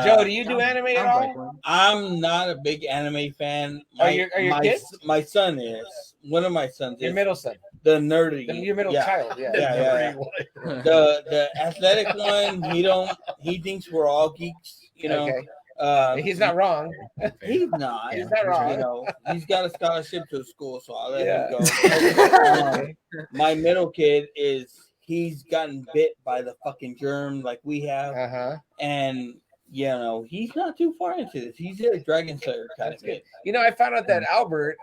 Speaker 2: Joe, do you do anime at all?
Speaker 1: I'm not a big anime fan.
Speaker 2: Are your kids?
Speaker 1: My son is. One of my sons is.
Speaker 2: Your middle son.
Speaker 1: The nerdy.
Speaker 2: Your middle child.
Speaker 1: Yeah. The athletic one, he thinks we're all geeks, you know.
Speaker 2: Okay. He's not wrong.
Speaker 1: He's not.
Speaker 2: He's not wrong.
Speaker 1: You know, he's got a scholarship to school, so I'll let him go. My middle kid he's gotten bit by the fucking germ like we have, and he's not too far into this. He's a Dragon Slayer kind of kid.
Speaker 2: I found out that Albert,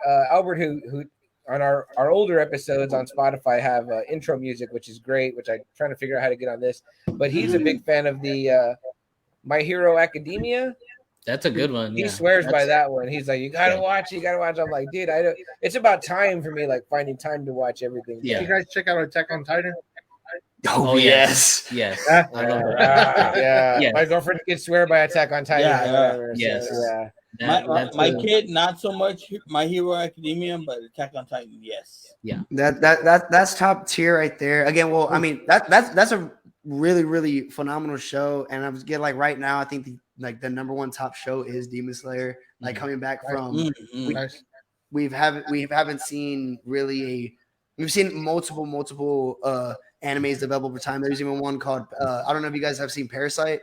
Speaker 2: who on our older episodes on Spotify have intro music, which is great. Which I'm trying to figure out how to get on this, but he's a big fan of the My Hero Academia.
Speaker 5: That's a good one.
Speaker 2: He swears by that one. He's like, you gotta watch it. You gotta watch. I'm like, dude, I don't. It's about time for me, like finding time to watch everything.
Speaker 3: Did you guys check out Attack on Titan?
Speaker 6: Oh yes.
Speaker 5: Yes.
Speaker 2: Yeah.
Speaker 5: I love that.
Speaker 2: Yeah. My girlfriend can swear by Attack on Titan.
Speaker 5: Yes.
Speaker 2: Yeah.
Speaker 1: My kid, not so much My Hero Academia, but Attack on Titan, yes.
Speaker 5: Yeah.
Speaker 6: That's top tier right there. Again, well, I mean that's a really, really phenomenal show. And I was getting like right now, I think the number one top show is Demon Slayer. Like coming back from we haven't seen really we've seen multiple animes develop over time. There's even one called I don't know if you guys have seen Parasite.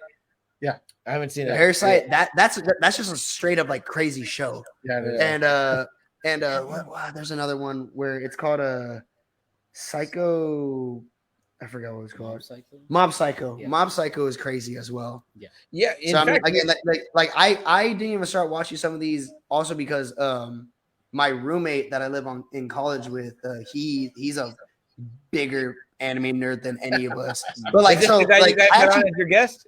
Speaker 3: Yeah,
Speaker 2: I haven't seen it.
Speaker 6: Parasite. Yeah. That's just a straight up like crazy show.
Speaker 3: Yeah.
Speaker 6: And there's another one where it's called Psycho. I forgot what it's called. Mob Psycho. Yeah. Mob Psycho is crazy as well.
Speaker 2: Yeah.
Speaker 6: So I mean, again, I didn't even start watching some of these also because my roommate that I live in college with, he's a bigger anime nerd than any of us. But like, so like,
Speaker 2: you guys on as your guest?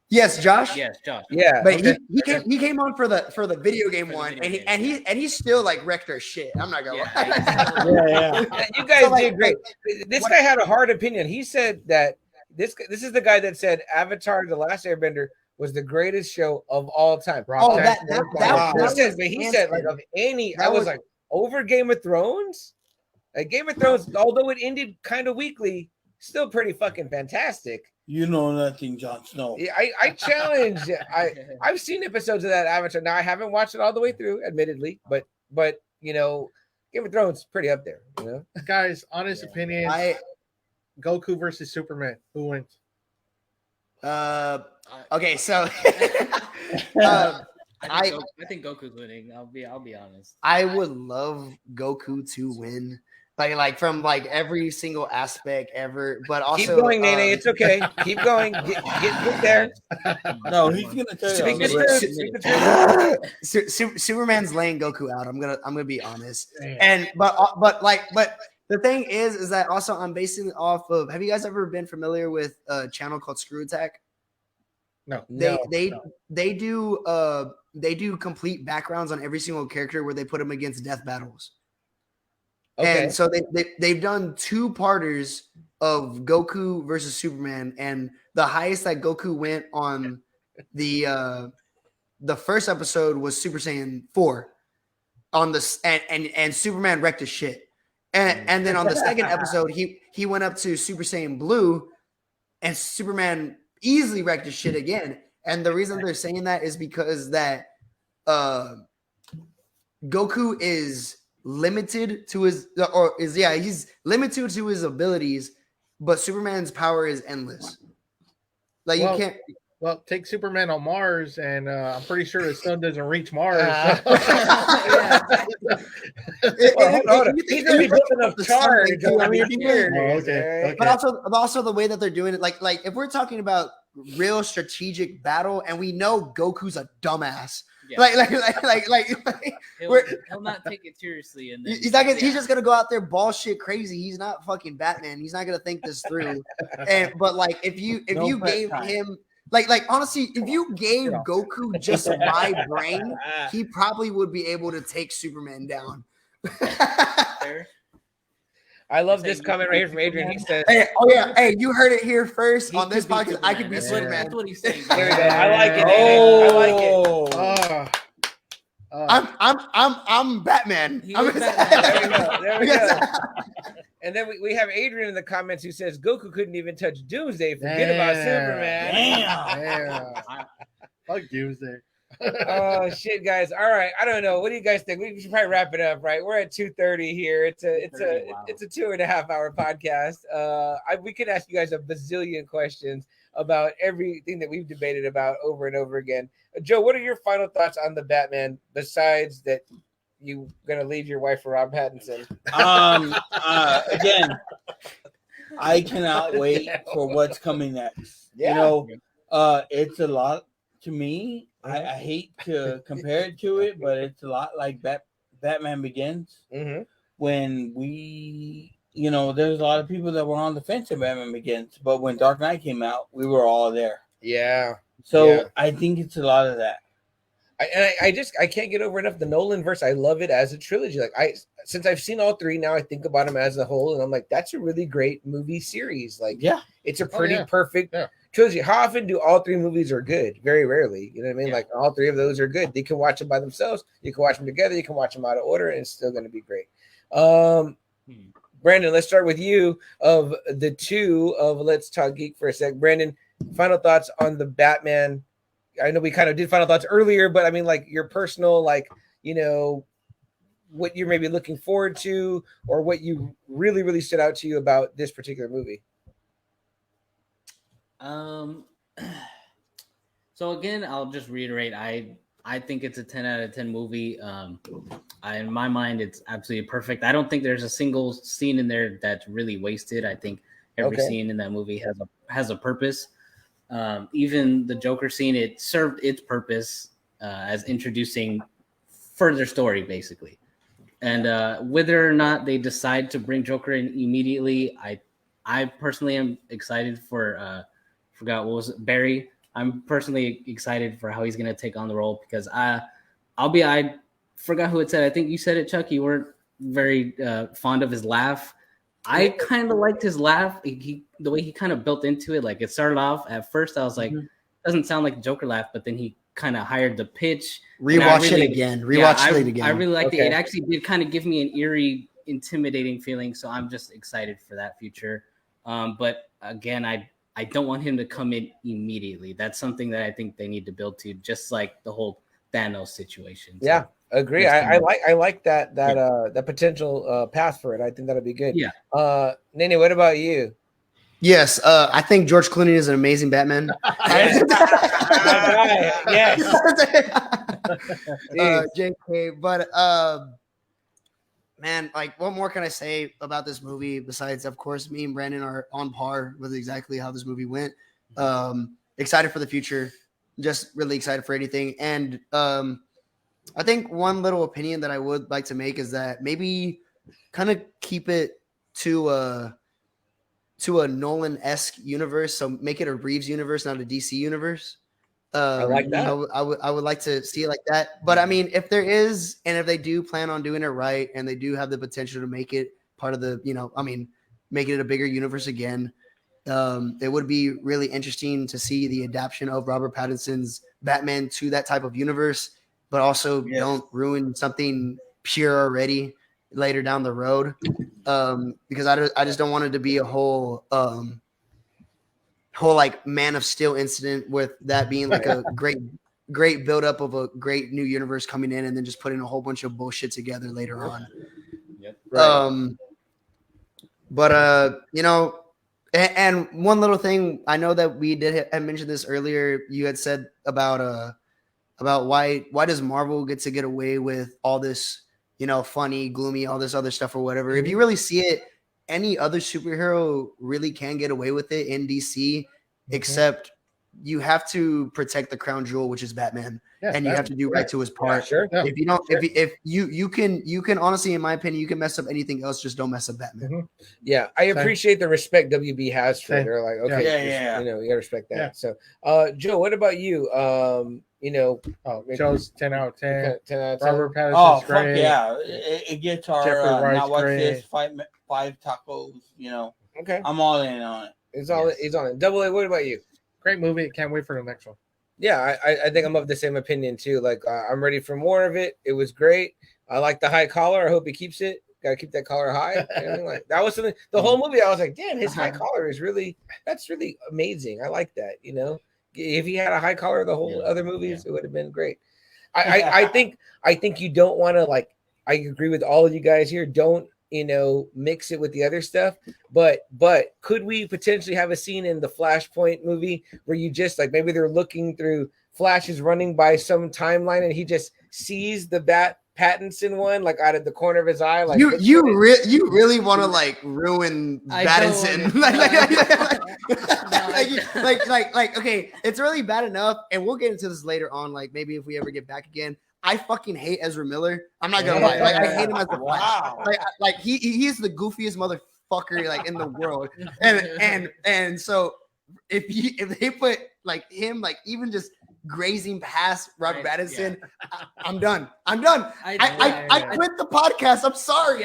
Speaker 6: Yes, Josh.
Speaker 5: Yes, Josh.
Speaker 6: Yeah, but he came on for the video game one, and he still like wrecked our shit. I'm not gonna lie.
Speaker 2: You guys did great. This guy had a hard opinion. He said that this is the guy that said Avatar: The Last Airbender was the greatest show of all time. He said like of any. I was like over Game of Thrones. Like Game of Thrones, although it ended kind of weakly, still pretty fucking fantastic.
Speaker 1: You know nothing, Jon Snow.
Speaker 2: Yeah, I challenge. I've seen episodes of that Avatar. Now I haven't watched it all the way through, admittedly, but you know, Game of Thrones is pretty up there. You know,
Speaker 3: guys, honest opinion. Goku versus Superman. Who wins?
Speaker 6: Okay, so
Speaker 5: I think Goku's winning. I'll be honest.
Speaker 6: I would love Goku to win. Like from like every single aspect ever, but also
Speaker 2: keep going, Nene. It's okay. Keep going. Get there.
Speaker 1: No, he's gonna tell
Speaker 6: you. Superman's laying Goku out. I'm gonna be honest. And but the thing is that also I'm basing it off of. Have you guys ever been familiar with a channel called Screw Attack?
Speaker 3: No.
Speaker 6: They do complete backgrounds on every single character where they put them against death battles. Okay. And so they've done 2-parters of Goku versus Superman, and the highest that Goku went on the first episode was Super Saiyan 4 on the and Superman wrecked his shit, and then on the second episode he went up to Super Saiyan Blue, and Superman easily wrecked his shit again. And the reason they're saying that is because that Goku is limited to his he's limited to his abilities, but Superman's power is endless. Like you can't.
Speaker 3: Well, take Superman on Mars, and I'm pretty sure his son doesn't reach Mars.
Speaker 2: He's already built enough charge.
Speaker 6: But also the way that they're doing it, like if we're talking about real strategic battle, and we know Goku's a dumbass. Yeah.
Speaker 5: He'll not take it seriously, and
Speaker 6: he's just gonna go out there ball shit crazy. He's not fucking Batman. He's not gonna think this through. But like if you gave him honestly, if you gave Goku just my brain, he probably would be able to take Superman down.
Speaker 2: I love this comment right here from Adrian. He says,
Speaker 6: "Hey, you heard it here first on this podcast. I could be Superman."
Speaker 5: That's what he's saying.
Speaker 2: There we go. I like it. I like
Speaker 6: it. I'm Batman.
Speaker 2: There we go. And then we have Adrian in the comments who says Goku couldn't even touch Doomsday. Forget about Superman.
Speaker 3: Damn. Fuck Doomsday.
Speaker 2: Oh shit, guys! All right, I don't know. What do you guys think? We should probably wrap it up, right? We're at 2:30 here. It's a 2.5 hour podcast. We could ask you guys a bazillion questions about everything that we've debated about over and over again. Joe, what are your final thoughts on the Batman? Besides that, you gonna leave your wife for Rob Pattinson?
Speaker 1: Again, I cannot wait for what's coming next.
Speaker 2: Yeah.
Speaker 1: You know, it's a lot to me. I hate to compare it to it, but it's a lot like Batman Begins.
Speaker 2: Mm-hmm.
Speaker 1: When there's a lot of people that were on the fence of Batman Begins, but when Dark Knight came out, we were all there.
Speaker 2: Yeah.
Speaker 1: So I think it's a lot of that.
Speaker 2: I can't get over enough the Nolan verse. I love it as a trilogy. Like since I've seen all three now, I think about them as a whole, and I'm like, that's a really great movie series. Like, it's a pretty perfect trilogy. How often do all three movies are good? Very rarely. You know what I mean? Like all three of those are good. You can watch them by themselves. You can watch them together. You can watch them out of order, and it's still going to be great. Brandon, let's start with you. Of the two of Let's Talk Geek for a sec, Brandon, final thoughts on the Batman. I know we kind of did final thoughts earlier, but I mean, like your personal, like, you know, what you're maybe looking forward to, or what you really, really stood out to you about this particular movie.
Speaker 5: So again, I'll just reiterate, I think it's a 10 out of 10 movie. In my mind, it's absolutely perfect. I don't think there's a single scene in there that's really wasted. I think every scene in that movie has a purpose. Even the Joker scene, it served its purpose as introducing further story, basically. And whether or not they decide to bring Joker in immediately, I personally am excited for forgot what was it, Barry. I'm personally excited for how he's going to take on the role, because I forgot who it said. I think you said it, Chuck. You weren't very fond of his laugh. I kind of liked his laugh. The way he kind of built into it. Like, it started off at first, I was like, doesn't sound like a Joker laugh, but then he kind of hired the pitch.
Speaker 6: Rewatch it again.
Speaker 5: I really liked it. It actually did kind of give me an eerie, intimidating feeling. So I'm just excited for that future. But again, I don't want him to come in immediately. That's something that I think they need to build to, just like the whole Thanos situation. So,
Speaker 2: yeah, agree. I like that potential path for it. I think that'll be good.
Speaker 5: Yeah.
Speaker 2: Nene, what about you?
Speaker 6: Yes, I think George Clooney is an amazing Batman.
Speaker 2: Yes.
Speaker 6: JK, but man, like, what more can I say about this movie besides, of course, me and Brandon are on par with exactly how this movie went. Excited for the future, just really excited for anything. And I think one little opinion that I would like to make is that maybe kind of keep it to a Nolan-esque universe. So make it a Reeves universe, not a DC universe.
Speaker 2: I like that.
Speaker 6: I would like to see it like that. But I mean, if there is, and if they do plan on doing it right, and they do have the potential to make it part of the, make it a bigger universe again, it would be really interesting to see the adaptation of Robert Pattinson's Batman to that type of universe, but also don't ruin something pure already later down the road. Because I just don't want it to be a whole like Man of Steel incident, with that being like a great buildup of a great new universe coming in, and then just putting a whole bunch of bullshit together later on.
Speaker 5: Yep.
Speaker 6: And one little thing, I know that we I mentioned this earlier. You had said about why does Marvel get to get away with all this, funny, gloomy, all this other stuff or whatever. If you really see it, any other superhero really can get away with it in DC, except you have to protect the crown jewel, which is Batman, and you have to do right to his part. If you don't, if you can honestly, in my opinion, you can mess up anything else, just don't mess up Batman.
Speaker 2: Yeah, I appreciate the respect WB has for it. They're like, okay, you gotta respect that. So, Joe, what about you?
Speaker 3: Joe's 10 out of 10.
Speaker 2: 10 out of 10.
Speaker 3: Robert Pattinson's great.
Speaker 1: Fuck yeah, it gets our now watch this five tacos.
Speaker 2: Okay,
Speaker 1: I'm all in on it.
Speaker 2: It's on it. Double A, what about you?
Speaker 3: Great movie. Can't wait for the next one.
Speaker 2: Yeah, I think I'm of the same opinion too. Like, I'm ready for more of it. It was great. I like the high collar. I hope he keeps it. Got to keep that collar high. Like, that was something. The whole movie, I was like, damn, his high collar is that's really amazing. I like that. If he had a high collar, the whole other movies, it would have been great. I think you don't want to, like, I agree with all of you guys here. Don't mix it with the other stuff. But could we potentially have a scene in the Flashpoint movie where you just, like, maybe they're looking through, Flash is running by some timeline and he just sees the Pattinson one, like, out of the corner of his eye? Like,
Speaker 6: you really want to, like, ruin Battinson? like okay, it's really bad enough, and we'll get into this later on. Like, maybe if we ever get back again. I fucking hate Ezra Miller. I'm not gonna lie. Like, I hate him as the Flash. Like he is the goofiest motherfucker, like, in the world. And so if they put, like, him, like, even just grazing past Robert Pattinson.
Speaker 5: Yeah.
Speaker 6: I'm done. I quit the podcast. I'm sorry.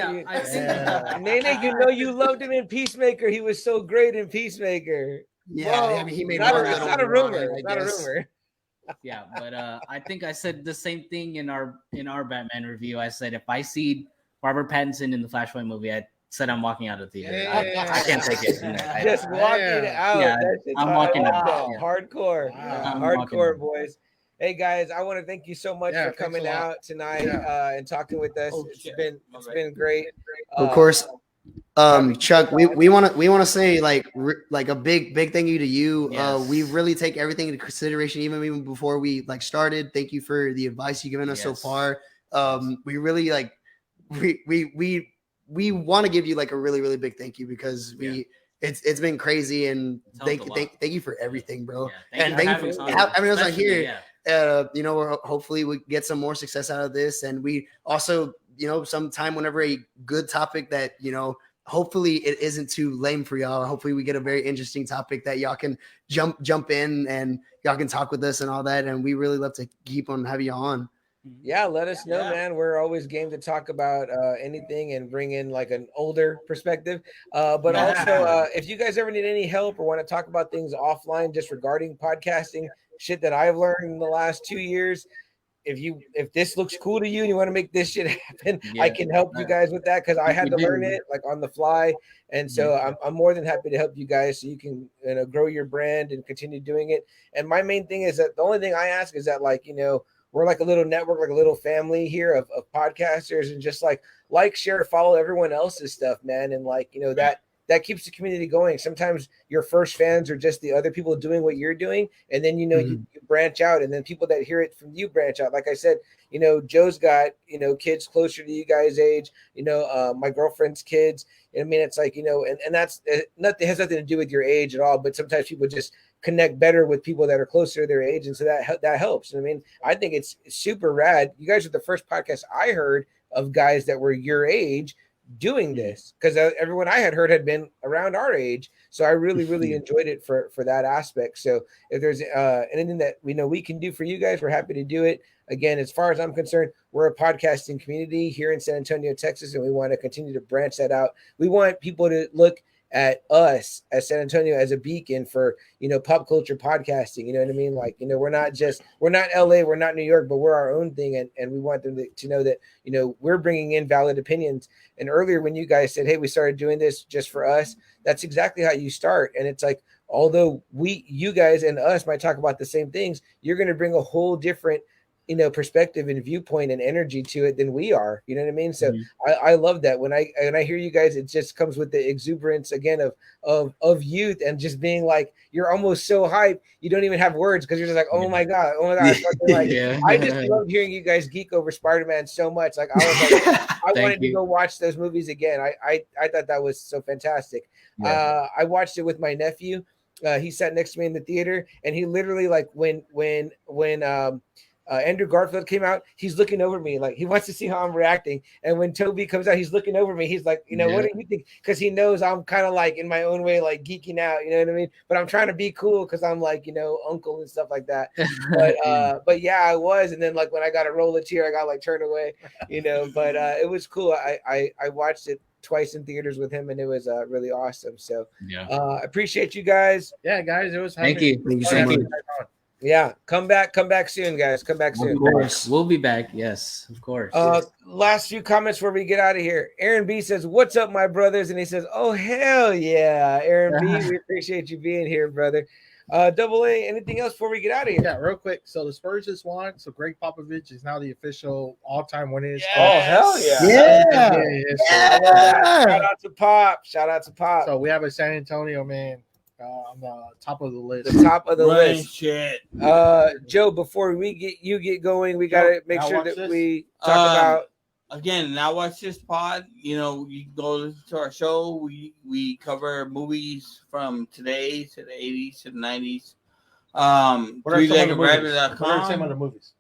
Speaker 2: Nene, you know you loved him in Peacemaker. He was so great in Peacemaker.
Speaker 6: Yeah,
Speaker 2: Well,
Speaker 6: I mean, he made
Speaker 2: it's not a rumor. It's not a rumor.
Speaker 5: Yeah, but I think I said the same thing in our Batman review. I said if I see Robert Pattinson in the Flashpoint movie, I said I'm walking out of the theater. I can't take it.
Speaker 2: Just walking out.
Speaker 5: Yeah, I'm walking out.
Speaker 2: Yeah. Hardcore.
Speaker 3: Wow.
Speaker 2: Hardcore, boys. Hey guys, I want to thank you so much for coming out tonight and talking with us. It's been great.
Speaker 6: Of course. Chuck, we want to say like a big thank you to you.
Speaker 5: Yes.
Speaker 6: We really take everything into consideration, even before we like started. Thank you for the advice you've given us so far. We really like we want to give you like a really big thank you because it's been crazy, and thank you for everything, bro.
Speaker 5: Yeah,
Speaker 6: thank you for having us on here. You know, hopefully we get some more success out of this, and we also, you know, sometime whenever a good topic that, you know, hopefully it isn't too lame for y'all. Hopefully we get a very interesting topic that y'all can jump in and y'all can talk with us and all that. And we really love to keep on having you on.
Speaker 2: Yeah, let us know, man. We're always game to talk about anything and bring in like an older perspective. But also, if you guys ever need any help or want to talk about things offline, just regarding podcasting, shit that I've learned in the last 2 years, if this looks cool to you and you want to make this shit happen, I can help you guys with that, because I had to learn it like on the fly. And so I'm more than happy to help you guys so you can, you know, grow your brand and continue doing it. And my main thing is that the only thing I ask is that, like, you know, we're like a little network, like a little family here of podcasters, and just like, share, follow everyone else's stuff, man. And like, you know, that keeps the community going. Sometimes your first fans are just the other people doing what you're doing. And then, you know, you branch out, and then people that hear it from you branch out. Like I said, you know, Joe's got, you know, kids closer to you guys' age, you know, my girlfriend's kids. I mean, it's like, you know, and that's nothing, has nothing to do with your age at all, but sometimes people just connect better with people that are closer to their age. And so that helps. I mean, I think it's super rad. You guys are the first podcast I heard of guys that were your age doing this, because everyone I had heard had been around our age. So I really enjoyed it for that aspect. So if there's anything that we know we can do for you guys, we're happy to do it. Again, as far as I'm concerned, we're a podcasting community here in San Antonio, Texas, and we want to continue to branch that out. We want people to look at us as San Antonio as a beacon for, you know, pop culture podcasting. You know what I mean? Like, you know, we're not LA, we're not New York, but we're our own thing. And we want them to know that, you know, we're bringing in valid opinions. And earlier when you guys said, hey, we started doing this just for us, that's exactly how you start. And it's like, although you guys and us might talk about the same things, you're going to bring a whole different, you know, perspective and viewpoint and energy to it than we are. You know what I mean? So I love that when I hear you guys, it just comes with the exuberance again of youth, and just being like, you're almost so hyped you don't even have words, because you're just like, oh my god. Like, I just love hearing you guys geek over Spider-Man so much. Like, I was like, I wanted to go watch those movies again. I thought that was so fantastic. I watched it with my nephew. He sat next to me in the theater, and he literally, like, when Andrew Garfield came out, he's looking over me like he wants to see how I'm reacting. And when Toby comes out, he's looking over me. He's like, you know, what do you think? Because he knows I'm kind of like in my own way, like geeking out, you know what I mean? But I'm trying to be cool because I'm like, you know, uncle and stuff like that. But yeah, I was. And then like when I got a roll of tear, I got like turned away, you know. But it was cool. I watched it twice in theaters with him, and it was really awesome. So I appreciate you guys.
Speaker 3: Yeah, guys, it was.
Speaker 5: Thank you so much.
Speaker 2: Yeah, come back soon, guys. Come back soon.
Speaker 5: Of course, we'll be back. Yes, of course.
Speaker 2: Last few comments before we get out of here. Aaron B says, "What's up, my brothers?" And he says, "Oh hell yeah, Aaron B, we appreciate you being here, brother." Double A, anything else before we get out of here?
Speaker 3: Yeah, real quick. So the Spurs just won. So Greg Popovich is now the official all-time winners.
Speaker 2: Oh hell yeah! Shout out to Pop. Shout out to Pop.
Speaker 3: So we have a San Antonio man on the top of the list.
Speaker 2: The top of the list.
Speaker 1: Shit.
Speaker 2: Joe, before we get going, we gotta make sure that we talk about.
Speaker 1: Again, now watch this pod. You know, you go listen to our show. We cover movies from today to the 80s to the 90s.
Speaker 3: What are some of the movies?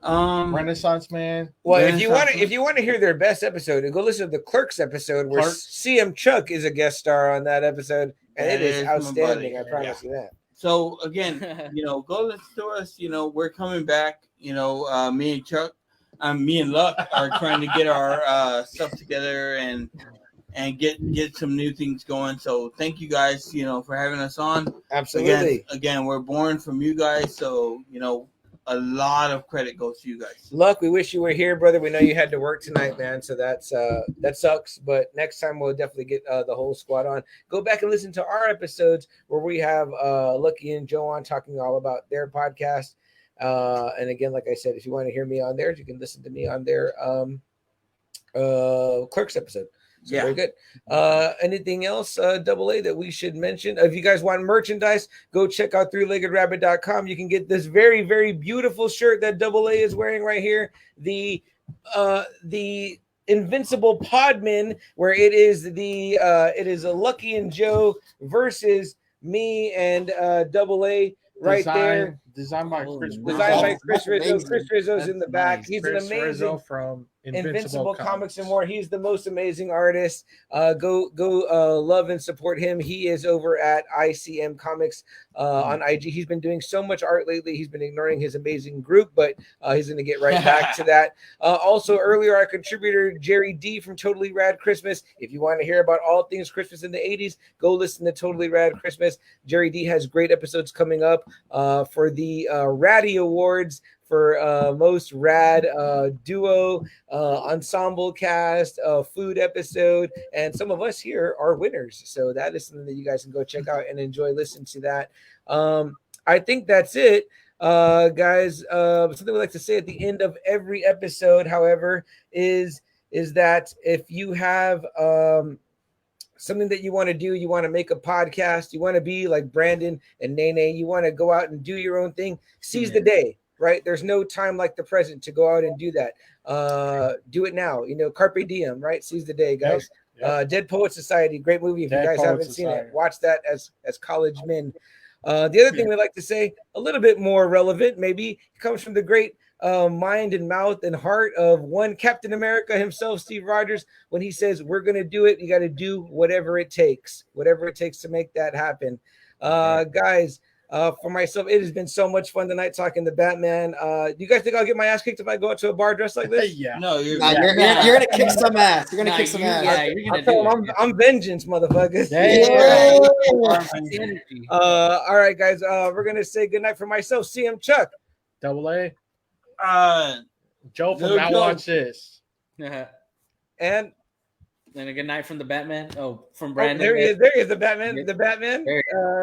Speaker 3: Renaissance Man.
Speaker 2: Well, if you want to hear their best episode, go listen to the Clerks episode where CM Chuck is a guest star on that episode, and it is outstanding. I promise you that.
Speaker 1: So again, go listen to us. We're coming back. Me and Chuck, me and Luck are trying to get our stuff together and get some new things going. So thank you guys, for having us on.
Speaker 2: Absolutely.
Speaker 1: Again, we're born from you guys, so a lot of credit goes to you guys.
Speaker 2: Luck, we wish you were here, brother. We know you had to work tonight, man. So that sucks. But next time we'll definitely get the whole squad on. Go back and listen to our episodes where we have Lucky and Joe on talking all about their podcast. And again, like I said, if you want to hear me on theirs, you can listen to me on their Clerks episode. So very good. Anything else, Double A, that we should mention? If you guys want merchandise, go check out 3leggedrabbit.com. You can get this very, very beautiful shirt that Double A is wearing right here. The Invincible Podman, where it is a Lucky and Joe versus me and Double A there.
Speaker 3: Designed by Chris
Speaker 2: Rizzo. Chris Rizzo's in the back.
Speaker 3: Nice.
Speaker 2: He's
Speaker 3: Chris
Speaker 2: an amazing
Speaker 3: Rizzo from Invincible
Speaker 2: Comics and more. He's the most amazing artist. Go love and support him. He is over at ICM Comics on IG. He's been doing so much art lately. He's been ignoring his amazing group, but he's going to get right back to that. Also, earlier, our contributor, Jerry D from Totally Rad Christmas. If you want to hear about all things Christmas in the 80s, go listen to Totally Rad Christmas. Jerry D has great episodes coming up for the Ratty Awards for most rad duo, ensemble cast, food episode, and some of us here are winners. So that is something that you guys can go check out and enjoy listening to that. I think that's it, guys. Something we like to say at the end of every episode, however, is that if you have something that you want to do, you want to make a podcast, you want to be like Brandon and Nene, you want to go out and do your own thing, seize the day, right? There's no time like the present to go out and do that. Do it now, carpe diem, right? Seize the day, guys. Yep. Dead Poet Society, great movie. If you guys haven't seen it, watch that as college men. The other thing we like to say, a little bit more relevant, maybe, comes from the great mind and mouth and heart of one Captain America himself, Steve Rogers, when he says, we're going to do it. You got to do whatever it takes to make that happen. Guys, for myself, it has been so much fun tonight talking to Batman. Do you guys think I'll get my ass kicked if I go out to a bar dressed like this?
Speaker 3: Yeah.
Speaker 1: No, you're
Speaker 6: gonna kick some ass. You're gonna kick some ass.
Speaker 5: Yeah, you're gonna do it.
Speaker 2: I'm vengeance, motherfuckers. All right, guys. We're gonna say goodnight for myself. CM Chuck.
Speaker 3: Double A. Joe from
Speaker 1: Good
Speaker 3: Now
Speaker 1: Joe.
Speaker 3: Watch This.
Speaker 2: And
Speaker 5: a good night from the Batman. Oh, from Brandon.
Speaker 2: There he is, the Batman. The Batman.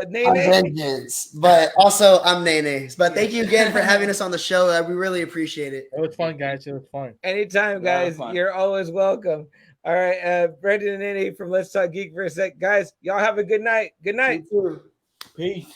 Speaker 2: Nene.
Speaker 6: I'm vengeance, but also I'm Nene. But thank you again for having us on the show. We really appreciate it.
Speaker 3: It was fun, guys. It was fun.
Speaker 2: Anytime, guys. You're always welcome. All right, Brandon and Nene from Let's Talk Geek for a sec. Guys, y'all have a good night. Good night.
Speaker 1: Peace.